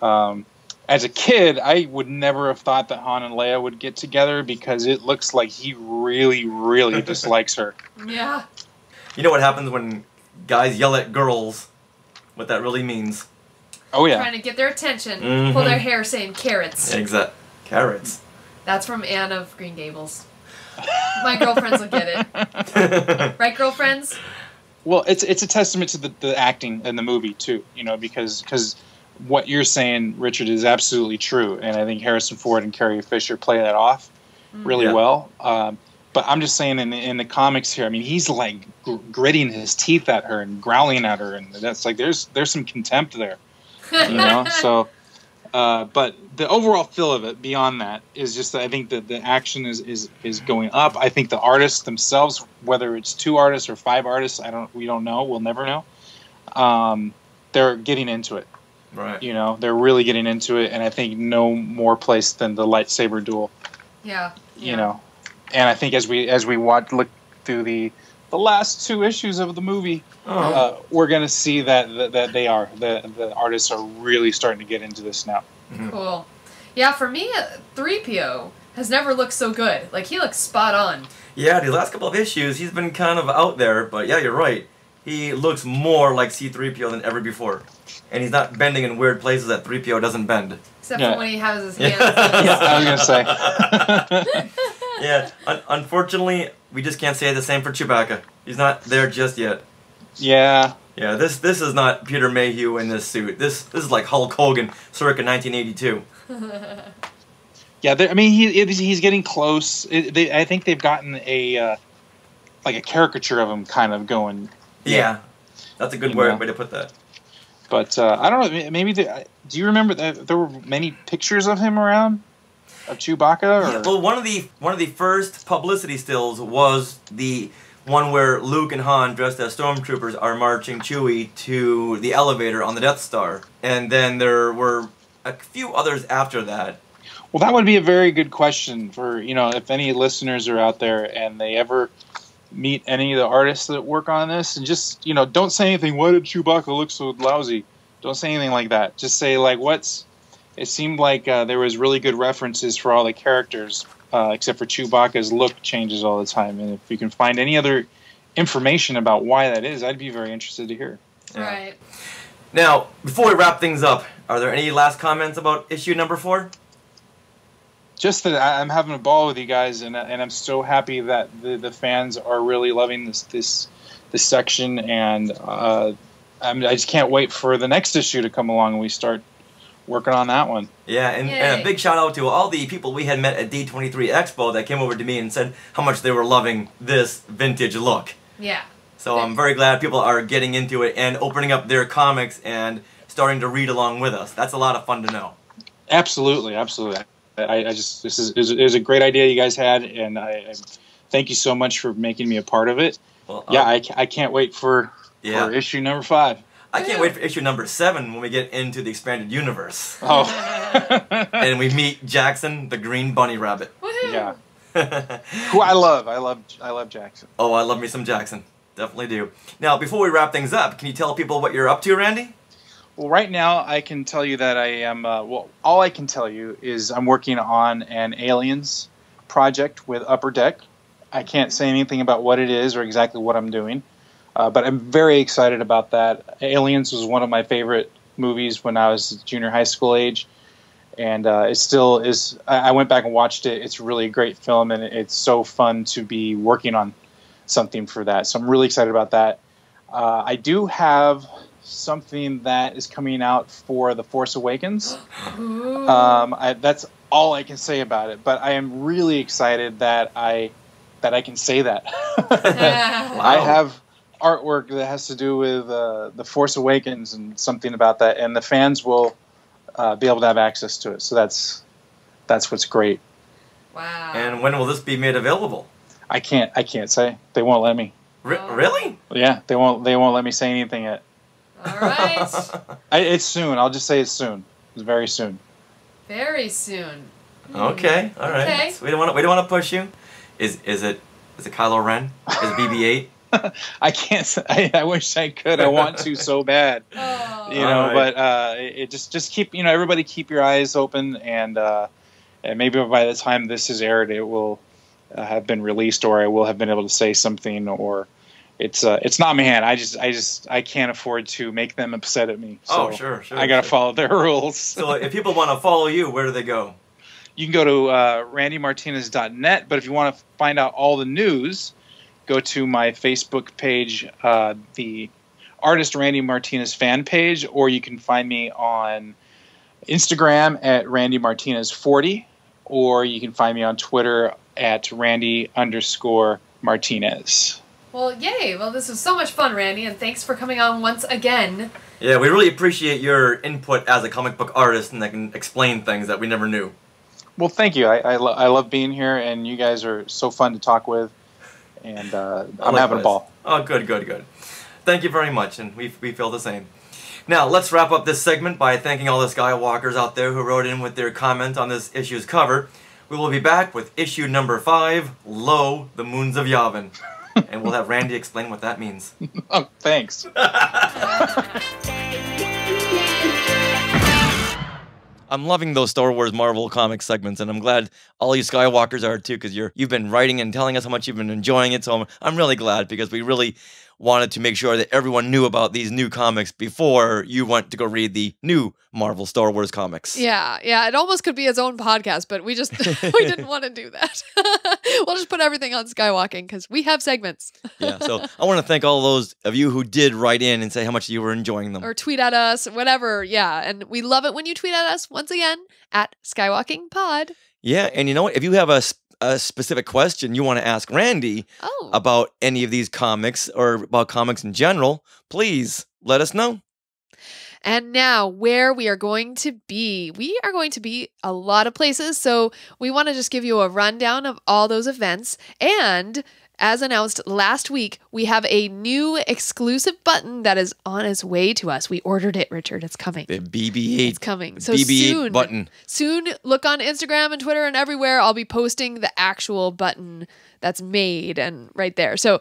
as a kid, I would never have thought that Han and Leia would get together because it looks like he really, really dislikes her. Yeah. You know what happens when guys yell at girls? What that really means. Oh, yeah. Trying to get their attention. Mhm. Pull their hair saying carrots. Exactly. Carrots. That's from Anne of Green Gables. My girlfriends will get it. Right, girlfriends? Well, it's a testament to the acting in the movie, too, you know, because what you're saying, Richard, is absolutely true. And I think Harrison Ford and Carrie Fisher play that off really well. But I'm just saying in the comics here, I mean, he's like gritting his teeth at her and growling at her. And that's like, there's some contempt there, you know? So, but the overall feel of it beyond that is just that I think that the action is going up. I think the artists themselves, whether it's 2 artists or 5 artists, we don't know. We'll never know. They're getting into it. Right. You know, they're really getting into it, and I think no more place than the lightsaber duel. Yeah. You know, and I think as we look through the last 2 issues of the movie, we're gonna see that the artists are really starting to get into this now. Cool. Yeah, for me, 3PO has never looked so good. Like, he looks spot on. Yeah, the last couple of issues, he's been kind of out there, but yeah, you're right. He looks more like C-3PO than ever before. And he's not bending in weird places that 3PO doesn't bend. Except for when he has his hands. Yeah, I was gonna say. Yeah, unfortunately, we just can't say the same for Chewbacca. He's not there just yet. Yeah. Yeah, this is not Peter Mayhew in this suit. This is like Hulk Hogan, circa 1982. Yeah, I mean, he's getting close. I think they've gotten a caricature of him kind of going. Yeah, that's a good way to put that. But I don't know. Maybe do you remember that there were many pictures of him around of Chewbacca? Or? Yeah, well, one of the first publicity stills was the one where Luke and Han, dressed as stormtroopers, are marching Chewie to the elevator on the Death Star, and then there were a few others after that. Well, that would be a very good question for if any listeners are out there and they ever meet any of the artists that work on this, and just don't say anything. Why did Chewbacca look so lousy? Don't say anything like that. Just say it seemed like there was really good references for all the characters, except for Chewbacca's look changes all the time. And if you can find any other information about why that is, I'd be very interested to hear. Yeah. Right. Now, before we wrap things up, are there any last comments about issue number 4? Just that I'm having a ball with you guys, and I'm so happy that the fans are really loving this section, and I just can't wait for the next issue to come along and we start working on that one. Yeah, and a big shout out to all the people we had met at D23 Expo that came over to me and said how much they were loving this vintage look. Yeah. So I'm very glad people are getting into it and opening up their comics and starting to read along with us. That's a lot of fun to know. Absolutely, absolutely. This is a great idea you guys had, and I thank you so much for making me a part of it. Well, I can't wait for issue number 5. I can't wait for issue number 7 when we get into the expanded universe. Oh. And we meet Jackson, the green bunny rabbit. Yeah. Who I love. I love Jackson. Oh, I love me some Jackson. Definitely do. Now, before we wrap things up, can you tell people what you're up to, Randy? Well, right now I can tell you that I am. All I can tell you is I'm working on an Aliens project with Upper Deck. I can't say anything about what it is or exactly what I'm doing, but I'm very excited about that. Aliens was one of my favorite movies when I was junior high school age, and it still is. I went back and watched it. It's really a great film, and it's so fun to be working on something for that. So I'm really excited about that. I do have something that is coming out for The Force Awakens. That's all I can say about it, but I am really excited that I can say that. I have artwork that has to do with The Force Awakens and something about that, and the fans will be able to have access to it. So that's what's great. Wow. And when will this be made available? I can't say. They won't let me. Really? Yeah, they won't let me say anything yet. All right. It's soon. I'll just say it's soon. It's very soon. Very soon. Okay. All right. Okay. So we don't want to push you. Is it Kylo Ren? Is it BB-8? I can't. I wish I could. I want to so bad. But it just keep everybody keep your eyes open, and maybe by the time this is aired, it will have been released, or I will have been able to say something, or it's not in my hand. I can't afford to make them upset at me. So sure. I gotta follow their rules. So if people want to follow you, where do they go? You can go to randymartinez.net, but if you want to find out all the news, go to my Facebook page, the Artist Randy Martinez fan page, or you can find me on Instagram at randymartinez40, or you can find me on Twitter at Randy_Martinez. Well, yay. Well, this was so much fun, Randy, and thanks for coming on once again. Yeah, we really appreciate your input as a comic book artist and that can explain things that we never knew. Well, thank you. I love being here, and you guys are so fun to talk with, and I'm having a ball. Oh, good. Thank you very much, and we feel the same. Now, let's wrap up this segment by thanking all the Skywalkers out there who wrote in with their comment on this issue's cover. We will be back with issue number 5, Lo, the Moons of Yavin. And we'll have Randy explain what that means. Oh, thanks. I'm loving those Star Wars Marvel comic segments, and I'm glad all you Skywalkers are too, because you've been writing and telling us how much you've been enjoying it. So I'm really glad, because we really wanted to make sure that everyone knew about these new comics before you went to go read the new Marvel Star Wars comics. Yeah, it almost could be its own podcast, but we just we didn't want to do that. We'll just put everything on Skywalking because we have segments. Yeah, so I want to thank all those of you who did write in and say how much you were enjoying them. Or tweet at us, whatever. Yeah, and we love it when you tweet at us, once again, at Skywalking Pod. Yeah, and you know what? If you have a specific question you want to ask Randy about any of these comics or about comics in general, please let us know. And now, where we are going to be. We are going to be a lot of places, so we want to just give you a rundown of all those events. And as announced last week, we have a new exclusive button that is on its way to us. We ordered it, Richard. It's coming. The BB-8. It's coming. So BB-8 soon, button. Soon, look on Instagram and Twitter and everywhere. I'll be posting the actual button that's made and right there. So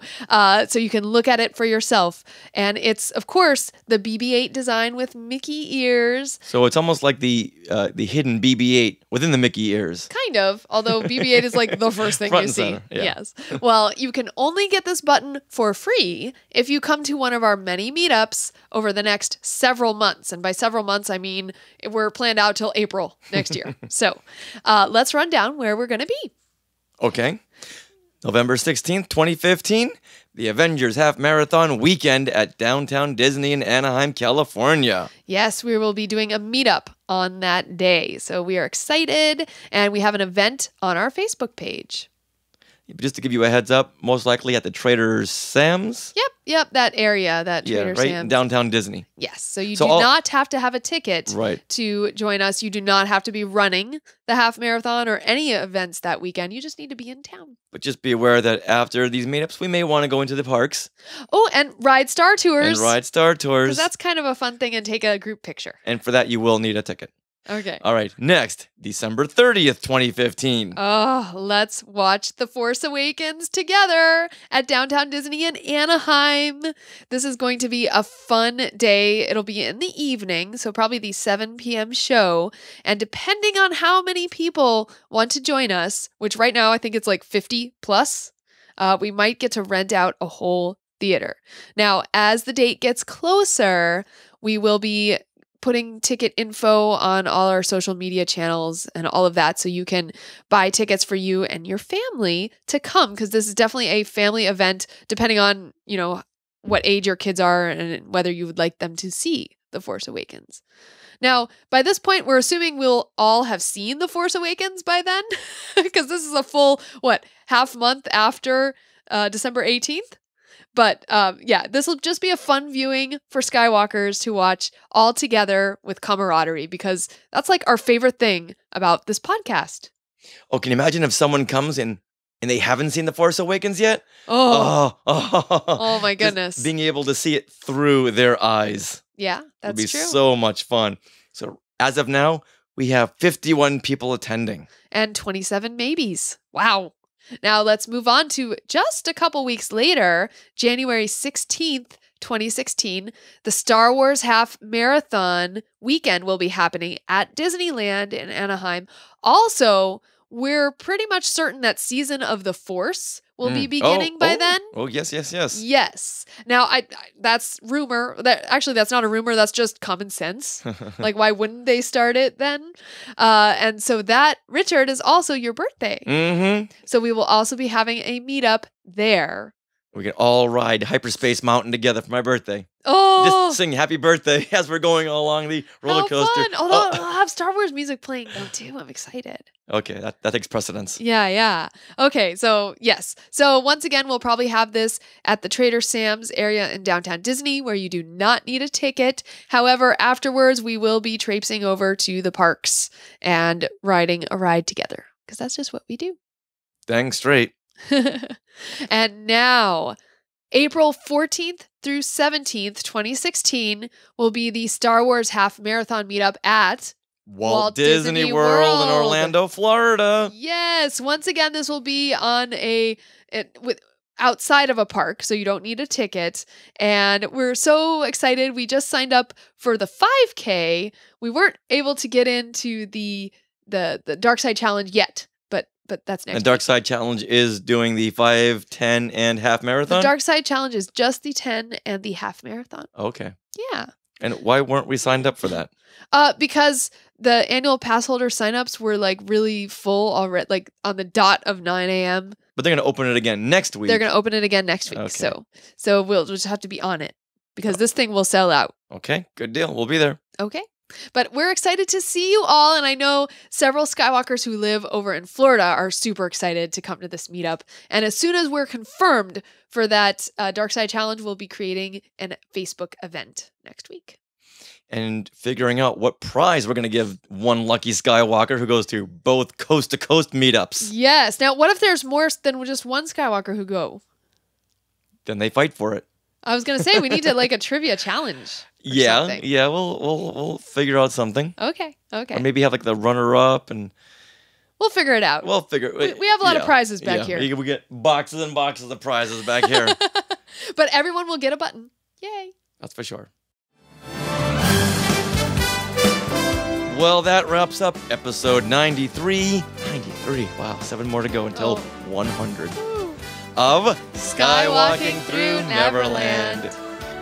you can look at it for yourself. And it's, of course, the BB-8 design with Mickey ears. So it's almost like the hidden BB-8 within the Mickey ears. Kind of, although BB-8 is like the first thing Front you and see. center, yeah. Yes. Well, you can only get this button for free if you come to one of our many meetups over the next several months. And by several months, I mean we're planned out till April next year. So let's run down where we're going to be. Okay. November 16th, 2015, the Avengers Half Marathon Weekend at Downtown Disney in Anaheim, California. Yes, we will be doing a meetup on that day. So we are excited, and we have an event on our Facebook page. Just to give you a heads up, most likely at the Trader Sam's. Yep, that area, that Trader right Sam's. in downtown Disney. Yes, so you do not have to have a ticket to join us. You do not have to be running the half marathon or any events that weekend. You just need to be in town. But just be aware that after these meetups, we may want to go into the parks. Oh, and ride Star Tours. Because that's kind of a fun thing, and take a group picture. And for that, you will need a ticket. Okay. All right. Next, December 30th, 2015. Oh, let's watch The Force Awakens together at Downtown Disney in Anaheim. This is going to be a fun day. It'll be in the evening, so probably the 7 p.m. show. And depending on how many people want to join us, which right now I think it's like 50 plus, we might get to rent out a whole theater. Now, as the date gets closer, we will be putting ticket info on all our social media channels and all of that so you can buy tickets for you and your family to come, because this is definitely a family event depending on, what age your kids are and whether you would like them to see The Force Awakens. Now, by this point, we're assuming we'll all have seen The Force Awakens by then, because this is a full, half month after December 18th? But this will just be a fun viewing for Skywalkers to watch all together with camaraderie, because that's like our favorite thing about this podcast. Oh, can you imagine if someone comes in and they haven't seen The Force Awakens yet? Oh my goodness. Just being able to see it through their eyes. Yeah, that's would be true. so much fun. So as of now, we have 51 people attending. And 27 maybes. Wow. Now let's move on to just a couple weeks later, January 16th, 2016, the Star Wars Half Marathon weekend will be happening at Disneyland in Anaheim. Also, we're pretty much certain that Season of the Force will be beginning by then. Oh, yes. Yes. Now, that's rumor. That's not a rumor. That's just common sense. Like, why wouldn't they start it then? And so that, Richard, is also your birthday. Mm-hmm. So we will also be having a meetup there. We can all ride Hyperspace Mountain together for my birthday. Oh! Just sing happy birthday as we're going along the roller coaster. Fun. Although I'll have Star Wars music playing though too. I'm excited. Okay, that takes precedence. Yeah. Okay, so yes. So once again, we'll probably have this at the Trader Sam's area in downtown Disney, where you do not need a ticket. However, afterwards, we will be traipsing over to the parks and riding a ride together, because that's just what we do. Dang straight. And now, April 14th through 17th, 2016, will be the Star Wars Half Marathon meetup at Walt Disney World in Orlando, Florida. Yes. Once again, this will be on outside of a park, so you don't need a ticket. And we're so excited. We just signed up for the 5K. We weren't able to get into the Dark Side Challenge yet, but that's next. And Dark Side Challenge is doing the 5, 10, and half marathon? The Dark Side Challenge is just the 10 and the half marathon. Okay. Yeah. And why weren't we signed up for that? Because the annual pass holder signups were like really full already, like on the dot of 9 a.m. But they're going to open it again next week. They're going to open it again next week. Okay. So we'll just have to be on it, because this thing will sell out. Okay, good deal. We'll be there. Okay. But we're excited to see you all, and I know several Skywalkers who live over in Florida are super excited to come to this meetup. And as soon as we're confirmed for that Dark Side Challenge, we'll be creating a Facebook event next week. And figuring out what prize we're going to give one lucky Skywalker who goes to both coast-to-coast meetups. Yes. Now, what if there's more than just one Skywalker who go? Then they fight for it. I was going to say, we need to like a trivia challenge. Something. We'll figure out something. Okay. Or maybe have like the runner-up, and we'll figure it out. We have a lot of prizes back here. We get boxes and boxes of prizes back here. But everyone will get a button. Yay. That's for sure. Well, that wraps up episode 93. 93. Wow, 7 more to go until 100 of Skywalking Through Neverland.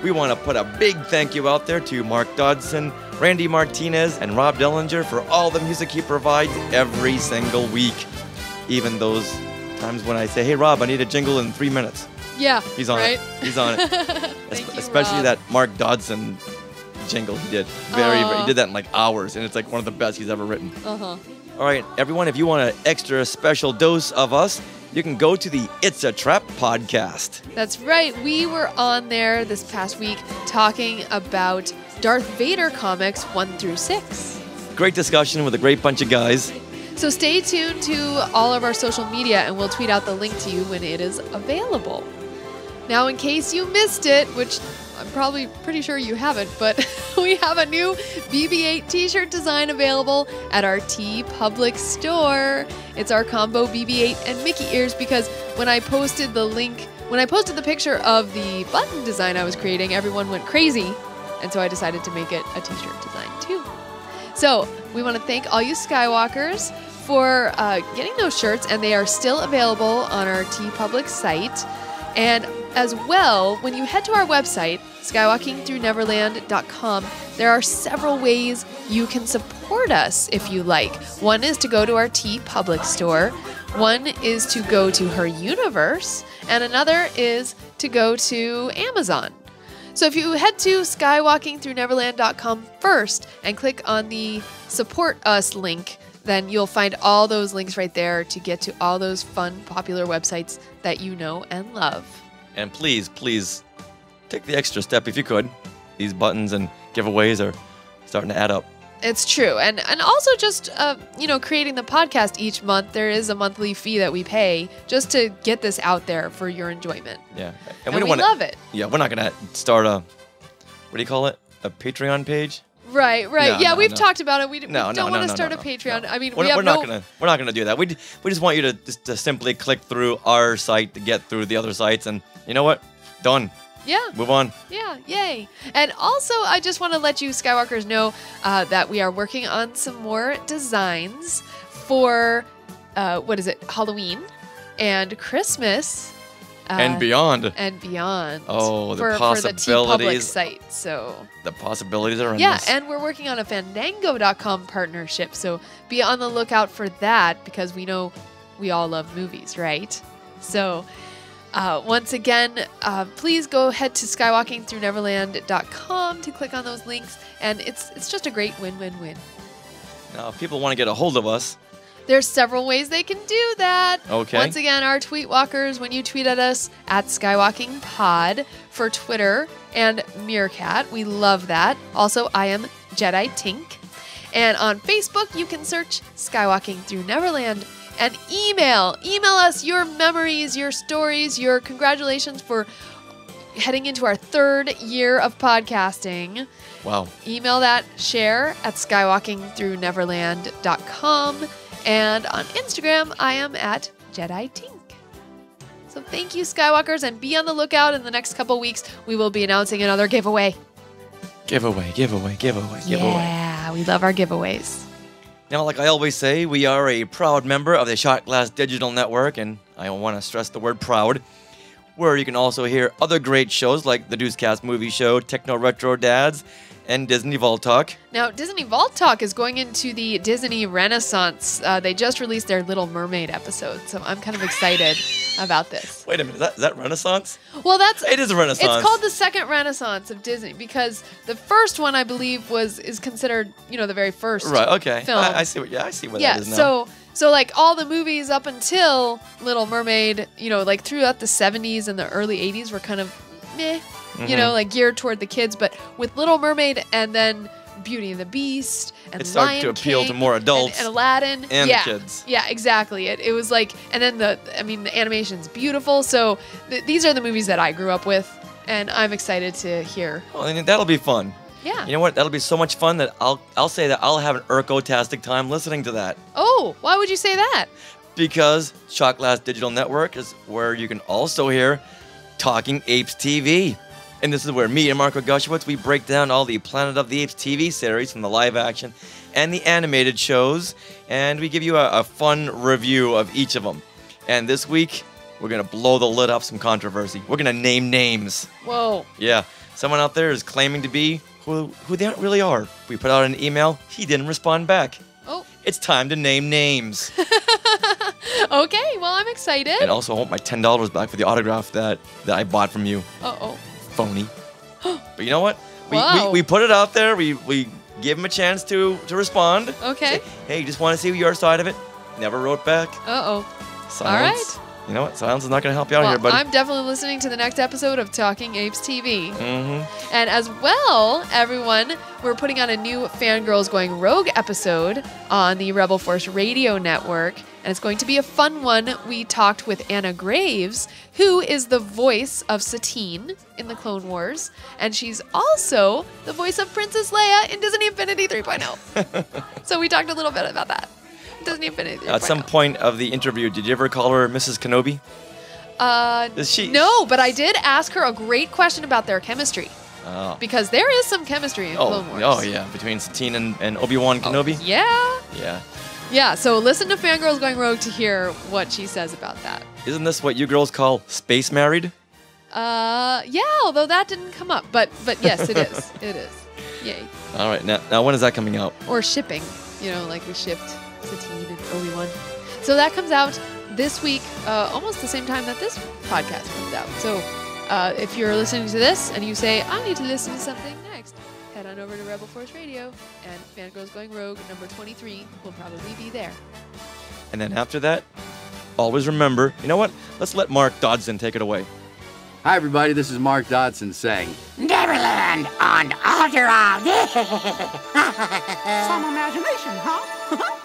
We want to put a big thank you out there to Mark Dodson, Randy Martinez, and Rob Dellinger for all the music he provides every single week. Even those times when I say, hey, Rob, I need a jingle in 3 minutes. Yeah, He's on it. He's on it. Especially Rob. that Mark Dodson jingle he did. He did that in like hours, and it's like one of the best he's ever written. Uh-huh. All right, everyone, if you want an extra special dose of us, you can go to the It's a Trap podcast. That's right. We were on there this past week talking about Darth Vader comics 1 through 6. Great discussion with a great bunch of guys. So stay tuned to all of our social media, and we'll tweet out the link to you when it is available. Now, in case you missed it, which I'm probably pretty sure you haven't, but we have a new BB-8 t-shirt design available at our TeePublic store. It's our combo BB-8 and Mickey ears, because when I posted the picture of the button design I was creating, everyone went crazy. And so I decided to make it a t-shirt design too. So we want to thank all you Skywalkers for getting those shirts, and they are still available on our TeePublic site. And as well, when you head to our website, skywalkingthroughneverland.com, there are several ways you can support us if you like. One is to go to our TeePublic store. One is to go to Her Universe. And another is to go to Amazon. So if you head to skywalkingthroughneverland.com first and click on the Support Us link, then you'll find all those links right there to get to all those fun, popular websites that you know and love. And please, please, take the extra step if you could. These buttons and giveaways are starting to add up. It's true. And also just, creating the podcast each month, there is a monthly fee that we pay just to get this out there for your enjoyment. Yeah. And we love it. Yeah, we're not going to start a Patreon page? Right. No, we've no. talk about it. We don't want to start a Patreon. I mean, we're not gonna do that. We just want you to simply click through our site to get through the other sites, and you know what? Done. Yeah. Move on. Yeah, yay. And also, I just want to let you Skywalkers know that we are working on some more designs for, Halloween and Christmas. And beyond. And beyond. Oh, the possibilities. For the TeePublic site, so. The possibilities are Yeah, endless. and we're working on a Fandango.com partnership, so be on the lookout for that because we know we all love movies, right? So, once again, please go ahead to skywalkingthroughneverland.com to click on those links, and it's just a great win-win-win. Now, if people want to get a hold of us, there's several ways they can do that. Okay. Once again, our Tweetwalkers, when you tweet at us at SkywalkingPod for Twitter and Meerkat, we love that. Also, I am Jedi Tink. And on Facebook, you can search Skywalking Through Neverland. And email us your memories, your stories, your congratulations for heading into our 3rd year of podcasting. Wow. Email that, share at skywalkingthroughneverland.com. And on Instagram, I am at Jedi Tink. So thank you, Skywalkers, and be on the lookout. In the next couple weeks, we will be announcing another giveaway. Giveaway. Yeah, we love our giveaways. Now, like I always say, we are a proud member of the Shot Glass Digital Network, and I want to stress the word proud, where you can also hear other great shows like the Deucecast Movie Show, Techno Retro Dads, and Disney Vault Talk. Now, Disney Vault Talk is going into the Disney Renaissance. They just released their Little Mermaid episode, so I'm kind of excited about this. Wait a minute, is that Renaissance? Well, it is a Renaissance. It's called the second Renaissance of Disney because the first one, I believe, is considered, the very first Right, okay. film. I see what that is now. So like all the movies up until Little Mermaid, like throughout the 70s and the early 80s were kind of meh. Like geared toward the kids, but with Little Mermaid and then Beauty and the Beast and it started Lion to appeal King to more adults and Aladdin and the kids. Yeah, exactly. It was like, and then the animation's beautiful. So these are the movies that I grew up with, and I'm excited to hear. Well, and that'll be fun. Yeah. You know what? That'll be so much fun that I'll say that I'll have an Urko-tastic time listening to that. Oh, why would you say that? Because Shot Glass Digital Network is where you can also hear Talking Apes TV. And this is where me and Marco Gushowitz, we break down all the Planet of the Apes TV series from the live action and the animated shows, and we give you a fun review of each of them. And this week, we're going to blow the lid off some controversy. We're going to name names. Whoa. Yeah, someone out there is claiming to be who they really are. We put out an email, he didn't respond back. Oh. It's time to name names. Okay, well, I'm excited. And also, I want my $10 back for the autograph that I bought from you. Uh-oh. Phony. But you know what? Wow. We put it out there. We give him a chance to respond. Okay. Say, hey, just want to see your side of it. Never wrote back. Uh-oh. Silence. All right. You know what? Silence is not going to help you out here, buddy. I'm definitely listening to the next episode of Talking Apes TV. Mm-hmm. And as well, everyone, we're putting on a new Fangirls Going Rogue episode on the Rebel Force Radio Network. And it's going to be a fun one. We talked with Anna Graves, who is the voice of Satine in the Clone Wars. And she's also the voice of Princess Leia in Disney Infinity 3.0. So we talked a little bit about that. Disney Infinity 3.0. At some point of the interview, did you ever call her Mrs. Kenobi? No, but I did ask her a great question about their chemistry. Oh. Because there is some chemistry in Clone Wars. Oh, yeah. Between Satine and Obi-Wan Kenobi? Yeah. Yeah. Yeah, so listen to Fangirls Going Rogue to hear what she says about that. Isn't this what you girls call space married? Yeah, although that didn't come up, but yes, it is. It is. Yay. All right, now when is that coming out? Or shipping, like we shipped Satine and Obi-Wan. So that comes out this week, almost the same time that this podcast comes out. So if you're listening to this and you say, I need to listen to something next, head on over to Rebel Force Radio, and Fangirls Going Rogue number 23 will probably be there. And then after that, always remember, you know what? Let's let Mark Dodson take it away. Hi, everybody. This is Mark Dodson saying, NeverLand on Alderaan. Some imagination, huh?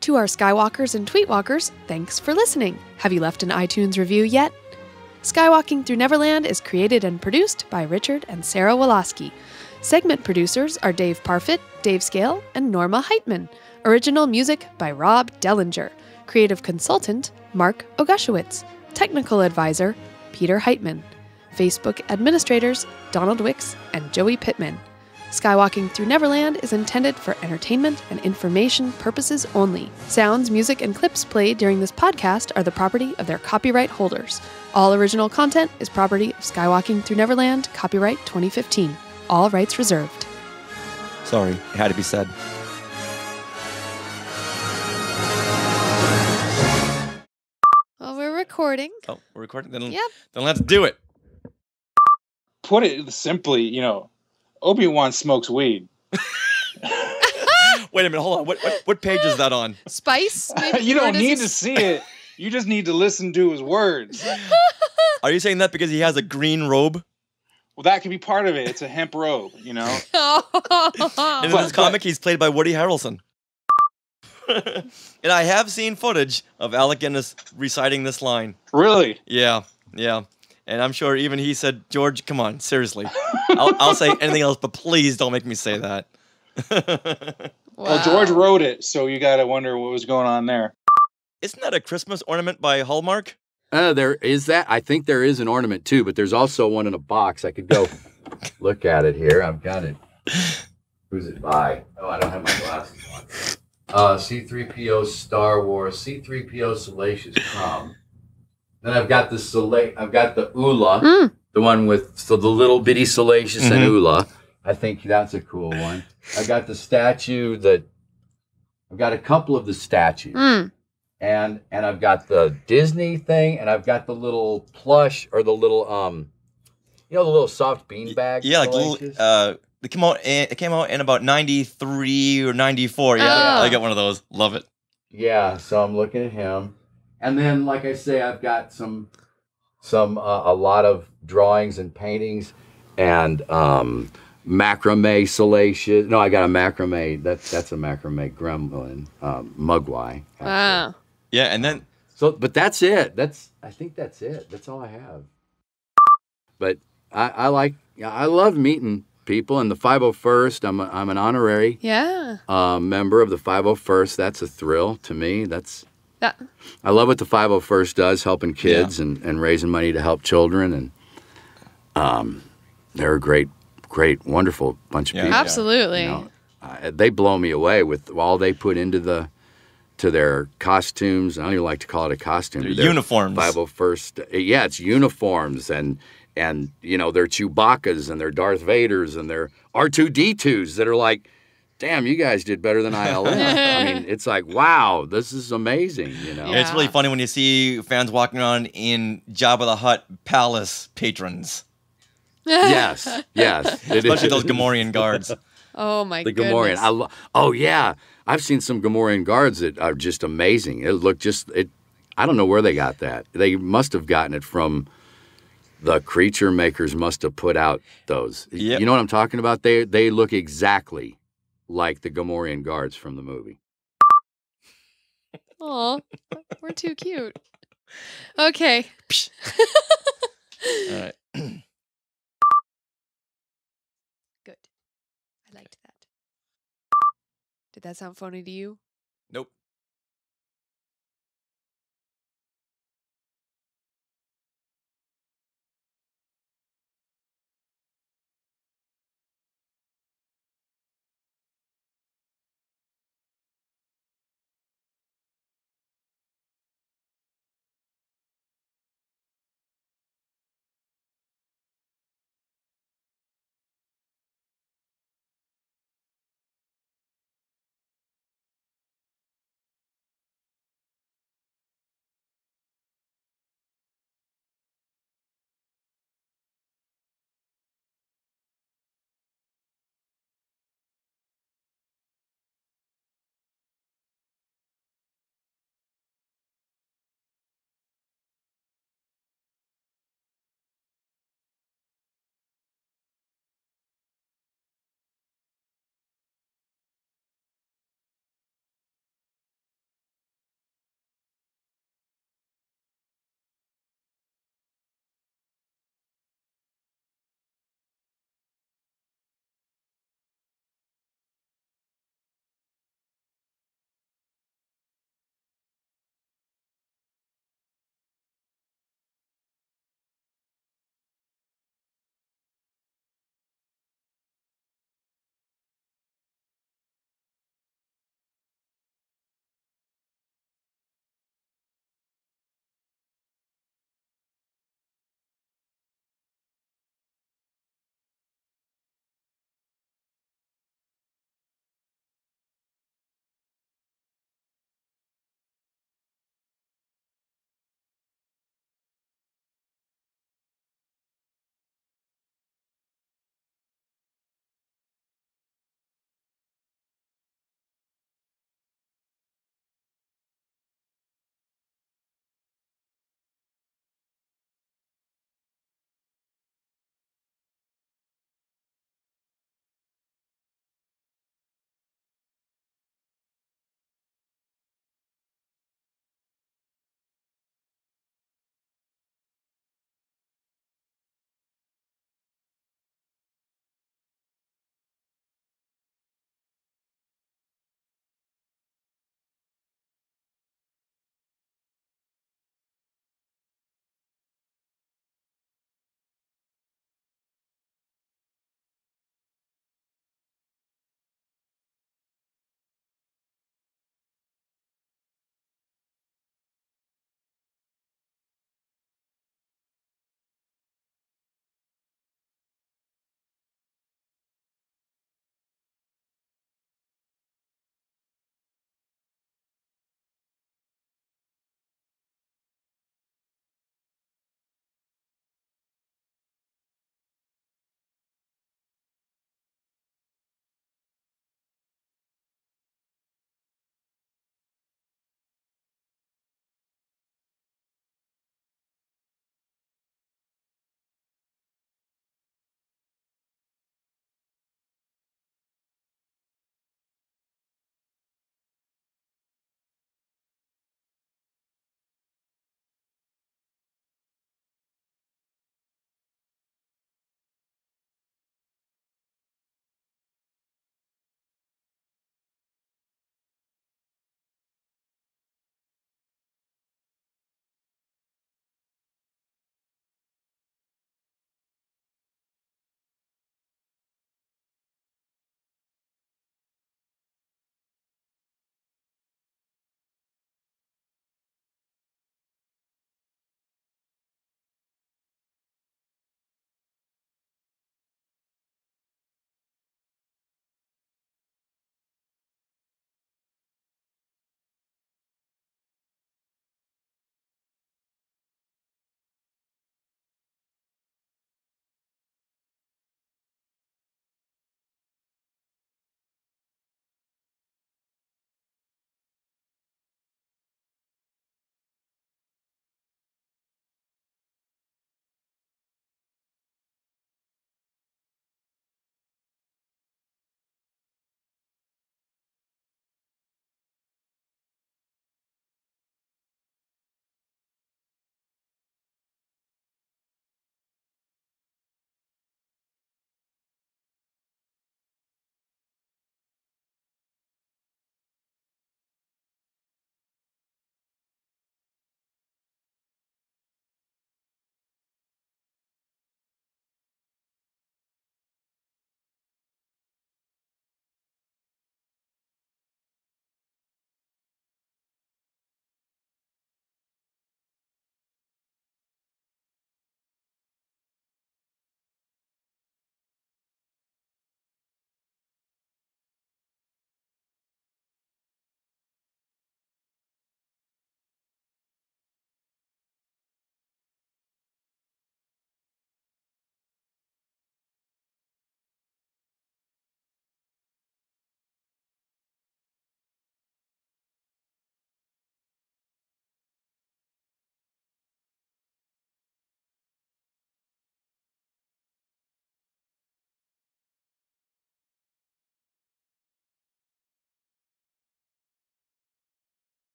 To our Skywalkers and Tweetwalkers, thanks for listening. Have you left an iTunes review yet? Skywalking Through Neverland is created and produced by Richard and Sarah Woloski. Segment producers are Dave Parfit, Dave Scale, and Norma Heitman. Original music by Rob Dellinger. Creative consultant, Mark Ogashewitz. Technical advisor, Peter Heitman. Facebook administrators, Donald Wicks and Joey Pittman. Skywalking Through Neverland is intended for entertainment and information purposes only. Sounds, music, and clips played during this podcast are the property of their copyright holders. All original content is property of Skywalking Through Neverland, copyright 2015. All rights reserved. Sorry, it had to be said. Well, we're recording. Oh, we're recording? Then, Yep. Then let's do it. Put it simply, Obi-Wan smokes weed. Wait a minute, hold on. What page is that on? Spice? Maybe? You don't need to see it. You just need to listen to his words. Are you saying that because he has a green robe? Well, that could be part of it. It's a hemp robe, And in this comic, he's played by Woody Harrelson. And I have seen footage of Alec Guinness reciting this line. Really? Yeah. And I'm sure even he said, George, come on, seriously. I'll say anything else, but please don't make me say that. Well, George wrote it, so you got to wonder what was going on there. Isn't that a Christmas ornament by Hallmark? There is that. I think there is an ornament too, but there's also one in a box. I could go look at it here. I've got it. Who's it by? Oh, I don't have my glasses on. C-3PO Star Wars, C-3PO Salacious Crumb. Then I've got the Ula, the one with the little bitty Salacious and Ula. I think that's a cool one. I got the statue I've got a couple of the statues. And I've got the Disney thing, and I've got the little plush or the little the little soft beanbag. Yeah, like little, it came out in about 93 or 94. Yeah, I got one of those. Love it. Yeah, so I'm looking at him. And then, like I say, I've got a lot of drawings and paintings and macrame Salacious. No, I got a macrame. That's a macrame gremlin, Mugwai. Wow. Yeah, and then but that's it. I think that's it. That's all I have. But I love meeting people, and the 501st. I'm an honorary member of the 501st. That's a thrill to me. I love what the 501st does, helping kids and raising money to help children, and they're a great, wonderful bunch of people. Absolutely. They blow me away with all they put into their costumes. I don't even like to call it a costume. Their uniforms. 501st. Yeah, it's uniforms and their Chewbacca's and their Darth Vader's and their R2-D2s that are like, damn, you guys did better than ILM. I mean, it's like, wow, this is amazing, Yeah, it's really funny when you see fans walking around in Jabba the Hutt palace patrons. Yes. Especially those Gamorrean guards. Oh, my the goodness. Gamorrean. Oh, yeah. I've seen some Gamorrean guards that are just amazing. I don't know where they got that. They must have gotten it from the creature makers must have put out those. Yep. You know what I'm talking about? They look exactly like the Gamorrean guards from the movie. Aw, we're too cute. Okay. All right. Good. I liked that. Did that sound phony to you?